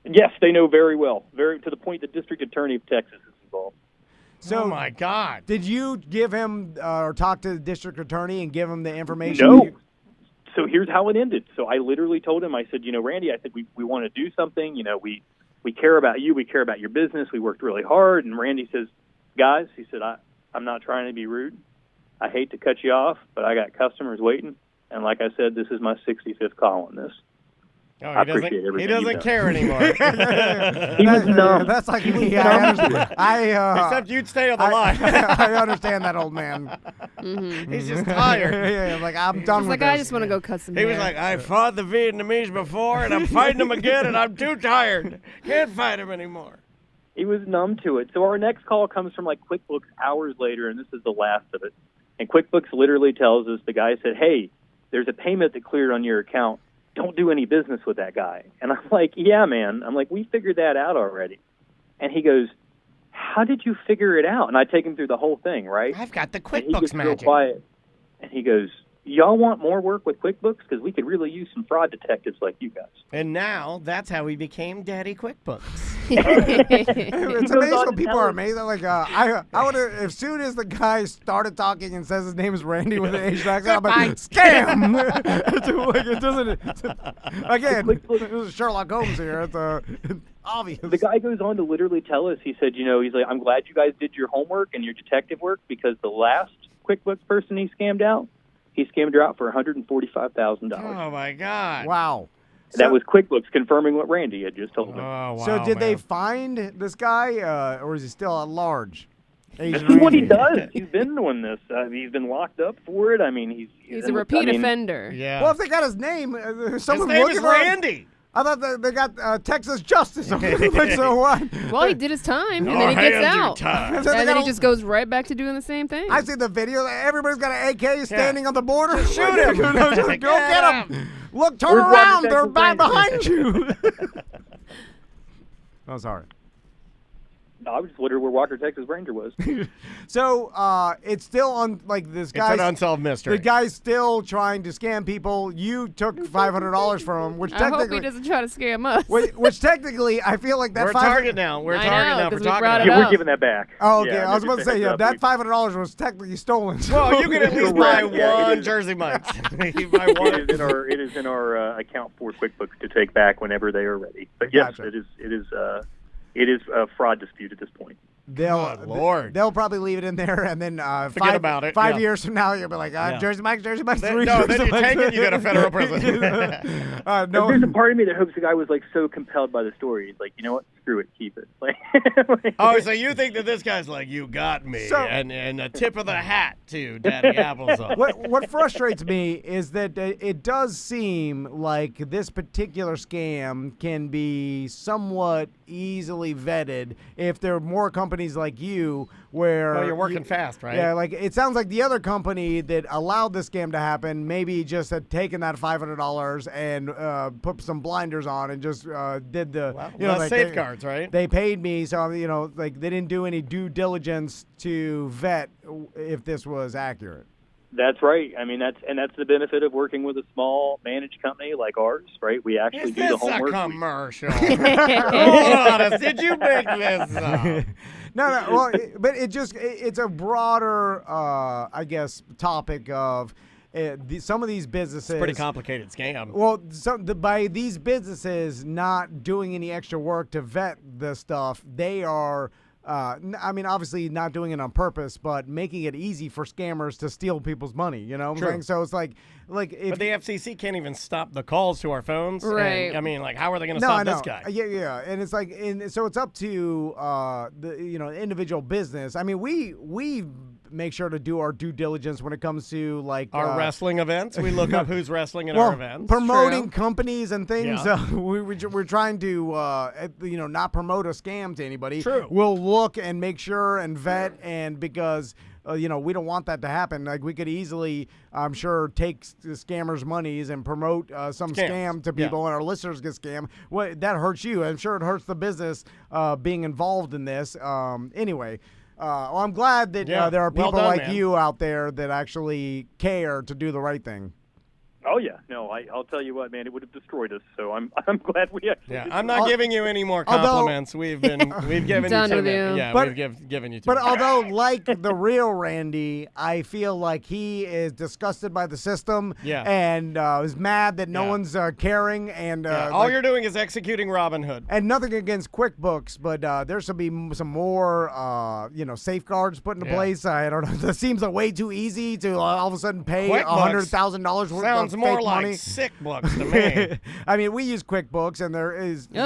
Speaker 6: Yes, they know very well, very to the point the district attorney of Texas is involved.
Speaker 1: So,
Speaker 5: oh my God!
Speaker 1: Did you give him or talk to the district attorney and give him the information?
Speaker 6: No. So here's how it ended. So I literally told him, I said, Randy, I said, we want to do something. We care about you. We care about your business. We worked really hard. And Randy says, guys, he said, I'm not trying to be rude. I hate to cut you off, but I got customers waiting. And like I said, this is my 65th call on this.
Speaker 5: Oh,
Speaker 6: I appreciate everything.
Speaker 5: He
Speaker 6: you've
Speaker 5: doesn't
Speaker 6: done.
Speaker 5: care anymore.
Speaker 6: He was numb.
Speaker 1: That's like me. I understand.
Speaker 5: Except you'd stay on the line.
Speaker 1: I understand that old man.
Speaker 5: He's just tired.
Speaker 1: Yeah, like I'm done
Speaker 7: He's
Speaker 1: with
Speaker 7: like,
Speaker 1: this.
Speaker 7: I just want to go cut some
Speaker 5: He
Speaker 7: hair.
Speaker 5: was like, I fought the Vietnamese before, and I'm fighting them again, and I'm too tired. Can't fight them anymore.
Speaker 6: He was numb to it. So our next call comes from like QuickBooks hours later, and this is the last of it. And QuickBooks literally tells us, the guy said, hey, there's a payment that cleared on your account. Don't do any business with that guy. And I'm like, yeah, man. I'm like, we figured that out already. And he goes, how did you figure it out? And I take him through the whole thing, right?
Speaker 5: I've got the
Speaker 6: And he
Speaker 5: QuickBooks
Speaker 6: gets real
Speaker 5: magic.
Speaker 6: quiet. And he goes, y'all want more work with QuickBooks? Because we could really use some fraud detectives like you guys.
Speaker 5: And now that's how he became Daddy QuickBooks.
Speaker 1: It's
Speaker 6: goes on
Speaker 1: amazing
Speaker 6: to
Speaker 1: when people
Speaker 6: tell
Speaker 1: are
Speaker 6: us-
Speaker 1: amazing. Like I would have, as soon as the guy started talking and says his name is Randy with an Asian accent, I'm like, scam. It's like, it doesn't. Again, this is Sherlock Holmes here. It's obvious.
Speaker 6: The guy goes on to literally tell us, he said, he's like, I'm glad you guys did your homework and your detective work because the last QuickBooks person he scammed out, he scammed her out for $145,000.
Speaker 5: Oh, my God.
Speaker 1: Wow.
Speaker 6: That was QuickBooks confirming what Randy had just told me.
Speaker 5: Oh, wow,
Speaker 1: So did they
Speaker 5: man.
Speaker 1: find this guy, or is he still at large?
Speaker 6: This
Speaker 1: Asian
Speaker 6: is what he
Speaker 1: Randy?
Speaker 6: does. He's been doing this. He's been locked up for it. I mean,
Speaker 7: He's a repeat offender.
Speaker 5: Yeah.
Speaker 1: Well, if they got his name,
Speaker 5: His
Speaker 1: someone
Speaker 5: name
Speaker 1: looking
Speaker 5: is
Speaker 1: for him.
Speaker 5: Randy.
Speaker 1: I thought they got Texas justice. Like, so what?
Speaker 7: Well, he did his time, and
Speaker 5: Your
Speaker 7: then he gets
Speaker 5: hands are
Speaker 7: out.
Speaker 5: tied.
Speaker 1: So they
Speaker 7: And then he
Speaker 1: gotta-
Speaker 7: just goes right back to doing the same thing.
Speaker 1: I see the video. Everybody's got an AK standing on the border.
Speaker 5: Just shoot him.
Speaker 1: Just go
Speaker 5: Get
Speaker 1: get him. Look, turn
Speaker 6: Where's
Speaker 1: around.
Speaker 6: Robert
Speaker 1: They're
Speaker 6: Texas
Speaker 1: back
Speaker 6: Ranger?
Speaker 1: behind you. Oh, sorry.
Speaker 6: I was just wondering where Walker, Texas Ranger was.
Speaker 1: So it's still on, like, this
Speaker 5: It's an
Speaker 1: guy's.
Speaker 5: unsolved mystery.
Speaker 1: The guy's still trying to scam people. You took $500 from him, which
Speaker 7: I hope he
Speaker 1: technically,
Speaker 7: doesn't try to scam us.
Speaker 1: which technically, I feel like that
Speaker 5: We're
Speaker 1: 500
Speaker 5: target now. We're
Speaker 7: I
Speaker 5: target
Speaker 7: know,
Speaker 5: now
Speaker 7: 'cause
Speaker 5: for
Speaker 7: we
Speaker 5: talking
Speaker 7: brought
Speaker 5: about
Speaker 7: it
Speaker 6: Yeah,
Speaker 7: up.
Speaker 6: we're giving that back.
Speaker 1: Oh, okay.
Speaker 6: Yeah,
Speaker 1: I was about to
Speaker 6: just a
Speaker 1: say,
Speaker 6: heads
Speaker 1: yeah,
Speaker 6: up.
Speaker 1: that $500 was technically stolen.
Speaker 5: Well, you can at least buy
Speaker 6: Correct. Yeah, it
Speaker 5: one
Speaker 6: is.
Speaker 5: Jersey Mike's. You buy one.
Speaker 6: It is in our account for QuickBooks to take back whenever they are ready. But yes,
Speaker 1: Gotcha.
Speaker 6: it is a fraud dispute at this point.
Speaker 5: Good Lord.
Speaker 1: They'll probably leave it in there, and then
Speaker 5: Forget about it,
Speaker 1: 5
Speaker 5: yeah.
Speaker 1: years from now, you'll be like,
Speaker 5: Yeah.
Speaker 1: Jersey Mike's,
Speaker 5: Then-
Speaker 1: 3
Speaker 5: no,
Speaker 1: Jersey
Speaker 5: then you
Speaker 1: Mike's.
Speaker 5: take it, you go to federal prison.
Speaker 1: No,
Speaker 6: There's a part of me that hopes the guy was like so compelled by the story. He's like, you know what? Screw it, keep it. Like,
Speaker 5: Oh, so you think that this guy's like, you got me,
Speaker 1: So-
Speaker 5: and a tip of the hat to Daddy Applesauce.
Speaker 1: what frustrates me is that it does seem like this particular scam can be somewhat easily vetted if there are more companies like you where
Speaker 5: Oh, you're working fast, right?
Speaker 1: Yeah, like it sounds like the other company that allowed this scam to happen maybe just had taken that $500 and put some blinders on and just did the
Speaker 5: Well,
Speaker 1: like,
Speaker 5: less safeguards, right?
Speaker 1: They paid me, so like they didn't do any due diligence to vet if this was accurate.
Speaker 6: that's right. I mean, that's the benefit of working with a small managed company like ours, right? We actually
Speaker 5: Is
Speaker 6: do the
Speaker 5: this a
Speaker 6: homework.
Speaker 5: commercial? Hold on, did you make this up?
Speaker 1: No, well, but it's a broader, I guess, topic of some of these businesses.
Speaker 5: It's a pretty complicated scam.
Speaker 1: Well, by these businesses not doing any extra work to vet the stuff, they are. I mean, obviously not doing it on purpose, but making it easy for scammers to steal people's money. You know what I'm
Speaker 5: True.
Speaker 1: saying? So it's like if
Speaker 5: But the FCC can't even stop the calls to our phones. and,
Speaker 7: Right.
Speaker 5: I mean, like, how are they going to
Speaker 1: no,
Speaker 5: stop
Speaker 1: I know.
Speaker 5: this guy?
Speaker 1: Yeah, and it's like, so it's up to the individual business. I mean, we make sure to do our due diligence when it comes to like
Speaker 5: Our wrestling events, we look up who's wrestling in our events.
Speaker 1: promoting companies and things.
Speaker 5: Yeah.
Speaker 1: We're trying to not promote a scam to anybody.
Speaker 5: True.
Speaker 1: We'll look and make sure and vet, and because we don't want that to happen. Like, we could easily, I'm sure, take the scammers' monies and promote some scam to people, and our listeners get scammed. Well, that hurts you. I'm sure it hurts the business being involved in this. Anyway. Well, I'm glad that there are people like you out there that actually care to do the right thing.
Speaker 6: Oh yeah, no, I'll tell you what, man, it would have destroyed us. So I'm glad we actually.
Speaker 5: Yeah, I'm not giving you any more compliments. We've given
Speaker 7: Done
Speaker 5: you
Speaker 7: with
Speaker 5: two.
Speaker 7: you.
Speaker 5: Yeah,
Speaker 1: But-
Speaker 5: we've given you two.
Speaker 1: But although, like the real Randy, I feel like he is disgusted by the system and is mad that no one's caring. And
Speaker 5: all you're doing is executing Robin Hood.
Speaker 1: and nothing against QuickBooks, but there should be some more, safeguards put into place. I don't know. That seems like way too easy to all of a sudden pay
Speaker 5: QuickBooks
Speaker 1: $100,000 worth
Speaker 5: Sounds
Speaker 1: of
Speaker 5: more
Speaker 1: fake
Speaker 5: like
Speaker 1: money.
Speaker 5: sick books to me.
Speaker 1: I mean, we use QuickBooks, and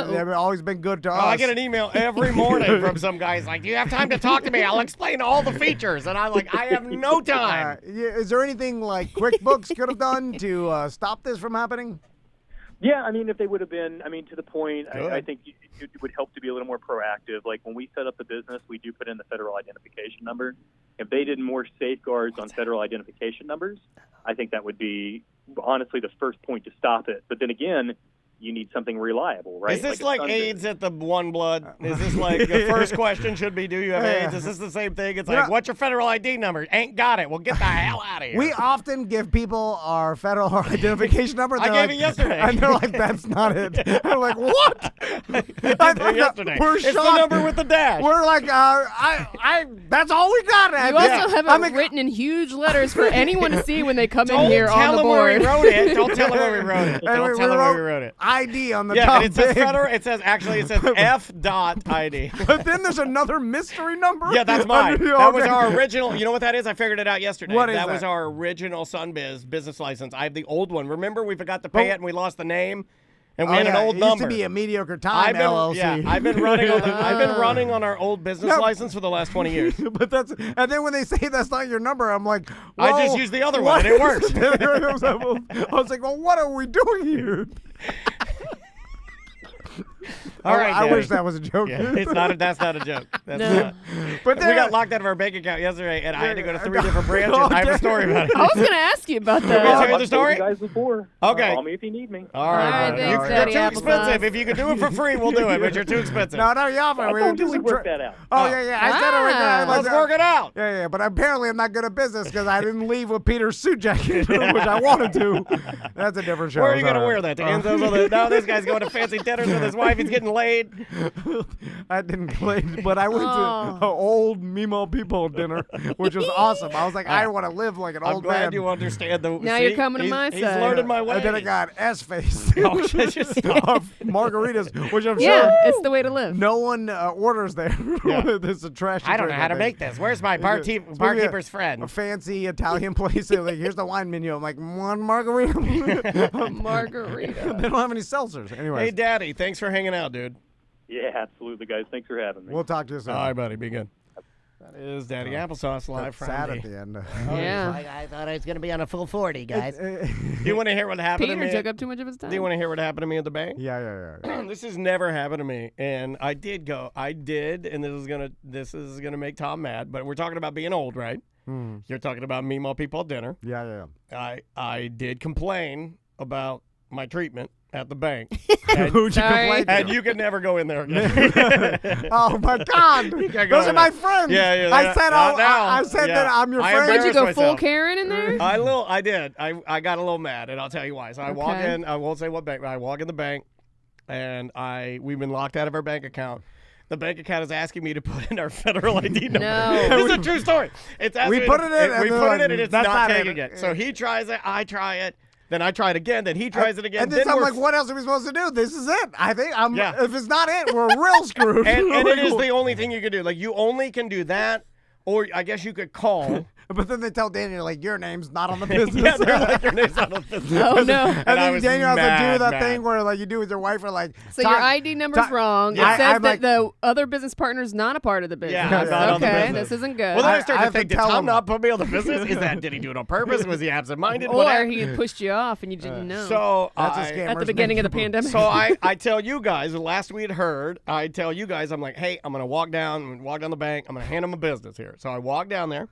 Speaker 1: they've always been good to us.
Speaker 5: I get an email every morning from some guy. He's like, "Do you have time to talk to me? I'll explain all the features." And I'm like, "I have no time."
Speaker 1: Is there anything like QuickBooks could have done to stop this from happening?
Speaker 6: Yeah, I mean, if they would have been, to the point, I think it would help to be a little more proactive. Like when we set up the business, we do put in the federal identification number. If they did more safeguards on federal identification numbers, I think that would be honestly the first point to stop it. But then again, you need something reliable, right?
Speaker 5: Is this like AIDS at the One Blood? Is this like the first question should be, do you have AIDS? Is this the same thing? It's like, what's your federal ID number? Ain't got it. Well, get the hell out of here.
Speaker 1: We often give people our federal identification number.
Speaker 5: I gave it yesterday.
Speaker 1: And they're like, that's not it. I'm like, what?
Speaker 5: Yesterday.
Speaker 1: We're
Speaker 5: it's
Speaker 1: shocked.
Speaker 5: the number with the dash.
Speaker 1: We're like, that's all we got.
Speaker 7: You also have it written in huge letters for anyone to see when they come in here on the board.
Speaker 5: Don't tell them where we wrote it. Don't tell them where we wrote it. Don't tell them where we wrote it.
Speaker 1: ID on the
Speaker 5: Yeah,
Speaker 1: top.
Speaker 5: and it says
Speaker 1: big.
Speaker 5: federal. It says F.ID.
Speaker 1: But then there's another mystery number.
Speaker 5: Yeah, that's mine.
Speaker 1: Okay.
Speaker 5: That was our original. You know what that is? I figured it out yesterday.
Speaker 1: What is
Speaker 5: that?
Speaker 1: that?
Speaker 5: Was our original Sunbiz business license. I have the old one. Remember, we forgot to pay it and we lost the name, and we had an old
Speaker 1: it
Speaker 5: number.
Speaker 1: Used to be a mediocre time
Speaker 5: I've been,
Speaker 1: LLC.
Speaker 5: Yeah, I've been running on our old business license for the last 20 years.
Speaker 1: But and then when they say that's not your number, I'm like,
Speaker 5: I
Speaker 1: well,
Speaker 5: just used the other one and it works.
Speaker 1: I was like, well, what are we doing here?
Speaker 5: All right,
Speaker 1: I
Speaker 5: Daddy.
Speaker 1: wish that was a joke.
Speaker 5: Yeah, it's not. That's not a joke. That's
Speaker 7: No.
Speaker 5: not.
Speaker 1: But
Speaker 5: We
Speaker 1: then,
Speaker 5: got locked out of our bank account yesterday, and I had to go to 3 different branches. I have a story about it.
Speaker 7: I was going to ask you about
Speaker 5: Want me to
Speaker 7: that.
Speaker 5: tell you the
Speaker 6: I've
Speaker 5: story?
Speaker 6: told you guys before.
Speaker 5: Okay.
Speaker 6: Call me if you need me.
Speaker 5: All right,
Speaker 7: All right,
Speaker 5: buddy.
Speaker 7: thanks,
Speaker 5: You're
Speaker 7: Daddy
Speaker 5: too
Speaker 7: Applesauce.
Speaker 5: expensive. If you could do it for free, we'll do it, but you're too expensive.
Speaker 1: no, you offer.
Speaker 6: I
Speaker 1: We
Speaker 6: told
Speaker 1: do
Speaker 6: you we
Speaker 1: some
Speaker 6: worked that out.
Speaker 1: Oh, yeah. I said it right there.
Speaker 5: Let's work it out.
Speaker 1: Yeah. But apparently I'm not good at business because I didn't leave with Peter's suit jacket, which I wanted to. That's a different show.
Speaker 5: Where are you going to
Speaker 1: Sorry.
Speaker 5: wear that? To Enzo's on the... No, this guy's going to fancy dinners with his wife. He's getting laid.
Speaker 1: I didn't play, but I went to an old Mimo people dinner, which was awesome. I was like, I want to live like an
Speaker 5: I'm
Speaker 1: old
Speaker 5: glad
Speaker 1: man.
Speaker 5: you understand the...
Speaker 7: Now
Speaker 5: see,
Speaker 7: you're coming to my
Speaker 5: He's
Speaker 7: side.
Speaker 5: learning my way.
Speaker 1: And then I got S-face
Speaker 5: Oh, just stop.
Speaker 1: of margaritas, which I'm
Speaker 7: Yeah,
Speaker 1: sure
Speaker 7: it's the way to live.
Speaker 1: no one orders there.
Speaker 5: Yeah.
Speaker 1: This is a trash.
Speaker 5: I don't know how to make this. Where's my barkeeper's
Speaker 1: A
Speaker 5: friend?
Speaker 1: fancy Italian place. They're like, here's the wine menu. I'm like, one margarita.
Speaker 7: Margarita.
Speaker 1: They don't have any seltzers. Anyways,
Speaker 5: Hey, Daddy, thanks for hanging out, dude.
Speaker 6: Yeah, absolutely, guys. Thanks for having me.
Speaker 1: we'll talk to you soon.
Speaker 5: All right, buddy. Be good. That is Daddy Applesauce live from
Speaker 1: Sad
Speaker 5: the...
Speaker 1: at the end.
Speaker 7: Yeah.
Speaker 8: I thought I was going to be on a full 40, guys.
Speaker 5: Do you want to hear what happened to
Speaker 7: Peter
Speaker 5: me?
Speaker 7: took up too much of his time.
Speaker 5: Do you want to hear what happened to me at the bank?
Speaker 1: Yeah.
Speaker 5: This has never happened to me, and I did, and this is gonna make Tom mad. But we're talking about being old, right? You're talking about Mimo people at dinner.
Speaker 1: Yeah.
Speaker 5: I did complain about my treatment at the bank,
Speaker 1: Who'd you
Speaker 7: Sorry.
Speaker 1: complain to?
Speaker 5: and you could never go in there again.
Speaker 1: Oh my God!
Speaker 5: can't go
Speaker 1: Those are
Speaker 5: in
Speaker 1: my
Speaker 5: there.
Speaker 1: friends.
Speaker 5: Yeah,
Speaker 1: I said,
Speaker 5: not now.
Speaker 1: I said
Speaker 5: Yeah.
Speaker 1: that I'm your
Speaker 5: I
Speaker 1: friend.
Speaker 7: Did you go
Speaker 5: embarrassed
Speaker 7: full
Speaker 5: myself.
Speaker 7: Karen in there?
Speaker 5: I did. I got a little mad, and I'll tell you why. So I walk
Speaker 7: Okay.
Speaker 5: in. I won't say what bank. I walk in the bank, and we've been locked out of our bank account. The bank account is asking me to put in our federal ID number.
Speaker 7: No.
Speaker 5: This is a true story. It's asking
Speaker 1: We
Speaker 5: me
Speaker 1: put
Speaker 5: to-
Speaker 1: it in, and
Speaker 5: We
Speaker 1: they're
Speaker 5: put
Speaker 1: like,
Speaker 5: it in, and it's
Speaker 1: "That's
Speaker 5: not
Speaker 1: not
Speaker 5: taking
Speaker 1: it."
Speaker 5: it. So he tries it. I try it. Then I try it again. Then he tries it again.
Speaker 1: And then I'm
Speaker 5: we're
Speaker 1: like, what else are we supposed to do? This is it. I think
Speaker 5: Yeah.
Speaker 1: if it's not it, we're real screwed.
Speaker 5: and it is the only thing you can do. Like you only can do that, or I guess you could call.
Speaker 1: But then they tell Daniel, like, your name's not on the business.
Speaker 5: Yeah, they're like, your name's on the business.
Speaker 7: Oh, no.
Speaker 1: And
Speaker 5: I
Speaker 1: then
Speaker 5: was
Speaker 1: Daniel has to do
Speaker 5: mad,
Speaker 1: that
Speaker 5: mad.
Speaker 1: thing where, like, you do with your wife, or like,
Speaker 7: So your ID number's wrong.
Speaker 1: Yeah.
Speaker 7: It says
Speaker 1: I'm
Speaker 7: that
Speaker 1: like-
Speaker 7: the other business partner's not a part of the business.
Speaker 5: Yeah, I'm not on the
Speaker 7: Okay,
Speaker 5: business.
Speaker 7: this isn't good.
Speaker 5: Well, then I
Speaker 1: I
Speaker 5: started to
Speaker 1: have to
Speaker 5: think, did
Speaker 1: tell
Speaker 5: Tom
Speaker 1: him.
Speaker 5: not put me on the business? Did he do it on purpose? Was he absent-minded?
Speaker 7: or
Speaker 5: Whatever.
Speaker 7: he had pushed you off and you didn't know.
Speaker 5: So
Speaker 1: That's a
Speaker 5: I-
Speaker 1: scam.
Speaker 7: at the beginning of the pandemic.
Speaker 5: So I tell you guys, the last we had heard, I tell you guys, I'm like, hey, I'm going to walk down the bank. I'm going to hand him a business here. So I walk down there,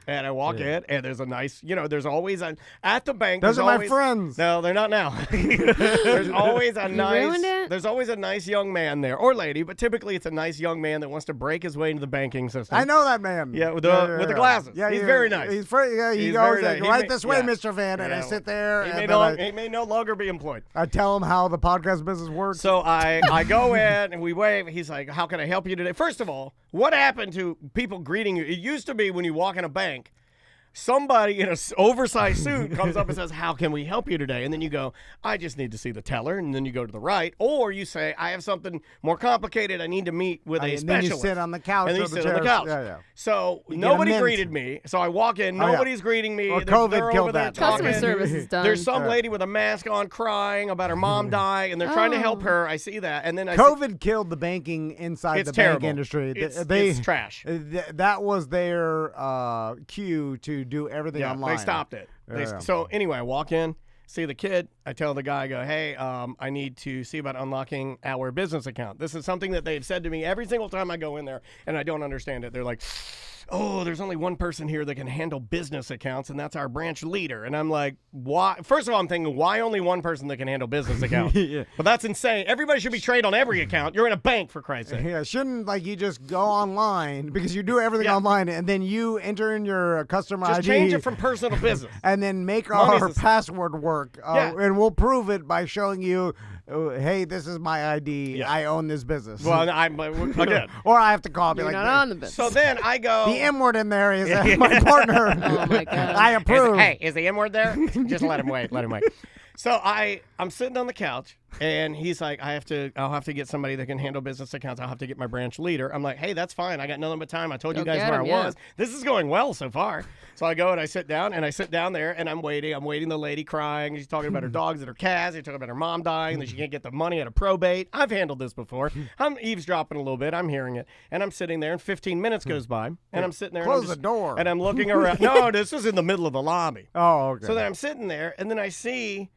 Speaker 5: And I walk in, and there's a nice, there's always at the bank.
Speaker 1: Those
Speaker 5: there's
Speaker 1: are my
Speaker 5: always,
Speaker 1: friends.
Speaker 5: No, they're not now. There's always a
Speaker 7: ruined it?
Speaker 5: There's always a nice young man there, or lady, but typically it's a nice young man that wants to break his way into the banking system.
Speaker 1: I know that man.
Speaker 5: Yeah, with the glasses.
Speaker 1: Yeah,
Speaker 5: He's very nice.
Speaker 1: He's he
Speaker 5: He's
Speaker 1: goes
Speaker 5: very
Speaker 1: like,
Speaker 5: nice.
Speaker 1: right
Speaker 5: He
Speaker 1: this
Speaker 5: may-
Speaker 1: way,
Speaker 5: yeah.
Speaker 1: Mr. Van, and I
Speaker 5: Yeah.
Speaker 1: sit there.
Speaker 5: He
Speaker 1: and
Speaker 5: may, he may no longer be employed.
Speaker 1: I tell him how the podcast business works.
Speaker 5: So I go in and we wave. He's like, "How can I help you today?" First of all, what happened to people greeting you? It used to be when you walk in a bank, somebody in an oversized suit comes up and says, "How can we help you today?" And then you go, "I just need to see the teller." And then you go to the right, or you say, "I have something more complicated. I need to meet with a
Speaker 1: and
Speaker 5: specialist."
Speaker 1: then you sit on the couch.
Speaker 5: And then
Speaker 1: or
Speaker 5: you
Speaker 1: the
Speaker 5: sit on the
Speaker 1: chairs.
Speaker 5: couch.
Speaker 1: Yeah, yeah.
Speaker 5: So
Speaker 1: You get a
Speaker 5: nobody
Speaker 1: mint.
Speaker 5: greeted me. So I walk in.
Speaker 1: Oh, yeah.
Speaker 5: Nobody's greeting me.
Speaker 1: Or
Speaker 5: They're
Speaker 1: COVID
Speaker 5: over
Speaker 1: killed
Speaker 5: there
Speaker 1: that.
Speaker 7: Customer
Speaker 5: talking.
Speaker 7: service is done.
Speaker 5: There's some lady with a mask on crying about her mom dying, and they're trying to help her. I see that. And then I see,
Speaker 1: COVID killed the banking inside
Speaker 5: It's
Speaker 1: the
Speaker 5: terrible.
Speaker 1: bank industry.
Speaker 5: It's trash.
Speaker 1: That was their cue to do everything online.
Speaker 5: They stopped it.
Speaker 1: Yeah.
Speaker 5: So anyway, I walk in, see the kid. I tell the guy, I go, "Hey, I need to see about unlocking our business account." This is something that they've said to me every single time I go in there, and I don't understand it. They're like, "Oh, there's only one person here that can handle business accounts, and that's our branch leader." And I'm like, "Why?" First of all, I'm thinking, why only one person that can handle business accounts?
Speaker 1: Yeah.
Speaker 5: But that's insane. Everybody should be trained on every account. You're in a bank, for Christ's sake.
Speaker 1: Yeah, shouldn't you just go online because you do everything
Speaker 5: Yeah.
Speaker 1: online and then you enter in your customer
Speaker 5: Just
Speaker 1: ID
Speaker 5: change it from personal to business.
Speaker 1: and then make
Speaker 5: Money's
Speaker 1: our
Speaker 5: a-
Speaker 1: password work
Speaker 5: Yeah.
Speaker 1: and we'll prove it by showing you, hey, this is my ID.
Speaker 5: Yeah.
Speaker 1: I own this business.
Speaker 5: Well, again.
Speaker 1: or I have to call and be
Speaker 7: You're
Speaker 1: like,
Speaker 7: not on the business.
Speaker 5: So then I go.
Speaker 1: the M word in there is my partner.
Speaker 7: Oh, my God.
Speaker 1: I approve.
Speaker 5: Is the M word there? Just let him wait. Let him wait. So I'm sitting on the couch, and he's like, I'll have to get somebody that can handle business accounts. I'll have to get my branch leader. I'm like, hey, that's fine. I got nothing but time. I told you
Speaker 7: Go
Speaker 5: guys
Speaker 7: get
Speaker 5: where
Speaker 7: him,
Speaker 5: I
Speaker 7: yeah.
Speaker 5: was. This is going well so far. So I go and I sit down, there, and I'm waiting. I'm waiting. The lady crying. She's talking about her dogs and her cats. She's talking about her mom dying, that she can't get the money out of probate. I've handled this before. I'm eavesdropping a little bit. I'm hearing it, and I'm sitting there, and 15 minutes goes by, and I'm sitting there. and I'm
Speaker 1: Close the
Speaker 5: just-
Speaker 1: door.
Speaker 5: And I'm looking around. No, this was in the middle of the lobby.
Speaker 1: Oh, okay.
Speaker 5: So then I'm sitting there, and then I see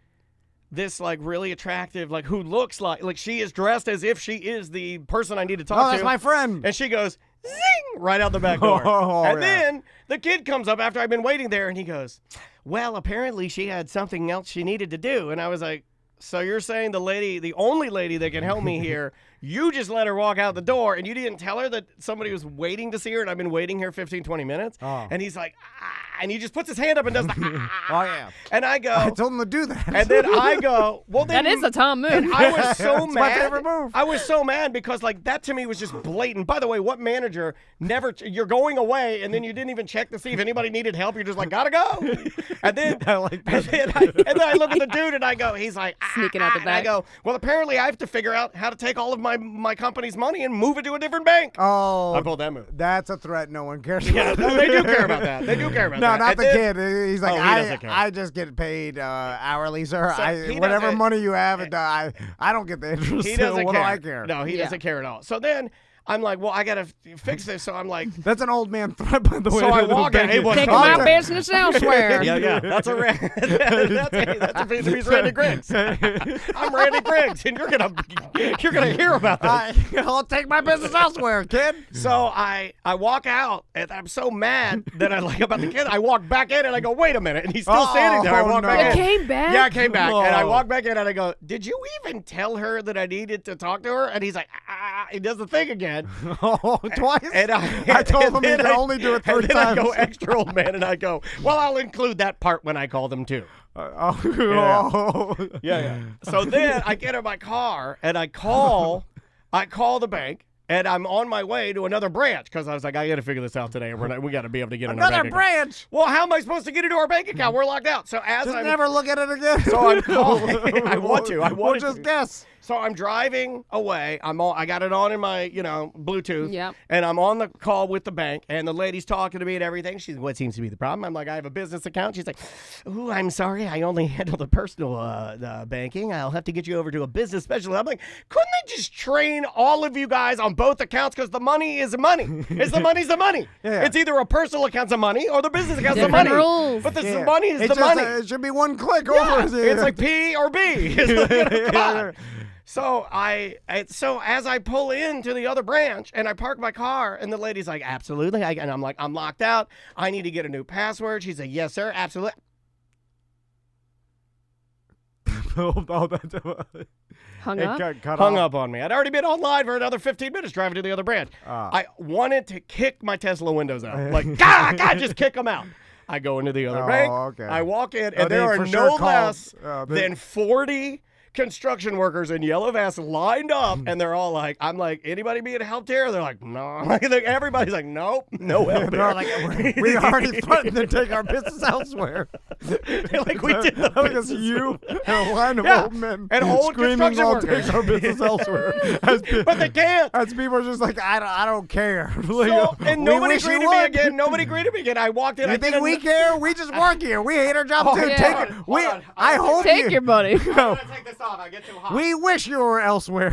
Speaker 5: this really attractive, who looks like she is dressed as if she is the person I need to talk
Speaker 1: oh,
Speaker 5: to.
Speaker 1: that's my friend.
Speaker 5: And she goes, zing, right out the back door.
Speaker 1: Oh,
Speaker 5: and
Speaker 1: yeah.
Speaker 5: then the kid comes up after I've been waiting there, and he goes, well, apparently she had something else she needed to do. And I was like, so you're saying the only lady that can help me here, you just let her walk out the door, and you didn't tell her that somebody was waiting to see her, and I've been waiting here 15, 20 minutes?
Speaker 1: Oh.
Speaker 5: And he's like, and he just puts his hand up and does the
Speaker 1: Oh, yeah.
Speaker 5: And I go,
Speaker 1: I told him to do that.
Speaker 5: and then I go, well, then
Speaker 7: That is a Tom move.
Speaker 5: and I was so
Speaker 1: It's
Speaker 5: mad.
Speaker 1: my favorite move.
Speaker 5: I was so mad because that to me was just blatant. By the way, what manager you're going away and then you didn't even check to see if anybody needed help? You're just like, gotta go. And then
Speaker 1: I like that.
Speaker 5: and then I look at the dude and I go, he's like
Speaker 7: Sneaking out the
Speaker 5: and I
Speaker 7: back.
Speaker 5: go, well, apparently I have to figure out how to take all of my company's money and move it to a different bank.
Speaker 1: Oh,
Speaker 5: I pulled that move.
Speaker 1: that's a threat no one cares
Speaker 5: Yeah,
Speaker 1: about.
Speaker 5: no, they do care about that. They do care about
Speaker 1: No,
Speaker 5: that.
Speaker 1: not
Speaker 5: And
Speaker 1: the
Speaker 5: then-
Speaker 1: kid. He's like,
Speaker 5: Oh, he doesn't care.
Speaker 1: I just get paid hourly, sir.
Speaker 5: So he
Speaker 1: Whatever
Speaker 5: doesn't-
Speaker 1: money you have, I don't get the interest.
Speaker 5: He
Speaker 1: so
Speaker 5: doesn't
Speaker 1: what
Speaker 5: care.
Speaker 1: do I care?
Speaker 5: No, he
Speaker 7: Yeah.
Speaker 5: doesn't care at all. So then I'm like, well, I gotta fix this. So I'm like,
Speaker 1: That's an old man threat, by the way.
Speaker 5: So I
Speaker 1: to the
Speaker 5: walk in.
Speaker 1: bank.
Speaker 5: It was
Speaker 7: Taking
Speaker 5: Tom.
Speaker 7: my business elsewhere.
Speaker 5: Yeah. That's a that's a piece of he's Randy Griggs. I'm Randy Griggs, and you're gonna hear about this.
Speaker 1: I'll take my business elsewhere, kid.
Speaker 5: So I walk out, and I'm so mad that I about the kid. I walk back in, and I go, wait a minute, and he's still standing there. I walk
Speaker 1: no.
Speaker 5: back
Speaker 7: It
Speaker 5: in.
Speaker 7: came back?
Speaker 5: Yeah, I came back, and I
Speaker 1: Oh.
Speaker 5: walk back in, and I go, did you even tell her that I needed to talk to her? And he's like, he does the thing again.
Speaker 1: Oh, twice?
Speaker 5: And
Speaker 1: I told him he
Speaker 5: then
Speaker 1: could only do it 3
Speaker 5: and then I go
Speaker 1: times.
Speaker 5: extra old man, and I go, well, I'll include that part when I call them too.
Speaker 1: Oh.
Speaker 5: Yeah. So then I get in my car and I call the bank, and I'm on my way to another branch because I was like, I got to figure this out today, and we got to be able to get in our
Speaker 1: Another
Speaker 5: bank account.
Speaker 1: branch.
Speaker 5: Well, how am I supposed to get into our bank account? We're locked out. So as
Speaker 1: Just
Speaker 5: I'm
Speaker 1: never look at it again.
Speaker 5: So I'm calling. I want to.
Speaker 1: We'll just guess.
Speaker 5: So I'm driving away. I got it on in my, Bluetooth.
Speaker 7: Yep.
Speaker 5: And I'm on the call with the bank, and the lady's talking to me and everything. She's, what seems to be the problem? I'm like, I have a business account. She's like, ooh, I'm sorry. I only handle the personal banking. I'll have to get you over to a business specialist. I'm like, couldn't they just train all of you guys on both accounts? Because the money is the money. Money's the money.
Speaker 1: Yeah.
Speaker 5: It's either a personal account's the money or the business account's the
Speaker 7: Different
Speaker 5: money.
Speaker 7: rules.
Speaker 5: But the
Speaker 1: Yeah.
Speaker 5: money is
Speaker 1: It's
Speaker 5: the
Speaker 1: just
Speaker 5: money.
Speaker 1: it should be one click
Speaker 5: Yeah,
Speaker 1: over.
Speaker 5: it's like P or B. It's like, come on. So as I pull into the other branch and I park my car, and the lady's like, absolutely. And I'm like, I'm locked out. I need to get a new password. She's like, yes, sir, absolutely.
Speaker 7: Hung
Speaker 1: It
Speaker 7: up.
Speaker 1: cut
Speaker 5: Hung
Speaker 1: off.
Speaker 5: up on me. I'd already been online for another 15 minutes driving to the other branch. I wanted to kick my Tesla windows out. Like, God, just kick them out. I go into the other bank.
Speaker 1: Okay.
Speaker 5: I walk in,
Speaker 1: Oh,
Speaker 5: and there
Speaker 1: they
Speaker 5: are
Speaker 1: for
Speaker 5: no
Speaker 1: sure called-
Speaker 5: less
Speaker 1: they-
Speaker 5: than 40 construction workers in yellow vests lined up, and they're all like, I'm like, anybody being helped here? They're like, no. Everybody's like, nope, no help
Speaker 1: They're
Speaker 5: here.
Speaker 1: like, we already threatened to take our business elsewhere.
Speaker 5: They're like, we did the
Speaker 1: Look, it's
Speaker 5: business.
Speaker 1: you and a line of
Speaker 5: Yeah,
Speaker 1: old men
Speaker 5: and old
Speaker 1: screaming,
Speaker 5: construction
Speaker 1: "I'll
Speaker 5: workers."
Speaker 1: take our business elsewhere."
Speaker 5: But they can't.
Speaker 1: As people are just like, I don't care. Like,
Speaker 5: So, and
Speaker 1: we
Speaker 5: nobody
Speaker 1: wish you
Speaker 5: greeted me
Speaker 1: would.
Speaker 5: again. Nobody greeted me again. I walked in.
Speaker 1: You
Speaker 5: I
Speaker 1: think
Speaker 5: did
Speaker 1: we care? We just work here. We hate our job
Speaker 5: Oh,
Speaker 1: too.
Speaker 7: yeah.
Speaker 1: Take
Speaker 5: Hold
Speaker 1: it.
Speaker 5: on,
Speaker 1: We.
Speaker 5: hold on.
Speaker 1: I hope
Speaker 7: Take
Speaker 1: you.
Speaker 7: your money.
Speaker 5: I'm gonna take this off. I get too hot.
Speaker 1: We wish you were elsewhere.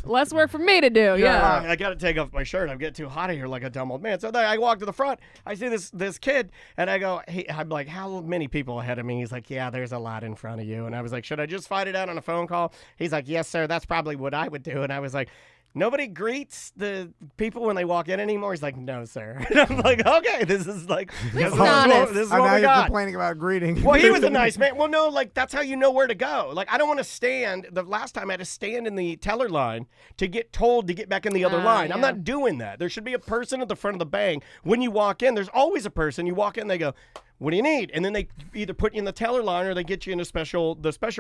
Speaker 7: Less work for me to do. Yeah.
Speaker 5: I got to take off my shirt. I'm getting too hot here like a dumb old man. So then I walk to the front. I see this kid, and I go, hey, I'm like, how many people ahead of me? He's like, yeah, there's a lot in front of you. And I was like, should I just fight it out on a phone call? He's like, yes, sir. That's probably what I would do. And I was like, nobody greets the people when they walk in anymore. He's like, no, sir. And I'm like, okay, this is like, this is
Speaker 7: honest.
Speaker 5: this is
Speaker 1: And
Speaker 5: what
Speaker 1: now
Speaker 5: we
Speaker 1: you're
Speaker 5: got.
Speaker 1: complaining about greeting.
Speaker 5: Well, he was a nice man. Well, no, like that's how you know where to go. Like I don't want to stand. The last time I had to stand in the teller line to get told to get back in the other line. I'm
Speaker 7: yeah.
Speaker 5: not doing that. There should be a person at the front of the bank when you walk in. There's always a person. You walk in, they go, "What do you need?" And then they either put you in the teller line or they get you in the special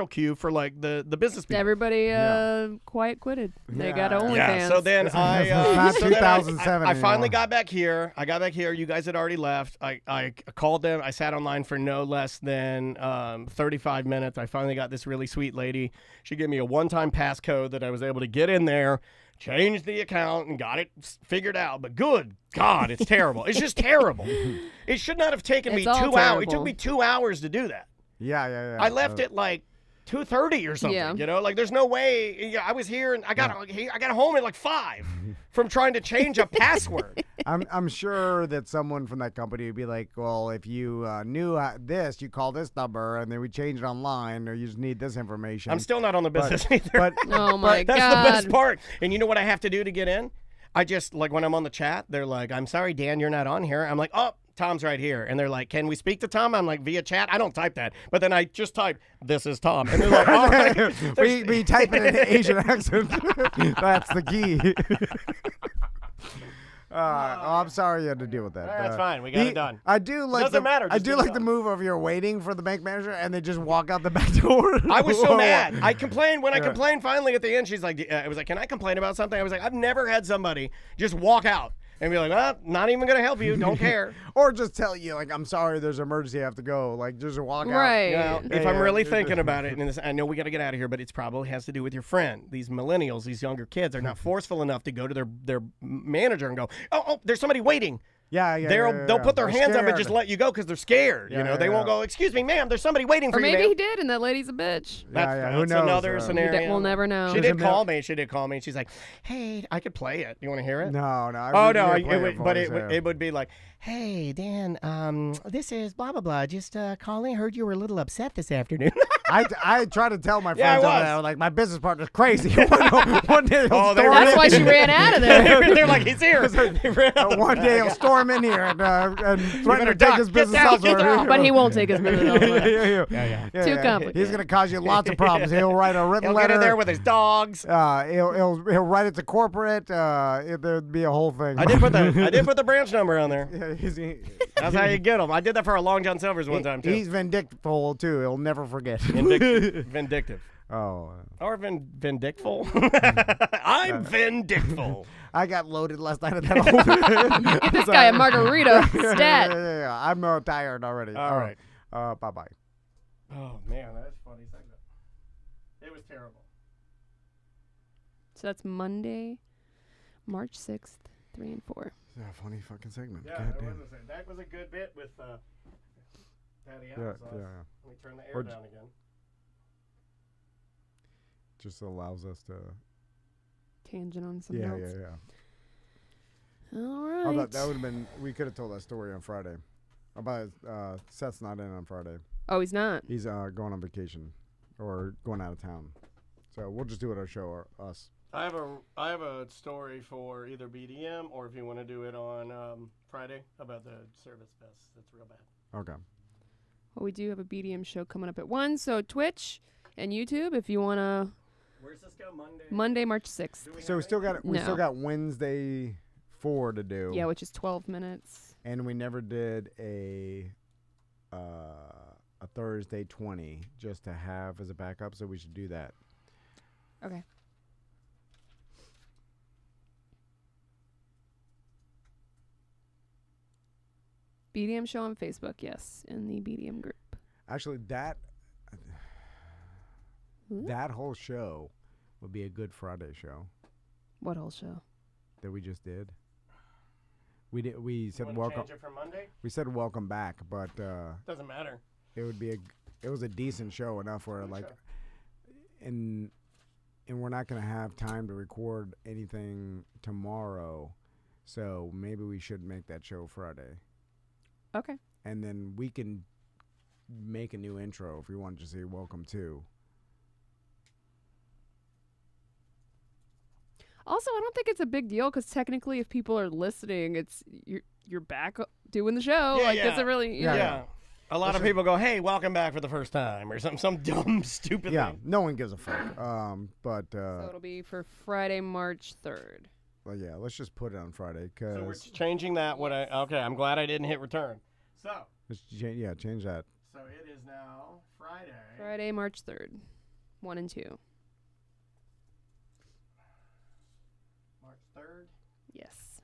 Speaker 5: queue for like the business people.
Speaker 7: Everybody quiet quitted. They got OnlyFans.
Speaker 5: Yeah, so then I,
Speaker 1: not
Speaker 5: so then
Speaker 1: 2007
Speaker 5: I finally
Speaker 1: anymore.
Speaker 5: got back here. I got back here. You guys had already left. I called them. I sat online for no less than 35 minutes. I finally got this really sweet lady. She gave me a one-time passcode that I was able to get in there, change the account, and got it figured out. But good God, it's terrible. It's just terrible. It should not have taken me
Speaker 7: It's
Speaker 5: 2
Speaker 7: all
Speaker 5: hours. It took
Speaker 7: terrible.
Speaker 5: me 2 hours to do that.
Speaker 1: Yeah.
Speaker 5: I left at like 2:30 or something.
Speaker 7: Yeah.
Speaker 5: You know, like there's no way. Yeah, I was here and I got home at like 5 from trying to change a password.
Speaker 1: I'm sure that someone from that company would be like, well, if you knew this, you call this number, and then we change it online, or you just need this information.
Speaker 5: I'm still not on the business either.
Speaker 1: But
Speaker 7: Oh my
Speaker 5: That's
Speaker 7: God.
Speaker 5: the best part. And you know what I have to do to get in? I just, like when I'm on the chat, they're like, I'm sorry, Dan, you're not on here. I'm like, oh, Tom's right here. And they're like, can we speak to Tom? I'm like, via chat? I don't type that. But then I just type, this is Tom. And they're like, all right.
Speaker 1: we type it in an Asian accent. That's the key. I'm sorry you had to deal with that.
Speaker 5: That's fine. We got it done.
Speaker 1: I do like
Speaker 5: Doesn't matter,
Speaker 1: I
Speaker 5: just
Speaker 1: do
Speaker 5: get it
Speaker 1: like the
Speaker 5: done.
Speaker 1: move of you're waiting for the bank manager and they just walk out the back door.
Speaker 5: I was so mad. I complained. When I complained finally at the end, she's like, I was like, can I complain about something? I was like, I've never had somebody just walk out and be like, well, not even going to help you. Don't care.
Speaker 1: Or just tell you, like, I'm sorry, there's an emergency, I have to go. Like, just walk out.
Speaker 7: Right.
Speaker 5: You know, if
Speaker 1: Yeah,
Speaker 5: I'm really
Speaker 1: yeah.
Speaker 5: thinking about it, and I know we got to get out of here, but it probably has to do with your friend. These millennials, these younger kids, are not forceful enough to go to their manager and go, oh, there's somebody waiting.
Speaker 1: Yeah.
Speaker 5: They'll put their
Speaker 1: They're
Speaker 5: hands up and just
Speaker 1: scared.
Speaker 5: let you go because they're scared.
Speaker 1: Yeah,
Speaker 5: They
Speaker 1: yeah,
Speaker 5: won't
Speaker 1: yeah.
Speaker 5: go, excuse me, ma'am, there's somebody waiting for
Speaker 7: Or
Speaker 5: you,
Speaker 7: maybe
Speaker 5: ma'am.
Speaker 7: he did, and that lady's a bitch.
Speaker 1: Yeah, who
Speaker 5: That's
Speaker 1: knows?
Speaker 5: another
Speaker 7: We
Speaker 5: scenario.
Speaker 7: we'll never know.
Speaker 5: She
Speaker 1: There's
Speaker 5: did
Speaker 1: a
Speaker 5: call me. She did call me. She's like, hey, I could play it. You want to hear it?
Speaker 1: No.
Speaker 5: Oh no! It would be like, "Hey Dan, this is blah blah blah. Just calling. Heard you were a little upset this afternoon."
Speaker 1: I try to tell my
Speaker 5: Yeah, I
Speaker 1: friends over
Speaker 5: was.
Speaker 1: there, like, my business partner's crazy. One day he'll
Speaker 5: Oh, they
Speaker 1: storm
Speaker 7: That's
Speaker 1: in.
Speaker 7: why she ran out of there.
Speaker 5: They're like, "He's here." They ran out.
Speaker 1: One day he'll storm in here and threaten
Speaker 5: better
Speaker 1: to take
Speaker 5: duck.
Speaker 1: his
Speaker 5: Get
Speaker 1: business
Speaker 5: down, get
Speaker 1: elsewhere.
Speaker 5: down.
Speaker 7: But he won't take his business elsewhere.
Speaker 1: Yeah.
Speaker 7: Too complicated.
Speaker 1: He's gonna cause you lots of problems. He'll write a written
Speaker 5: He'll
Speaker 1: letter.
Speaker 5: get in there with his dogs.
Speaker 1: He'll write it to corporate. There'd be a whole thing.
Speaker 5: I did put the branch number on there.
Speaker 1: Yeah,
Speaker 5: That's how you get them. I did that for a Long John Silver's one time too.
Speaker 1: He's vindictful too. He'll never forget.
Speaker 5: Vindictive.
Speaker 1: Oh,
Speaker 5: Or vindictful. I'm vindictful.
Speaker 1: I got loaded last night at that home.
Speaker 7: Get this guy a margarita. Stat.
Speaker 1: Yeah. I'm tired already.
Speaker 5: All right.
Speaker 1: Bye bye.
Speaker 5: Oh man, that's funny segment. It was terrible.
Speaker 7: So that's Monday, March 6th, 3 and 4.
Speaker 1: Yeah, funny fucking segment.
Speaker 5: Yeah,
Speaker 1: Goddamn.
Speaker 5: that was a good bit with Patty
Speaker 1: Yeah.
Speaker 5: Applesauce. Let me turn the air
Speaker 1: Or
Speaker 5: down again.
Speaker 1: Just allows us to.
Speaker 7: Tangent on something
Speaker 1: Yeah.
Speaker 7: else. All
Speaker 1: Oh,
Speaker 7: right.
Speaker 1: that would have been. We could have told that story on Friday. About Seth's not in on Friday.
Speaker 7: Oh, he's not.
Speaker 1: He's going on vacation or going out of town. So we'll just do it our show or us.
Speaker 5: I have a story for either BDM or if you want to do it on Friday about the service bus. That's real bad.
Speaker 1: Okay.
Speaker 7: Well, we do have a BDM show coming up at 1, so Twitch and YouTube if you want to.
Speaker 5: Where's this go? Monday?
Speaker 7: Monday, March 6th.
Speaker 1: So we still got Wednesday 4 to do.
Speaker 7: Yeah, which is 12 minutes.
Speaker 1: And we never did a Thursday 20 just to have as a backup, so we should do that.
Speaker 7: Okay. BDM show on Facebook, yes, in the BDM group.
Speaker 1: Actually, that whole show would be a good Friday show
Speaker 7: What whole show?
Speaker 1: that we just did. We said
Speaker 5: Wanna
Speaker 1: welcome.
Speaker 5: change it for Monday?
Speaker 1: We said welcome back, but
Speaker 5: Doesn't matter.
Speaker 1: it would be it was a decent show enough where like, and we're not gonna have time to record anything tomorrow, so maybe we should make that show Friday.
Speaker 7: Okay.
Speaker 1: And then we can make a new intro if we want to say welcome to.
Speaker 7: Also, I don't think it's a big deal because technically, if people are listening, it's you're back doing the show.
Speaker 5: Yeah,
Speaker 7: like,
Speaker 5: yeah.
Speaker 7: it's a really
Speaker 5: Yeah. A lot of people go, "Hey, welcome back for the first time," or some dumb, stupid
Speaker 1: Yeah,
Speaker 5: thing.
Speaker 1: no one gives a fuck. But
Speaker 7: So it'll be for Friday, March 3rd.
Speaker 1: well, yeah, let's just put it on Friday
Speaker 5: So we're
Speaker 1: because
Speaker 5: changing that. Okay, I'm glad I didn't hit return. So
Speaker 1: change that.
Speaker 5: So it is now Friday.
Speaker 7: Friday, March 3rd, 1 and 2.
Speaker 5: March 3rd.
Speaker 7: Yes.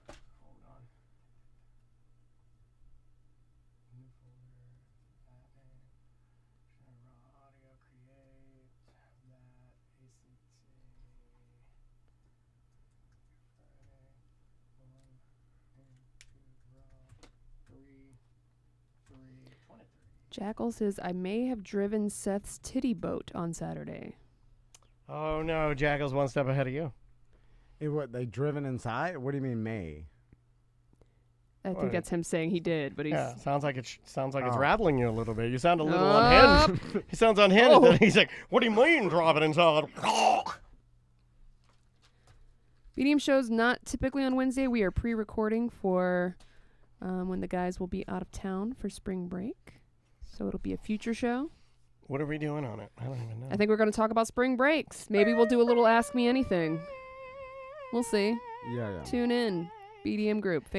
Speaker 5: Hold on. New folder. Share raw audio. Create that. ACT. Friday. 1 and 2 raw. 3. 23.
Speaker 7: Jackal says, I may have driven Seth's titty boat on Saturday.
Speaker 5: Oh no, Jackal's one step ahead of you.
Speaker 1: What they driven inside? What do you mean May?
Speaker 7: I
Speaker 5: What?
Speaker 7: think that's him saying he did, but he's...
Speaker 5: Yeah, sounds like it's
Speaker 1: Oh.
Speaker 5: rattling you a little bit. You sound a little unhinged. He sounds unhinged.
Speaker 7: Oh.
Speaker 5: He's like, "What do you mean drop it inside?"
Speaker 7: BDM show's not typically on Wednesday. We are pre-recording for when the guys will be out of town for spring break. So it'll be a future show.
Speaker 5: What are we doing on it? I don't even know.
Speaker 7: I think we're going to talk about spring breaks. Maybe we'll do a little Ask Me Anything. We'll see.
Speaker 1: Yeah.
Speaker 7: Tune in. BDM group.